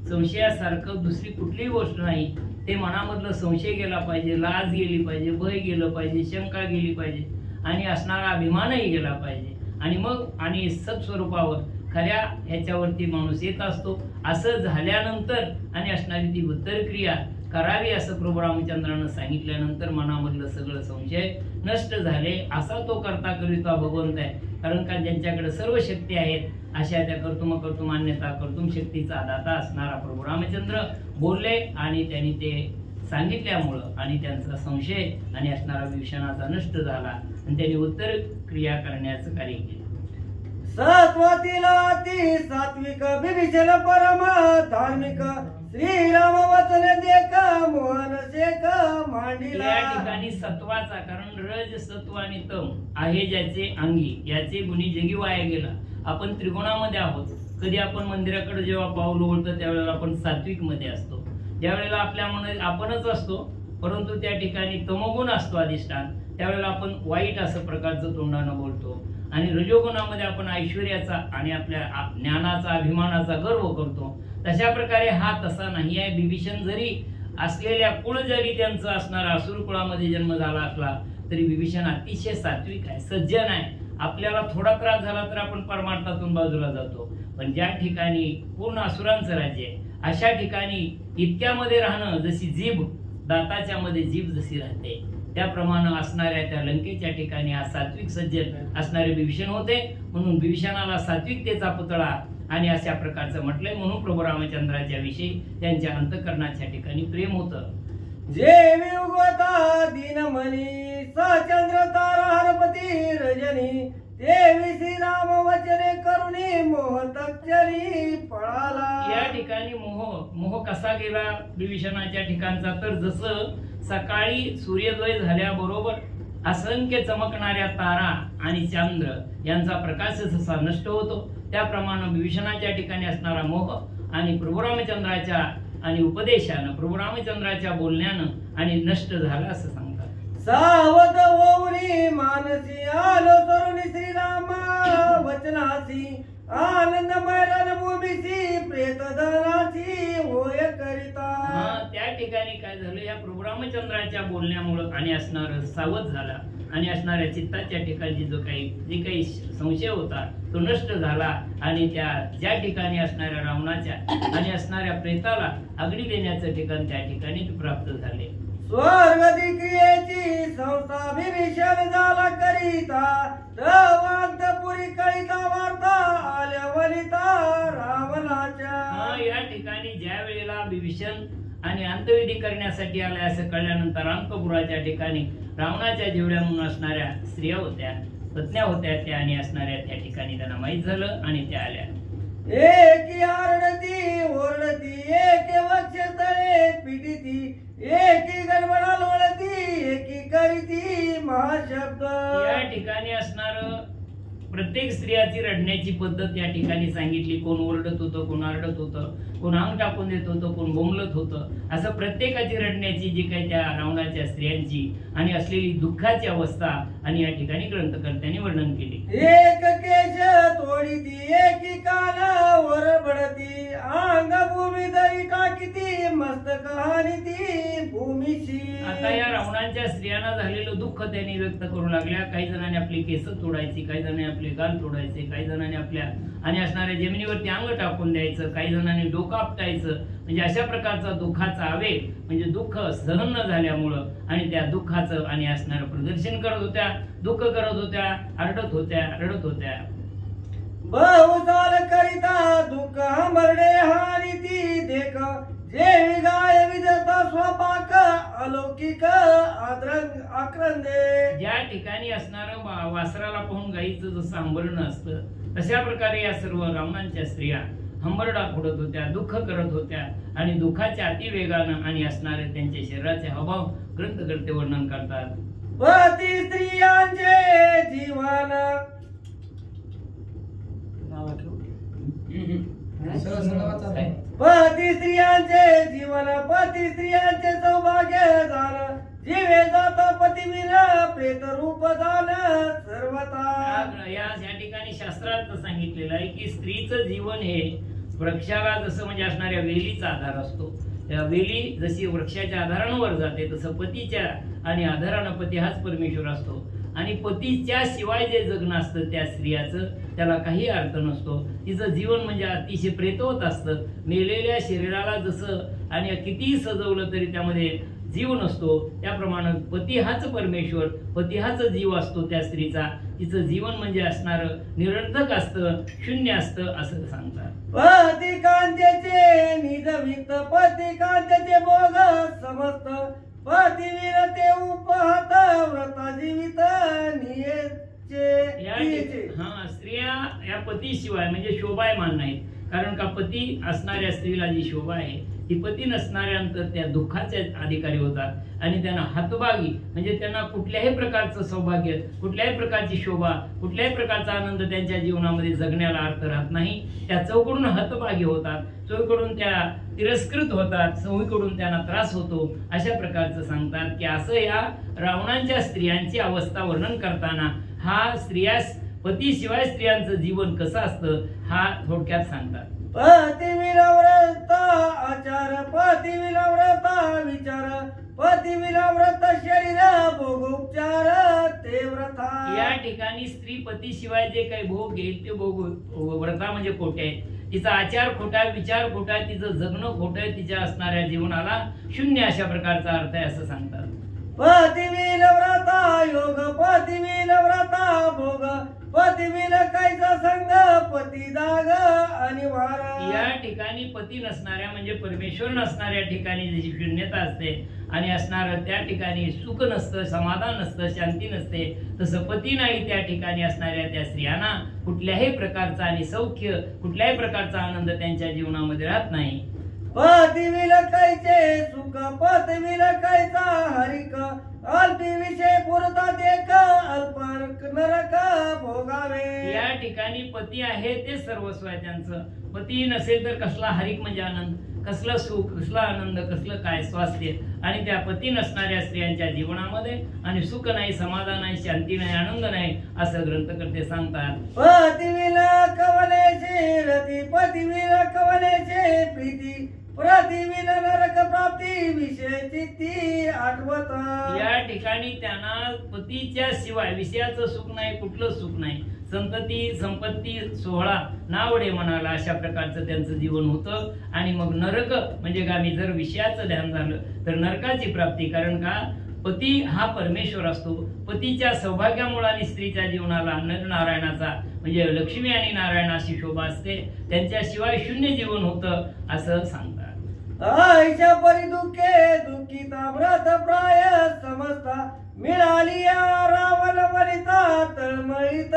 संशयासारखं दुसरी कुठलीही गोष्ट नाही, ते मनामधलं संशय गेला पाहिजे, लाज गेली पाहिजे, भय गेलं पाहिजे, शंका गेली पाहिजे आणि असणारा अभिमानही गेला पाहिजे आणि मग आणि सत्स्वरूपावर खऱ्या ह्याच्यावरती माणूस येत असतो. असं झाल्यानंतर आणि असणारी ती उत्तर क्रिया करावी असं प्रभू रामचंद्रानं सांगितल्यानंतर मनामधलं सगळं संशय नष्ट झाले. असा तो करता करिता भगवंत आहे, कारण का ज्यांच्याकडे सर्व शक्ती आहेत अशा त्या कर्तुम मान्यता कर्तुम शक्तीचा दाता असणारा प्रभू रामचंद्र बोलले आणि त्यांनी ते सांगितल्यामुळं आणि त्यांचा संशय आणि असणारा विभीषणाचा नष्ट झाला आणि त्यांनी उत्तर क्रिया करण्याचं कार्य केलं. सत्वातील अति सात्विक विभीषण परम धार्मिक, श्रीराम वचन देक मोहन शेक मांडिला. या ठिकाणी सत्वाचा, कारण रज सत्व आणि तम आहे ज्याचे अंगी, याचे गुणी जगी वाया गेला. आपण त्रिगुणामध्ये आहोत. कधी आपण मंदिराकडे जेव्हा पाऊल ओढतो त्यावेळेला आपण सात्विक मध्ये असतो, ज्यावेळेला आपल्या मनात आपणच असतो, परंतु त्या ठिकाणी तमोगुण असतो अधिष्ठान, त्यावेळेला आपण वाईट असं प्रकारचं तोंडानं बोलतो आणि रजोगुणामध्ये आपण ऐश्वर्याचा आणि आपल्या ज्ञानाचा अभिमानाचा गर्व करतो. तशा प्रकारे हा तसा नाही आहे. विभीषण जरी असलेल्या कुळ जरी त्यांचं असणारा असुर कुळामध्ये जन्म झाला असला तरी विभीषण अतिशय सात्विक आहे, सज्जन आहे. आपल्याला थोडा त्रास झाला तर आपण परमार्थातून बाजूला जातो, पण ज्या ठिकाणी पूर्ण असुरांचं राज्य आहे अशा ठिकाणी इतक्यामध्ये राहणं, जशी जीभ दाताच्या मध्ये जीभ जशी राहते त्याप्रमाणे असणाऱ्या त्या लंकेच्या ठिकाणी हा सात्विक सज्जन असणारे विभीषण होते. म्हणून विभीषणाला सात्विकतेचा पुतळा आणि अशा प्रकारचं म्हटलंय. म्हणून प्रभू रामचंद्राच्या विषयी त्यांच्या अंतःकरणाच्या ठिकाणी प्रेम होतं. जेवी उगवता दीनमणी सचंद्र तारा हरपती रजनी, देवी श्रीराम वचने करुणी मोह तक्षरी पळाला. या ठिकाणी मोह कसा गेला विभीषणाच्या ठिकाणचा, तर जसं सकाळी सूर्योदय झाल्याबरोबर असंख्य चमकणाऱ्या तारा आणि चंद्र यांचा प्रकाश जसा नष्ट होतो त्याप्रमाणे विभीषणाच्या ठिकाणी असणारा मोह आणि प्रभू रामचंद्राच्या आणि उपदेशानं, प्रभू रामचंद्राच्या बोलण्यानं आणि नष्ट झाला असं सांगतात. सावध ओरी मानसी आलो तरुणी श्रीराम वचनासी, आनंदमय रणभूमीची प्रेतधनाची होय करिता. त्या ठिकाणी काय झालं, या प्रभू रामचंद्राच्या बोलण्यामुळं आणि असणारं सावध झाला आणि असणाऱ्या चित्ताच्या ठिकाणी जे काही संशय होता तो नष्ट झाला आणि त्या ज्या ठिकाणी असणाऱ्या रावणाच्या आणि असणाऱ्या प्रेताला अग्नी देण्याचं ठिकाण त्या ठिकाणी प्राप्त झाले. स्वर्गदी क्रियेची संस्था विभीषण झाला करिता तवांतपुरी कळिता वार्ता आल्या वनिता रावणाच्या. या ठिकाणी ज्या वेळेला विभीषण आणि अंतविधी करण्यासाठी आले असं कळल्यानंतर अंकपुराच्या ठिकाणी रावणाच्या जेवढ्या म्हणून असणाऱ्या स्त्रिया होत्या, पत्न्या होत्या, त्या आणि असणाऱ्या त्या ठिकाणी त्यांना माहीत झालं आणि त्या आल्या. एकी आरडती ओरडती एके वक्षस्थळे पिटिती एकी गडबडा लोळती एकी करीती महाशब्द. या ठिकाणी असणार प्रत्येक स्त्रियाची रडण्याची पद्धत या ठिकाणी सांगितली. कोण ओरडत होतं, कोण आरडत होतं, कोण अंग टाकून देत होतं, कोण बोंबलत होतं. असं प्रत्येकाची रडण्याची जी काही त्या रावणाच्या स्त्रियांची आणि असलेली दुःखाची अवस्था आणि या ठिकाणी ग्रंथकर्त्यांनी वर्णन केले. एक केश तोडीती एकी कान वर बडती अंग भूमी दरी टाकीती मस्तक हानीती भूमीशी. आता या रावणांच्या स्त्रियांना झालेलं दुःख त्यांनी व्यक्त करू लागल्या. काही जणांनी आपली केस तोडायची, काही जणांनी आपले गाल तोडायचे, काही जणांनी आपल्या आणि असणाऱ्या जमिनीवरती अंग टाकून द्यायचं, काही जणांनी डोकं आपटायचं. म्हणजे अशा प्रकारचा दुःखाचा आवेग म्हणजे दुःख सहन न झाल्यामुळं आणि त्या दुःखाचं आणि असणारं प्रदर्शन करत होत्या, दुःख करत होत्या, आरडत होत्या, रडत होत्या. बहुसाल करिता दुःख हंबरडे हानीती देख जे गाय विदता स्वपाक अलौकिक आक्रंदे. ज्या ठिकाणी असणारं वासराला पाहून गाईचं जसं हंबरणं असतं तशा प्रकारे या सर्व रावणांच्या स्त्रिया हंबरडा फोडत होत्या, दुःख करत होत्या आणि दुःखाच्या अतिवेगानं आणि असणारे त्यांच्या शरीराचे हावभाव ग्रंथकर्ते वर्णन करतात. पती स्त्रियांचे जीवन पती स्त्रियांचे जीवन पती स्त्रियांचे सौभाग्य झालं जीवे जात पती विना प्रेत रूप झालं सर्वता. या ठिकाणी शास्त्रात सांगितलेलं आहे की स्त्रीचं जीवन हे वृक्षाला जसं म्हणजे असणाऱ्या वेलीचा आधार असतो. त्या वेली जशी वृक्षाच्या आधारांवर जाते तसं पतीच्या आणि आधारानं पती हाच परमेश्वर असतो आणि पतीच्या शिवाय जे जगणं असतं त्या स्त्रियाचं त्याला काही अर्थ नसतो. तिचं जीवन म्हणजे अतिशय प्रेतवत असतं. मेलेल्या शरीराला जसं आणि कितीही सजवलं तरी त्यामध्ये जीव नसतो त्याप्रमाणे पती हाच परमेश्वर, पती हाच जीव असतो त्या स्त्रीचा. तिचं जीवन म्हणजे असणारं निरर्थक असतं, शून्य असतं असं सांगतात. पती कांत्याचे निजवित पती कांत्याचे भोग समस्त पती विरते उपहत व्रत जीवित नियेचे. स्त्रिया या पतीशिवाय म्हणजे शोभायमान नाहीत. कारण का पती असणाऱ्या स्त्रीला जी शोभा आहे ती पती नसणाऱ्यानंतर त्या दुःखाचे अधिकारी होतात आणि त्यांना हतभागी म्हणजे त्यांना कुठल्याही प्रकारचं सौभाग्य, कुठल्याही प्रकारची शोभा, कुठल्याही प्रकारचा आनंद त्यांच्या जीवनामध्ये जगण्याला अर्थ राहत नाही. त्या चौकडून हतभागी होतात, चौकडून त्या तिरस्कृत होतात, चौकडून त्यांना त्रास होतो अशा प्रकारचं सांगतात की असं या रावणांच्या स्त्रियांची अवस्था वर्णन करताना हा स्त्रियास पतीशिवाय स्त्रियांचं जीवन कसं असतं हा थोडक्यात सांगतात. पती विलव्रत आचार पती विलव्रत विचार पती विलव्रत शरीर भोगोपचार ते व्रता. या ठिकाणी स्त्री पतीशिवाय जे काही भोग घेईल ते भोग व्रता म्हणजे खोटे आहे. तिचा आचार खोटा आहे, विचार खोटा आहे, तिचं जगणं खोटं आहे, तिच्या असणाऱ्या जीवनाला शून्य अशा प्रकारचा अर्थ आहे असं सांगतात. पती विलव्रता योग पती विलव्रता भोग पती विल कायचा संग पती दाग आणि वार. या ठिकाणी पती नसणाऱ्या म्हणजे परमेश्वर नसणाऱ्या ठिकाणी जशी शून्यता असते आणि असणारं त्या ठिकाणी सुख नसतं, समाधान नसतं, शांती नसते, तसं पती नाही त्या ठिकाणी असणाऱ्या त्या स्त्रियांना कुठल्याही प्रकारचा आणि सौख्य, कुठल्याही प्रकारचा आनंद त्यांच्या जीवनामध्ये राहत नाही. पती विलकायचे सुख पती विलकायचा हरिक अल्पी विषय पुरता देख अल्प नरक भोगावे. या ठिकाणी पती आहे ते सर्वस्व आहे त्यांचं. पती नसेल तर कसला हरिक म्हणजे आनंद, कसलं सुख, कसला आनंद, कसलं काय स्वास्थ्य. आणि त्या पती नसणाऱ्या स्त्रियांच्या जीवनामध्ये आणि सुख नाही, समाधान नाही, शांती नाही, आनंद नाही असं ग्रंथकर्ते सांगतात. पती विलकवलेचे रती पती विलकवलेचे प्रीती प्रतिविल नरक प्राप्ती विषय चित्ती आठवत. या ठिकाणी त्यांना पतीच्या शिवाय विषयाचं सुख नाही, कुठलं सुख नाही, संतती संपत्ती सोहळा नावडे म्हणाला अशा प्रकारचं त्यांचं जीवन होतं. आणि मग नरक म्हणजे गामी जर विषयाचं ध्यान झालं तर नरकाची प्राप्ती. कारण का पती हा परमेश्वर असतो. पतीच्या सौभाग्यामुळे आणि स्त्रीच्या जीवनाला नरनारायणाचा म्हणजे लक्ष्मी आणि नारायणाची शोभा असते. त्यांच्याशिवाय शून्य जीवन होतं असं सांगतात. आईच्या परी दुःखे दुःखिता व्रत प्राय समजता मिळाली रावण वनिता तळमळीत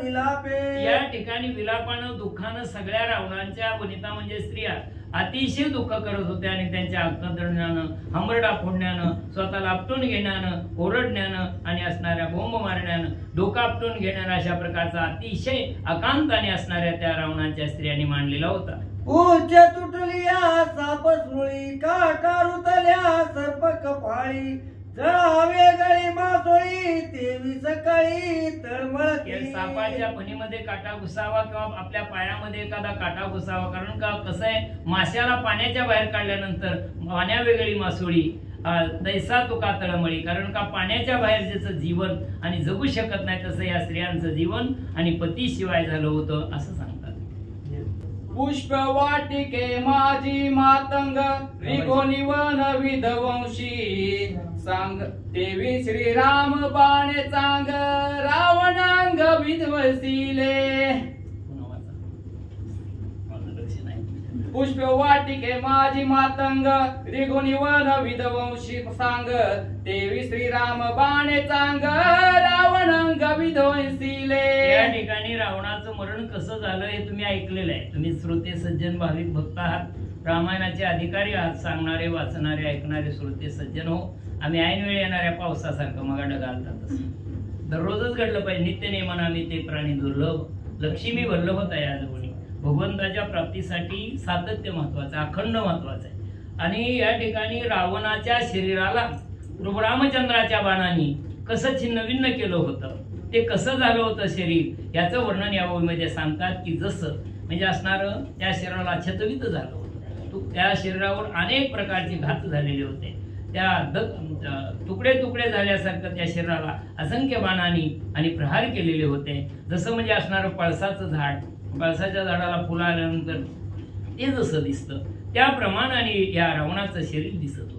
विलापे. या ठिकाणी विलापानं दुःखानं सगळ्या रावणांच्या वनिता म्हणजे स्त्रिया अतिशय दुःख करत होत्या. आणि त्यांच्या अक्कदण्यानं हमरडा फोडण्यानं स्वतःला आपटून घेण्यानं ओरडण्यानं आणि असणाऱ्या बोंब मारण्यानं डोकं आपटून घेण्यानं अशा प्रकारचा अतिशय अकांताने असणाऱ्या त्या रावणाच्या स्त्रियांनी मांडलेला होता. उच्च तुटलिया साप सुळी काटा रुतल्या सर्प कपाळी जळावे गळी मासोळी तेवी सकाळी तळमळती. सापाच्या फणीमध्ये काटा घुसावा किंवा आपल्या पायामध्ये एखादा काटा घुसावा. कारण का कसं आहे माश्याला पाण्याच्या बाहेर काढल्यानंतर पाण्या वेगळी मासोळी दैसा तुका तळमळी. कारण का पाण्याच्या बाहेर ज्याचं जीवन आणि जगू शकत नाही तसं या स्त्रियांचं जीवन आणि पती शिवाय झालं होतं असं सांगतात. पुष्प वाटिके माझी मातंग रिगोनिवन विधवंशी सांग देवी श्रीराम बाणे चांग रावणांग विध्वसिले. पुष्प वाटिके माझी मातंग रिगोनिवन विधवंशी सांग देवी श्रीराम बाणे चांग रावणांग विध्वसिले. या ठिकाणी रावणाचं मरण कसं झालं हे तुम्ही ऐकलेलं आहे. तुम्ही श्रोते सज्जन भाविक भक्त आहात, रामायणाचे अधिकारी आहात, सांगणारे वाचणारे ऐकणारे श्रोते सज्जन हो. आम्ही ऐनवेळी येणाऱ्या पावसासारखं मग ढगाळतात दररोजच घडलं पाहिजे. नित्य नेमानं आम्ही ते प्राणी दुर्लभ लक्ष्मी वल्लभ होता या जवळी. भगवंताच्या प्राप्तीसाठी सातत्य महत्वाचं अखंड महत्वाचं आहे. आणि या ठिकाणी रावणाच्या शरीराला रामचंद्राच्या बाणाने कसं छिन्नभिन्न केलं होतं ते कसं झालं होतं शरीर याचं वर्णन या ओळीमध्ये सांगतात की जसं म्हणजे असणारं त्या शरीराला छतवित झालं होतं. त्या शरीरावर अनेक प्रकारचे घात झालेले होते. त्या तुकडे तुकडे झाल्यासारखं त्या शरीराला असंख्य बाणांनी आणि प्रहार केलेले होते. जसं म्हणजे असणारं पळसाचं झाड, पळसाच्या झाडाला फुलं आल्यानंतर ते जसं दिसतं त्याप्रमाणे या रावणाचं शरीर दिसत होतं.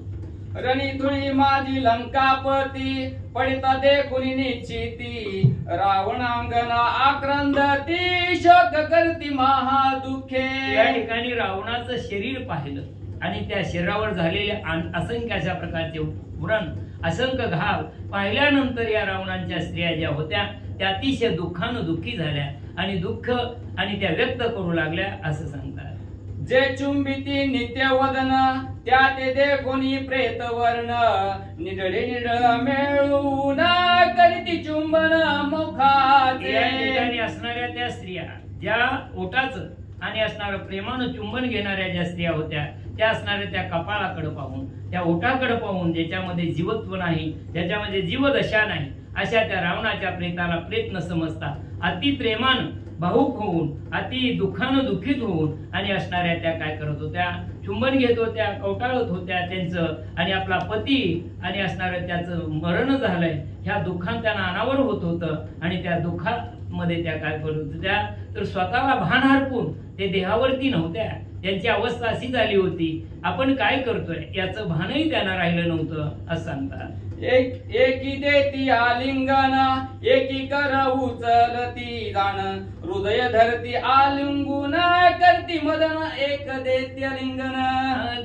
रणिधुळी माझी लंकापती पडिता देखुनी निश्चिती रावणांगना आक्रंदती शोक करती महादुःखे. या ठिकाणी रावणाचं शरीर पाहिलं आणि त्या शरीरावर झालेले असंख्य अशा प्रकारचे व्रण असंख्य घाव पाहिल्यानंतर या रावणांच्या स्त्रिया ज्या होत्या त्या अतिशय दुःखानं दुःखी झाल्या आणि दुःख आणि त्या व्यक्त करू लागल्या असं सांगतात. जे चुंबिती नित्य वदन त्या ते देखोनी प्रेत वर्ण निडळे निडळ मिळून करीती चुंबन मुखाचे. या ठिकाणी असणाऱ्या त्या स्त्रिया ज्या ओटाचं आणि असणारं प्रेमानं चुंबन घेणाऱ्या ज्या स्त्रिया होत्या त्या असणाऱ्या त्या कपाळाकडे पाहून त्या ओटाकडे पाहून ज्याच्यामध्ये जीवत्व नाही ज्याच्यामध्ये जीवदशा नाही अशा त्या रावणाच्या प्रेताला प्रेत न समजता अति प्रेमानं भाऊक होऊन अति दुःखानं दुःखित होऊन आणि असणाऱ्या त्या काय करत होत्या चुंबन घेत होत्या कवटाळत होत्या त्यांचं आणि आपला पती आणि असणारं त्याचं मरण झालंय ह्या दुःखात त्यांना अनावर होत होतं आणि त्या दुःखामध्ये त्या काय करत होत्या तर स्वतःला भान हरपून ते देहावरती नव्हत्या. त्यांची अवस्था अशी झाली होती आपण काय करतोय याचं भानही त्यांना राहिलं नव्हतं असं सांगतात. एकी देती आलिंगन एकी कर उचलती जाण हृदय धरती आलिंगून करती मदन एक देती आलिंगन.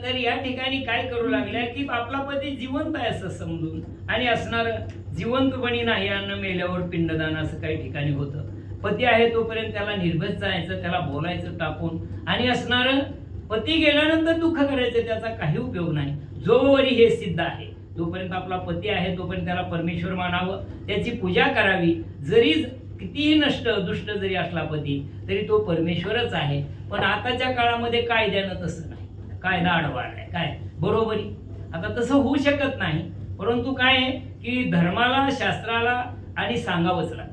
तर या ठिकाणी काय करू लागल्या की आपला पती जिवंत आहे असं समजून आणि असणार जिवंतपणी नाही अन्न मेल्यावर पिंडदान असं काही ठिकाणी होतं. पती आहे तोपर्यंत त्याला निर्भय जायचं त्याला बोलायचं टाकून आणि असणार पती गेल्यानंतर दुःख करायचं त्याचा काही उपयोग नाही. जोवरी हे सिद्ध आहे जोपर्यंत आपला पती आहे तोपर्यंत त्याला परमेश्वर मानावं त्याची पूजा करावी. जरी कितीही नष्ट दुष्ट जरी असला पती तरी तो परमेश्वरच आहे. पण आताच्या काळामध्ये कायद्यानं तसं नाही. कायदा आडवा आहे काय बरोबरी आता तसं होऊ शकत नाही. परंतु काय आहे की धर्माला शास्त्राला आणि सांगावंच लागतं.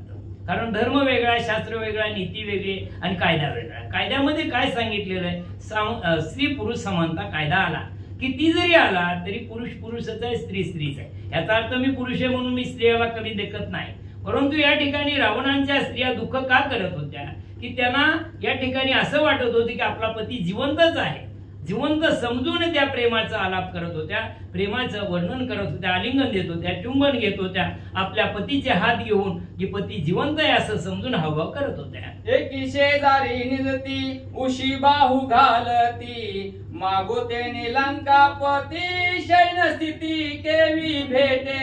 कारण धर्म वेगळा शास्त्र वेगळा नीती वेगळी आणि कायदा वेगळा. कायद्यामध्ये काय सांगितलेलं आहे स्त्री पुरुष समानता कायदा आला किती जरी आला तरी पुरुष पुरुषच आहे स्त्री स्त्रीच आहे. याचा अर्थ मी पुरुष आहे म्हणून मी स्त्रियाला कमी देखत नाही. परंतु या ठिकाणी रावणांच्या स्त्रिया दुःख का करत होत्या की त्यांना या ठिकाणी असं वाटत होतं की आपला पती जिवंतच आहे, जिवंत समजून त्या प्रेमाचा आलाप करत होत्या, प्रेमाचं वर्णन करत होत्या, आलिंगन देत होत्या, चुंबन घेत होत्या, आपल्या पतीचे हात घेऊन की पती जिवंत आहे असं समजून हावभाव करत होत्या. एकी शेजारी निजती उशी बाहू घालती, मागोते लंकापती शयन स्थिती केवी भेटे.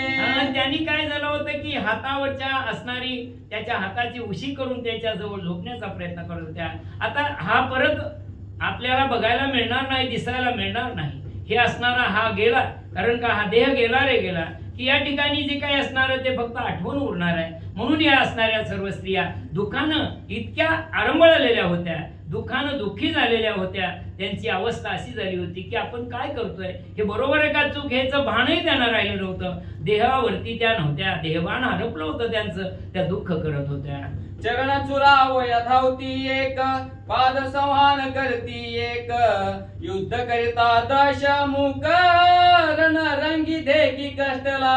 त्यांनी काय झालं होतं की हातावरच्या असणारी त्याच्या हाताची उशी करून त्याच्या जवळ झोपण्याचा प्रयत्न करत होत्या. आता हा परत आपल्याला बघायला मिळणार नाही, दिसायला मिळणार नाही. हे असणारा हा गेला, कारण का हा देह गेला रे गेला की या ठिकाणी जे काही असणार ते फक्त आठवण उरणार आहे. म्हणून या असणाऱ्या सर्व स्त्रिया दुःखानं इतक्या आरंभळलेल्या होत्या, दुःखानं दुःखी झालेल्या होत्या. त्यांची अवस्था अशी झाली होती की आपण काय करतोय, हे बरोबर आहे का चूक, ह्याचं भानही त्यांना राहिलं नव्हतं. देहावरती त्या नव्हत्या, देहभान हरपलं होतं त्यांचं, त्या दुःख करत होत्या. चरण चुराव यथावती एक, पाद संहान करती एक, युद्ध करिता दशमुख रण रंगी देखी कष्टला.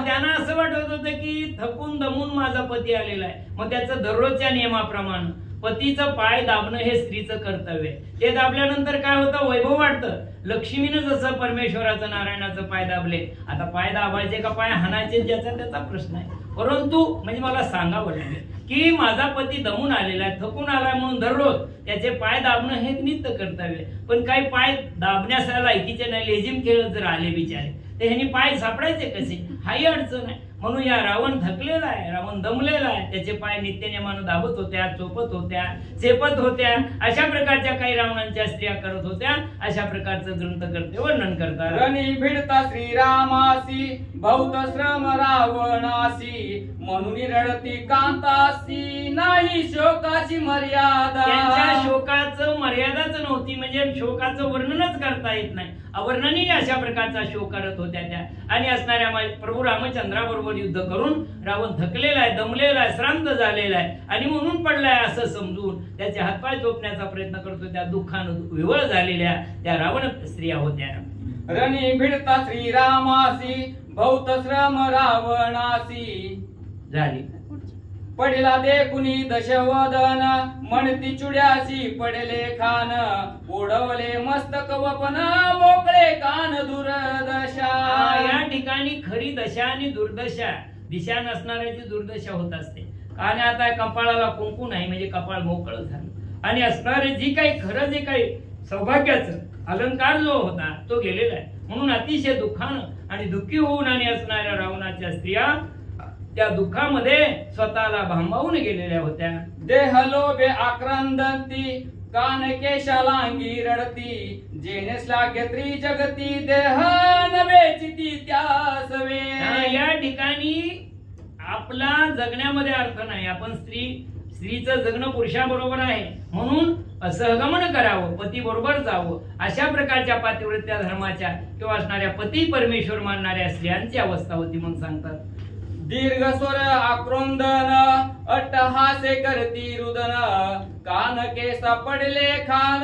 त्यांना असं वाटत होतं की थकून दमून माझा पती आलेला आहे. मग त्याचं दररोजच्या नियमाप्रमाणे पतीचं पाय दाबणं हे स्त्रीचं कर्तव्य आहे. ते दाबल्यानंतर काय होतं, वैभव वाटतं. लक्ष्मीनं जसं परमेश्वराचं नारायणाचं पाय दाबले, आता पाय दाबायचे का पाय हाणायचे ज्याचा त्याचा प्रश्न आहे. परंतु म्हणजे मला सांगावं लागेल की माझा पती दमून आलेला आहे, थकून आलाय, म्हणून दररोज त्याचे पाय दाबणं हे नित्य कर्तव्य. पण काही पाय दाबण्यासाठी लायकीचे नाही, लेझिम खेळत जर आले बिचारे तर ह्यांनी पाय सापडायचे कसे, हाही अडचण आहे. म्हणून या रावण थकलेला आहे, रावण दमलेला आहे, त्याचे पाय नित्यनेमानं दाबत होत्या, चोपत होत्या, चेपत होत्या. अशा प्रकारच्या काही रावणांच्या स्त्रिया करत होत्या. अशा प्रकारचं ग्रंथकर्ते वर्णन करतात. रणी भिडता श्रीरामासी, बहुत श्रम रावणासी, म्हणून रडती कांतासी, नाही शोकाची मर्यादा. त्यांच्या शोकाचं मर्यादाच नव्हती, म्हणजे शोकाचं वर्णनच करता येत नाही. अवर्णनीय अशा प्रकारचा शोक करत होत्या त्या. आणि असणाऱ्या प्रभू रामचंद्राबरोबर युद्ध करून रावण थकलेला आहे, दमलेला आहे, श्रांत झालेला आहे आणि म्हणून पडलाय असं समजून त्याचे हातपाय चोपण्याचा प्रयत्न करत होत्या. दुःखानं विवळ झालेल्या त्या रावण स्त्रिया होत्या. रणी भिडता श्रीरामासी, बहुत श्रम रावणासी, झाली. पडला देखुनी दशवदन, म्हणती चुड्यासी पडले खान, ओढवले मस्तक वपन, मोकळे कान दुर्दशा. या ठिकाणी खरी दशा आणि दुर्दशा, दिशा नसणाऱ्याची दुर्दशा होत असते. आणि आता कपाळाला कुंकू नाही म्हणजे कपाळ मोकळं झालं. आणि असणारे जी काही खरं जे काही सौभाग्याचं अलंकार जो होता तो गेलेला आहे. म्हणून अतिशय दुःखानं आणि दुःखी होऊन आणि असणाऱ्या रावणाच्या स्त्रिया त्या दुःखामध्ये स्वतःला भांबावून गेलेल्या होत्या. देह लोभे आक्रंदती, कान केशालांगी रडती, जेनेस लागे त्रिजगती, देह नवेचिती त्यासवे. या ठिकाणी आपला जगण्यामध्ये अर्थ नाही. आपण स्त्रीचं जगणं पुरुषाबरोबर आहे म्हणून सहगमन करावं, पती बरोबर जावं. अशा प्रकारच्या पातिव्रत्या धर्माच्या किंवा असणाऱ्या पती परमेश्वर मानणाऱ्या स्त्रियांची अवस्था होती म्हणून सांगतात. दीर्घ स्वर आक्रोंदन, अट्टहासे करती रुदन, कान केस पडले खान,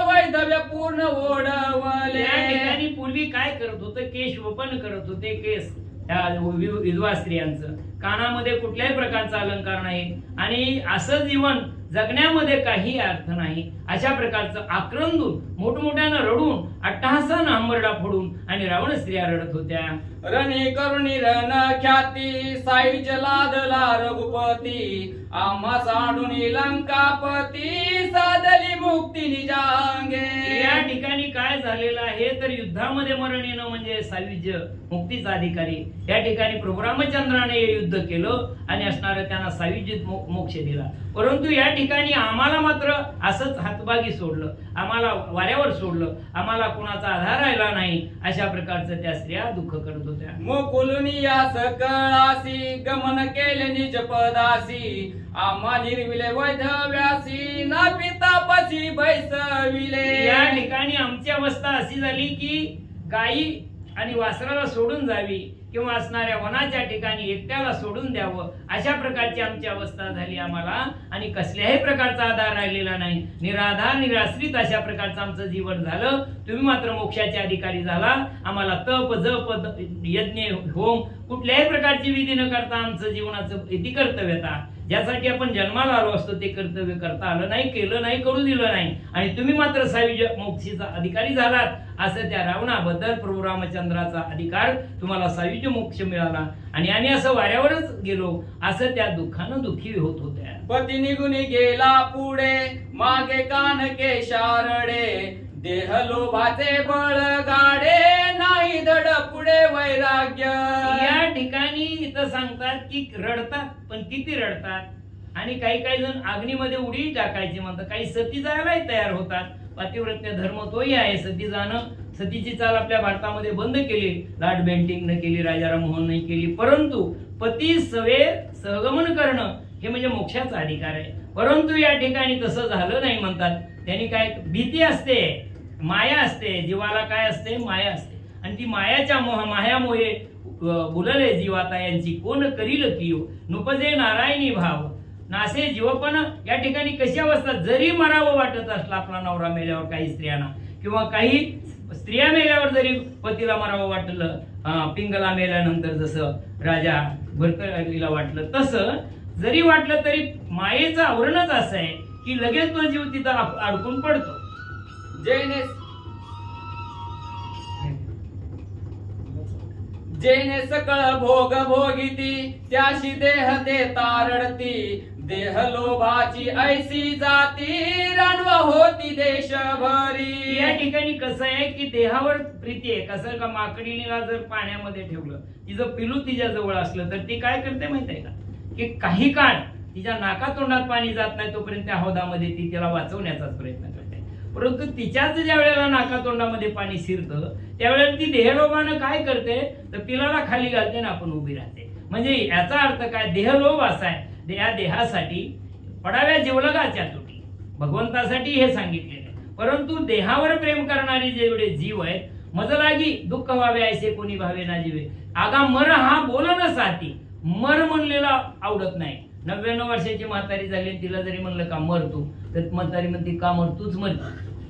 वैधव्य पूर्ण ओढवले. या ठिकाणी पूर्वी काय करत होते, केश वपन करत होते. केस त्या विधवा स्त्रियांचं, कानामध्ये कुठल्याही प्रकारचा अलंकार नाही आणि असं जीवन जगण्यामध्ये काही अर्थ नाही. अशा प्रकारचं आक्रंदून मोठमोठ्यानं रडून अट्टहासानं हंबरडा फोडून आणि रावण स्त्रिया रडत होत्या. रणी करुणी रण ख्याती, साईज लादला रघुपती, आम्हा साडून लंकापती, साधली मुक्ती निजांगे. या ठिकाणी काय झालेलं आहे तर युद्धामध्ये मरण येणं म्हणजे सायुज्य, मुक्तीचा अधिकारी. या ठिकाणी प्रभू रामचंद्राने हे युद्ध केलं आणि असणारं त्यांना सायुज्य मोक्ष दिला. परंतु या ठिकाणी आम्हाला मात्र असंच हातभागी सोडलं, आम्हाला वाऱ्यावर सोडलं, आम्हाला कुणाचा आधार राहिला नाही. अशा प्रकारचं त्या स्त्रिया दुःख करत होत्या. मुकुलनी या सकळासी, गमन केले निज पदासी, आम्हा निर्विले वैधव्यासी, ना पितापाशी बैसविले. या ठिकाणी आमची अवस्था अशी झाली की गायी आणि वासराला सोडून जावी किंवा असणाऱ्या वनाच्या ठिकाणी एकट्याला सोडून द्यावं, अशा प्रकारची आमची अवस्था झाली आम्हाला. आणि कसल्याही प्रकारचा आधार राहिलेला नाही, निराधार निराश्रित अशा प्रकारचं आमचं जीवन झालं. तुम्ही मात्र मोक्षाचे अधिकारी झाला. आम्हाला तप जप यज्ञ होम कुठल्याही प्रकारची विधी न करता आमचं जीवनाचं इति कर्तव्यता, ज्यासाठी आपण जन्माला आलो असतो ते कर्तव्य करता आलं नाही, केलं नाही, करू दिलं नाही. आणि तुम्ही मात्र सायुज्य मोक्षीचा अधिकारी झालात. असं त्या रावणाबद्दल प्रभू रामचंद्राचा अधिकार, तुम्हाला सायुज्य मोक्ष मिळाला. आणि आम्ही असं वाऱ्यावरच गेलो, असं त्या दुःखानं दुःखी होत होत्या. पती निघून गेला पुढे, मागे कानके शारडे, देह लोभाचे बळ गाडे, नाही धड पुढे वैराग्य. या ठिकाणी इथं सांगतात की रडतात, पण किती रडतात. आणि काही जण अग्नीमध्ये उडी टाकायची म्हणतात, काही सती जायलाही तयार होतात. पतिव्रत्य धर्म तोही आहे, सती जाणं. सतीची चाल आपल्या भारतामध्ये बंद केली, लॉर्ड बेंटिंगने केली, राजाराम मोहनने केली. परंतु पती सवे सहगमन करणं हे म्हणजे मोक्षाचा अधिकार आहे. परंतु या ठिकाणी तसं झालं नाही म्हणतात. त्यांनी काय भीती असते, माया असते, जीवाला काय असते, माया असते. आणि ती मायाच्या मायामुळे बुलले जीवाता यांची कोण करील कियो, नुपजे नारायणी भाव नासे जीवपण. या ठिकाणी कशी अवस्था, जरी मरावं वाटत असलं आपला नवरा मेल्यावर, काही स्त्रियांना किंवा काही स्त्रिया मेल्यावर जरी पतीला मरावं वाटलं, पिंगला मेल्यानंतर जसं राजा भरतरीला वाटलं, तसं जरी वाटलं तरी मायेचं आवरणच असं आहे की लगेच तो जीव तिथं अडकून पडतो. जेने सकळ भोग भोगिती, त्याशी देह ते तारडती, देह लोभाची ऐसी जाती, रणव होती देशभरी. या ठिकाणी कसं आहे की देहावर प्रीती आहे. कसं का माकडीला जर पाण्यामध्ये ठेवलं, तिचं पिलू तिच्या जवळ असलं तर ती काय करते माहिती आहे का, की काही काळ तिच्या नाकातोंडात पाणी जात नाही तोपर्यंत त्या हौदामध्ये ती त्याला वाचवण्याचाच प्रयत्न करते. परंतु तिच्याच ज्या वेळेला नाकातोंडामध्ये पाणी शिरतं त्यावेळेला ती देहलोभानं काय करते, तर पिलाला खाली घालते ना आपण उभी राहते. म्हणजे याचा अर्थ काय, देहलोभ असा आहे, या देहासाठी पडाव्या जीवलगाच्या तुटी, भगवंतासाठी हे सांगितलेलं आहे. परंतु देहावर प्रेम करणारे जेवढे जीव आहेत, मजलागी दुःख व्हावे ऐसे कोणी भावे ना जीवे. आगा मर हा बोलणं साथी, मर म्हणलेला आवडत नाही. 99 वर्षाची म्हातारी झाली, तिला जरी म्हणलं का मर तू, तर म्हातारी म्हणते का मर, तूच मर.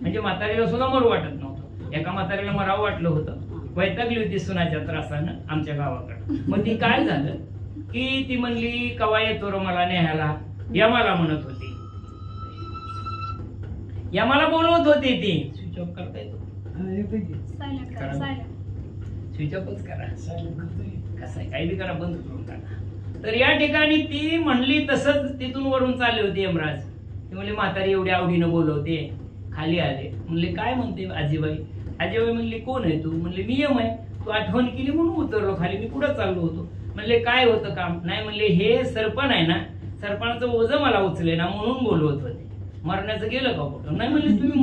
म्हणजे म्हातारीला सुद्धा मरू वाटत नव्हतं. एका म्हातारीला मरावं वाटलं होतं, वैतागली होती सुनाच्या त्रासानं आमच्या गावाकडे. मग ती काय झालं की ती म्हणली कवा येतो रो मला न्यायला, यमाला म्हणत होती, यमाला बोलवत होती. ती स्विच ऑफ करता येतो, स्विच ऑफच करा, कसं आहे काही बी करा, बंद करून टाका. तर या ठिकाणी ती म्हणली, तसंच तिथून वरून चालले होते यमराज. ती म्हणली म्हातारी एवढ्या आवडीनं बोलवते. खाली आले, म्हणले काय म्हणते आजीबाई. आजीबाई म्हणली कोण आहे तू. म्हणले मी यम आहे, तू आठवण केली म्हणून उतरलो खाली, मी पुढे चाललो होतो. म्हणले काय होतं काम. नाही म्हणले हे सरपण आहे ना, सरपणाचं ओझं मला उचले ना म्हणून बोलवत होते. मरण्याचं गेलं का कुठं. नाही म्हणले तुम्ही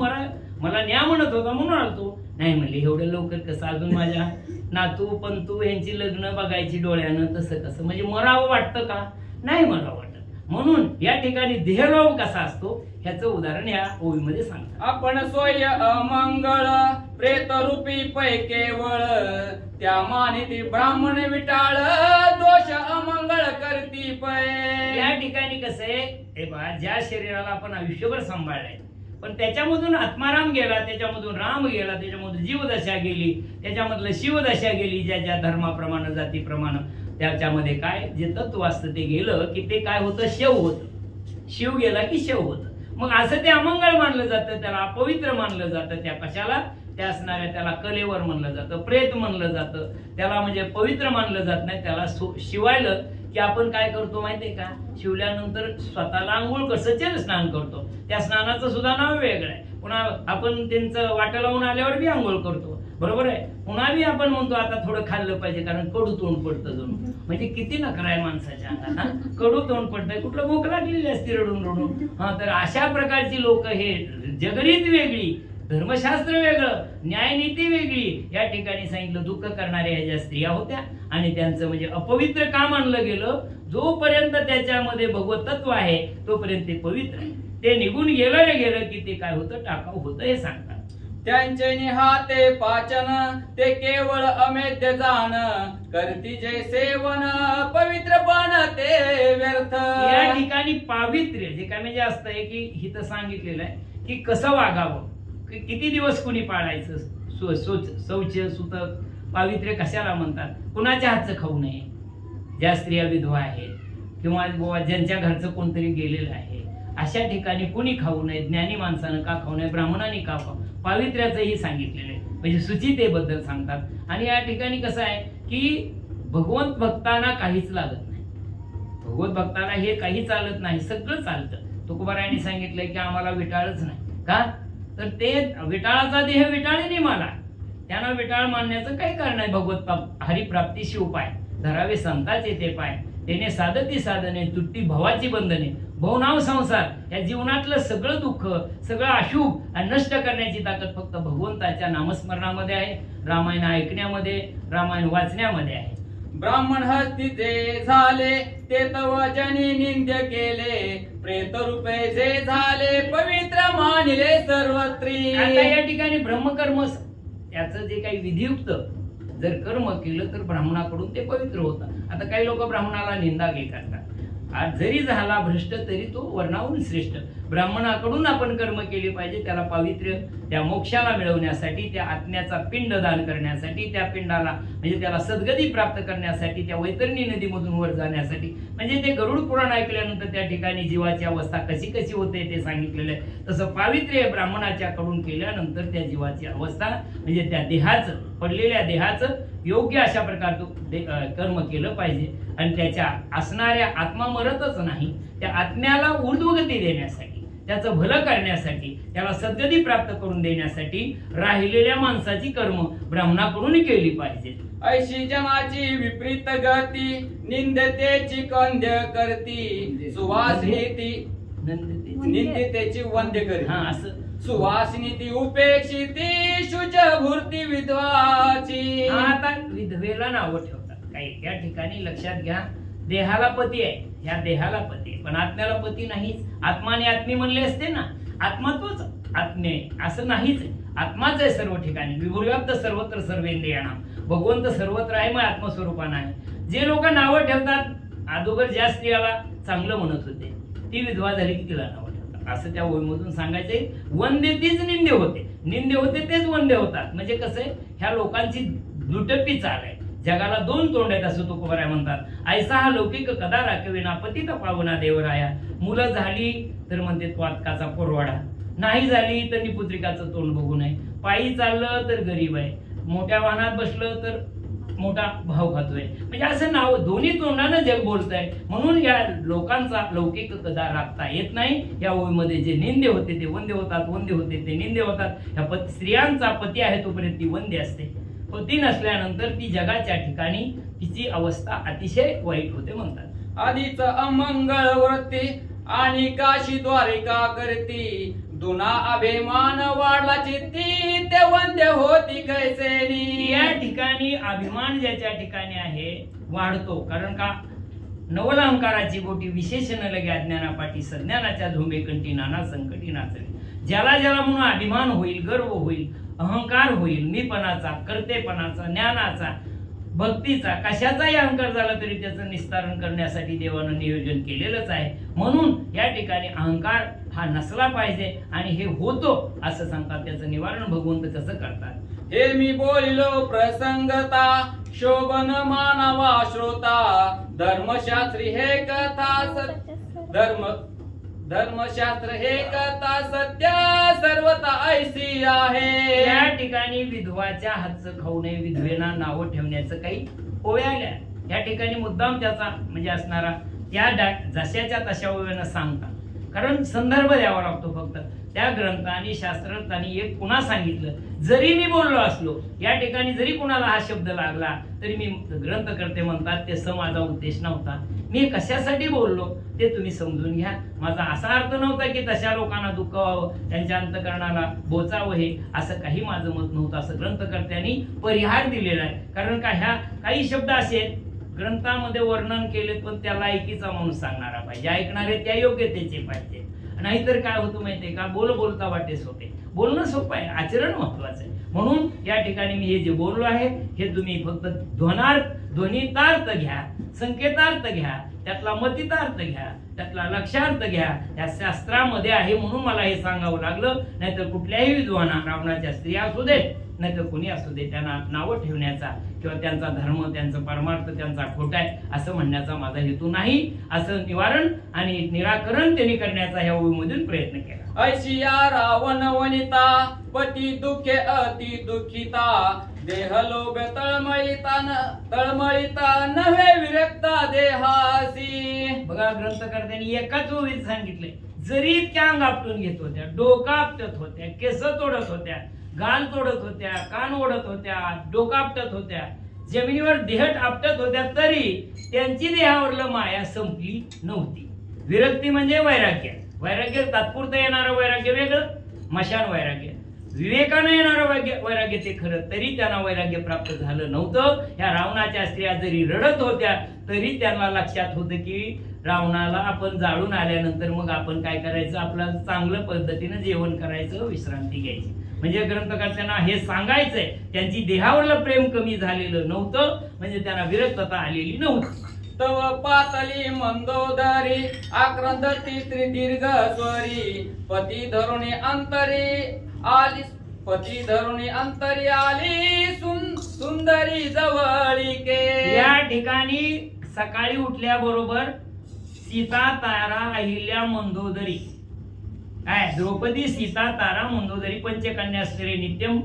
मला न्या म्हणत होता म्हणून आलतो. नाही म्हणले एवढं लवकर कसं, अजून माझ्या नातू पंतू यांची लग्न बघायची डोळ्यानं, तसं कसं. म्हणजे मरावं वाटतं का, नाही मरावं वाटत. म्हणून या ठिकाणी देहलोभ कसा असतो ह्याचं उदाहरण या ओवीमध्ये सांगतात. आपण सोय अमंगळ प्रेत रूपी पै केवळ, त्या मानिती ब्राह्मण विटाळ, दोष अमंगळ करती पै. या ठिकाणी कसं आहे, ज्या शरीराला आपण आयुष्यभर सांभाळलंय, पण त्याच्यामधून आत्माराम गेला, त्याच्यामधून राम गेला, त्याच्यामधून जीवदशा गेली, त्याच्यामधलं शिवदशा गेली, ज्या ज्या धर्माप्रमाणे जातीप्रमाणे त्याच्यामध्ये काय जे तत्व असतं ते गेलं की ते काय होतं, शेव होतं. शिव गेला की शेव होतं. मग असं ते अमंगळ मानलं जातं, त्याला अपवित्र मानलं जातं. त्या कशाला, त्या असणाऱ्या त्याला कलेवर म्हणलं जातं, प्रेत म्हणलं जातं. त्याला म्हणजे पवित्र मानलं जात नाही. त्याला शिवायलं की आपण काय करतो माहितीये का, शिवल्यानंतर स्वतःला आंघोळ कसं सचेल स्नान करतो. त्या स्नानाचं सुद्धा नाव वेगळं आहे. पुन्हा आपण त्यांचं वाटं लावून आल्यावर बी आंघोळ करतो, बरोबर आहे. पुन्हा बी आपण म्हणतो आता थोडं खाल्लं पाहिजे कारण कडू तोंड पडतं जणू. म्हणजे किती नखरा आहे माणसाच्या अंगात, कडू तोंड पडतंय, कुठलं भूक लागलेली असते रडून रडून. तर अशा प्रकारची लोक, हे जगरीत वेगळी, धर्मशास्त्र वेगळं, न्यायनीती वेगळी. या ठिकाणी सांगितलं दुःख करणाऱ्या ह्या ज्या स्त्रिया होत्या आणि त्यांचं म्हणजे अपवित्र का मानलं गेलं. जोपर्यंत त्याच्यामध्ये भगवत तत्व आहे तोपर्यंत ते पवित्र आहे. ते निघून गेलं की ते काय होतं, टाकाऊ होतं, हे सांगतात. त्यांचे निहाते पाचन ते केवळ अमेद्य जाण करती जे सेवन पवित्र पण ते व्यर्थ. या ठिकाणी पावित्र्य जे काय म्हणजे असतंय की हिथं सांगितलेलं आहे की कसं वागावं, किती दिवस कुणी पाळायचं, शौच सुतक पावित्र्य कशाला म्हणतात, कुणाच्या हातचं खाऊ नये. ज्या स्त्रिया विधवा आहेत किंवा ज्यांच्या घरचं कोणतरी गेलेलं आहे अशा ठिकाणी कुणी खाऊ नये. ज्ञानी माणसानं का खाऊ नये, ब्राह्मणांनी का खाऊ, पावित्र्याचंही सांगितलेलं आहे, म्हणजे सुचितेबद्दल सांगतात. आणि या ठिकाणी कसं आहे की भगवंत भक्तांना काहीच लागत नाही, भगवत भक्ताला हे काही चालत नाही, सगळं चालतं. तुकोबारायांनी सांगितलंय की आम्हाला विटाळच नाही का, तर ते विटाळाचा देह विटाळीने मला, त्यांना विटाळ मानण्याचं काही कारण नाही. भगवत हरिप्राप्तीशी उपाय धरावे संताचे ते पाय, त्याने साधती साधने तुटती भवाची बंधने. भवनाव संसार या जीवनातलं सगळं दुःख, सगळं अशुभ आणि नष्ट करण्याची ताकद फक्त भगवंताच्या नामस्मरणामध्ये आहे, रामायण ऐकण्यामध्ये, रामायण वाचण्यामध्ये आहे. ब्राह्मण हस्तीचे झाले ते तव जनी निंद्य केले, प्रेत रूपे जे झाले पवित्र मानिले सर्वत्री. आता या ठिकाणी ब्रह्मकर्म याचं जे काही विधियुक्त जर कर्म केलं तर ब्राह्मणाकडून ते पवित्र होतं. आता काही लोक ब्राह्मणाला निंदा करतात, आज जरी झाला भ्रष्ट तरी तो वर्णाहून श्रेष्ठ. ब्राह्मणाकडून आपण कर्म केले पाहिजे, त्याला पावित्र्य, त्या मोक्षाला मिळवण्यासाठी, त्या आत्म्याचा पिंड दान करण्यासाठी, त्या पिंडाला म्हणजे त्याला सद्गती प्राप्त करण्यासाठी, त्या वैतरणी नदीमधून वर जाण्यासाठी. म्हणजे ते गरुड पुराण ऐकल्यानंतर त्या ठिकाणी जीवाची अवस्था कशी कशी होते ते सांगितलेलं आहे. तसं पावित्र्य ब्राह्मणाच्या कडून केल्यानंतर त्या जीवाची अवस्था म्हणजे त्या देहाचं, पडलेल्या देहाचं योग्य अशा प्रकारचं कर्म केलं पाहिजे. आणि त्याच्या असणाऱ्या आत्मा मरतच नाही, त्या आत्म्याला ऊर्ध्वगती देण्यासाठी, त्याचं भलं करण्यासाठी, त्याला सद्गती प्राप्त करून देण्यासाठी राहिलेल्या माणसाची कर्म ब्राह्मणाकडून केली पाहिजे. ऐशी जनाची विपरीत गती निंदतेची कंद्य करती, सुवासिनी ती निंदितेची वंद्य करती. हा असं सुवासिनी ती उपेक्षिती शुच भूर्ती विधवाची. आता विधवेला नावं ठेवतात काही. या ठिकाणी लक्षात घ्या, देहाला पती आहे, ह्या देहाला पती आहे, पण आत्म्याला पती नाहीच. आत्माने आत्मी म्हणले असते ना, आत्मा तोच आत्मे असं नाहीच. आत्माच आहे सर्व ठिकाणी, विभुर्व्याप्त सर्वत्र सर्वेंद्रियाणाम. भगवंत सर्वत्र आहे, मग आत्मस्वरूपानं आहे. जे लोक नावं ठेवतात, अगोदर ज्या स्त्रियाला चांगलं म्हणत होते ती विधवा झाली की तिला नावं ठेवतात, असं त्या ओळीमधून सांगायचंय. वंदे तीच निंदे होते, निंदे होते तेच वंदे होतात. म्हणजे कसं आहे, ह्या लोकांची दुटप्पी चाल आहे. जगाला दोन तोंड आहेत असं तुकोबाराय म्हणतात. ऐसा हा लौकिक कदा राखविना पतित पावना देवराया. मुलं झाली तर म्हणते त्वातकाचा पोरवाडा, नाही झाली तर निपुत्रिकाचं तोंड बघू नये. पायी चाललं तर गरीब आहे, मोठ्या वाहनात बसलं तर मोठा भाव खातोय. म्हणजे असं नाव दोन्ही तोंडानं जग बोलतंय. म्हणून या लोकांचा लौकिक कदा राखता येत नाही. या ओळीमध्ये जे निंदे होते ते वंदे होतात, वंदे होते ते निंदे होतात. ह्या स्त्रियांचा पती आहे तोपर्यंत ती वंदे असते, पती नसल्यानंतर ती जगाच्या ठिकाणी तिची अवस्था अतिशय वाईट होते म्हणतात. आधीच अमंगळ वृत्ती आणि काशी द्वारिका करती, दुना अभिमान वाढला चित्ती ते वंद्य होती कैसेनी. या ठिकाणी अभिमान ज्याच्या ठिकाणी आहे वाढतो. कारण का, नवल अहंकाराची गोटी विशेषण लगे अज्ञानापाठी सज्ञानाच्या धुंबे कंठी नाना संकटी नाचले. ज्याला ज्याला म्हणून अभिमान होईल, गर्व होईल, अहंकार होईल, मीपणाचा, कर्तेपणाचा, ज्ञानाचा, भक्तीचा, कशाचाही अहंकार झाला तरी त्याचं निस्तारण करण्यासाठी देवानं नियोजन केलेलंच आहे. म्हणून या ठिकाणी अहंकार हा नसला पाहिजे आणि हे होतो असं सांगतात. त्याचं निवारण भगवंत कसं करतात. हे मी बोलिलो प्रसंगता शोभन मानवा श्रोता, धर्मशास्त्री हे कथा धर्मशास्त्र हे कथा सत्य सर्वता ऐसी आहे. या ठिकाणी विधवाच्या हातचं खाऊ नये, विधवेना नावं ठेवण्याचं काही ओव्या आल्या. या ठिकाणी मुद्दाम त्याचा म्हणजे असणारा त्या जशाच्या तशा ओव्यानं सांगतात. कारण संदर्भ द्यावा लागतो फक्त. त्या ग्रंथाने शास्त्रार्थाने एक पुन्हा सांगितलं. जरी मी बोललो असलो, या ठिकाणी जरी कुणाला हा शब्द लागला तरी मी ग्रंथ करते म्हणतात ते माझा उद्देश नव्हता. मी कशासाठी बोललो ते तुम्ही समजून घ्या. माझा असा अर्थ नव्हता की तशा लोकांना दुःख व्हावं, त्यांच्या अंतकरणाला बोचावं, हे असं काही माझं मत नव्हतं. असं ग्रंथकर्त्यांनी परिहार दिलेला आहे. कारण का, ह्या काही शब्द असे आहेत ग्रंथामध्ये वर्णन केले पण त्याला ऐकीचा माणूस सांगणारा पाहिजे, ऐकणारे त्या योग्यतेचे पाहिजे. नाहीतर काय होतं माहितीये का, बोलता वाटेस होते. बोलणं सोपं आहे, आचरण महत्वाचं आहे. म्हणून या ठिकाणी मी हे जे बोललो आहे हे तुम्ही फक्त ध्वनितार्थ घ्या, संकेतार्थ घ्या, त्यातला मतितार्थ घ्या, त्यातला लक्षार्थ घ्या. या शास्त्रामध्ये आहे म्हणून मला हे सांगावं लागलं. नाहीतर कुठल्याही विद्वाना, रावणाच्या स्त्रिया असू देत नाहीतर कोणी असू दे, त्यांना नावं ठेवण्याचा किंवा त्यांचा धर्म, त्यांचा परमार्थ त्यांचा खोटा आहे असं म्हणण्याचा माझा हेतू नाही. असं निवारण आणि निराकरण त्यांनी करण्याचा ह्या ओळीमधून प्रयत्न केला. ऐशिया रावण वनिता पती दुःखे अति दुःखिता देह लोभ तळमळिता नव्हे विरक्ता देहासी. बघा ग्रंथकर्त्यांनी एकाच ओळीत सांगितलंय. जरी इतक्या अंग आपटून घेत होत्या, डोका आपटत होत्या, केस तोडत होत्या, गाल तोडत होत्या, कान ओढत होत्या, डोका आपटत होत्या, जमिनीवर देहट आपटत होत्या, तरी त्यांची देहावरलं माया संपली नव्हती. विरक्ती म्हणजे वैराग्य. वैराग्य तात्पुरतं येणारं वैराग्य वेगळं, मशान वैराग्य. विवेकानं येणारं वैराग्य ते खरं, तरी त्यांना वैराग्य प्राप्त झालं नव्हतं. ह्या रावणाच्या स्त्रिया जरी रडत होत्या तरी त्यांना लक्षात होतं की रावणाला आपण जाळून आल्यानंतर मग आपण काय करायचं, आपलं चांगलं पद्धतीनं जेवण करायचं, विश्रांती घ्यायची. म्हणजे ग्रंथकर्त्यांना हे सांगायचंय, त्यांची देहावरलं प्रेम कमी झालेलं नव्हतं, म्हणजे त्यांना विरक्तता आलेली नव्हती. तव पातली मंदोदरी आक्रंदती त्रिदीर्घ स्वरी पती धरुणी अंतरी आली सुंदरी जवळीके. या ठिकाणी सकाळी उठल्याबरोबर सीता, तारा, अहिल्या, मंदोदरी, काय द्रौपदी, सीता, तारा, मंदोदरी पंचकन्या स्त्रे नित्यम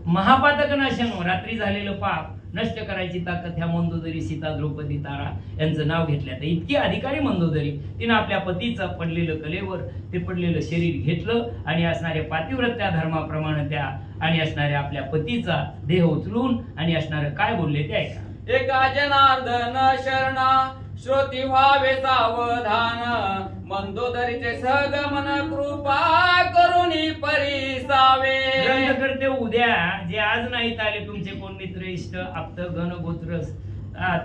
महापातक नाशन, रात्री झालेलं पाप नष्ट करायची ताकद ह्या मंदोदरी, सीता, द्रौपदी, तारा यांचं नाव घेतलं. तर इतकी अधिकारी मंदोदरी, तिनं आपल्या पतीचं पडलेलं कलेवर ते पडलेलं शरीर घेतलं आणि असणाऱ्या पातिव्रत्या धर्माप्रमाणे त्या आणि असणाऱ्या आपल्या पतीचा देह उचलून आणि असणारं काय बोलले ते ऐका. एका जनार्दन शरणा श्रोती व्हावे सावधान मंदोदरीचे सहगमन कृपा करुणी परिसावे. ग्रंथकर्ते उद्या जे आज नाहीत आले तुमचे कोण मित्र, इष्ट, आप्त, गण, गोत्र,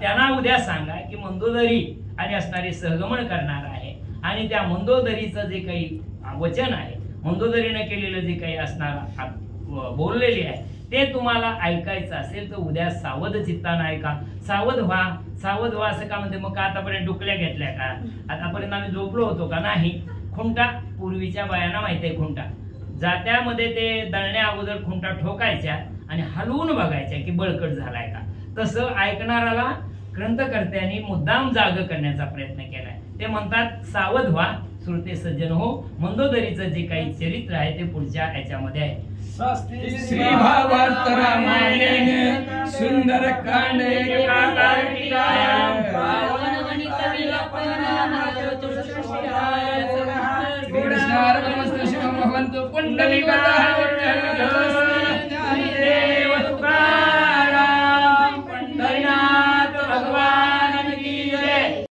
त्यांना उद्या सांगा की मंदोदरी आणि असणारे सहगमन करणार आहे. आणि त्या मंदोदरीचं जे काही वचन आहे, मंदोदरीने केलेलं जे काही असणार बोललेले आहे ते तुम्हाला ऐकायचं असेल तर उद्या सावध चित्तानं ऐका. सावध व्हा, सावध व्हा असं का म्हणते. मग का आतापर्यंत डुकल्या घेतल्या का? आतापर्यंत आम्ही झोपलो होतो का? नाही. खुंटा पूर्वीच्या बायांना माहिती आहे. खुंटा जात्यामध्ये ते दळण्या अगोदर खुंटा ठोकायच्या आणि हलवून बघायच्या की बळकट झालाय का. तसं ऐकणाराला ग्रंथकर्त्यांनी मुद्दाम जाग करण्याचा प्रयत्न केलाय. ते म्हणतात सावध व्हा श्रोते सज्जन हो. मंदोदरीचं जे काही चरित्र आहे ते पुढच्या याच्यामध्ये आहे. श्री भागवत रामायण सुंदर कांडे कृष्णार्पणमस्तु शिवं भवन्तु पुण्डरीकाः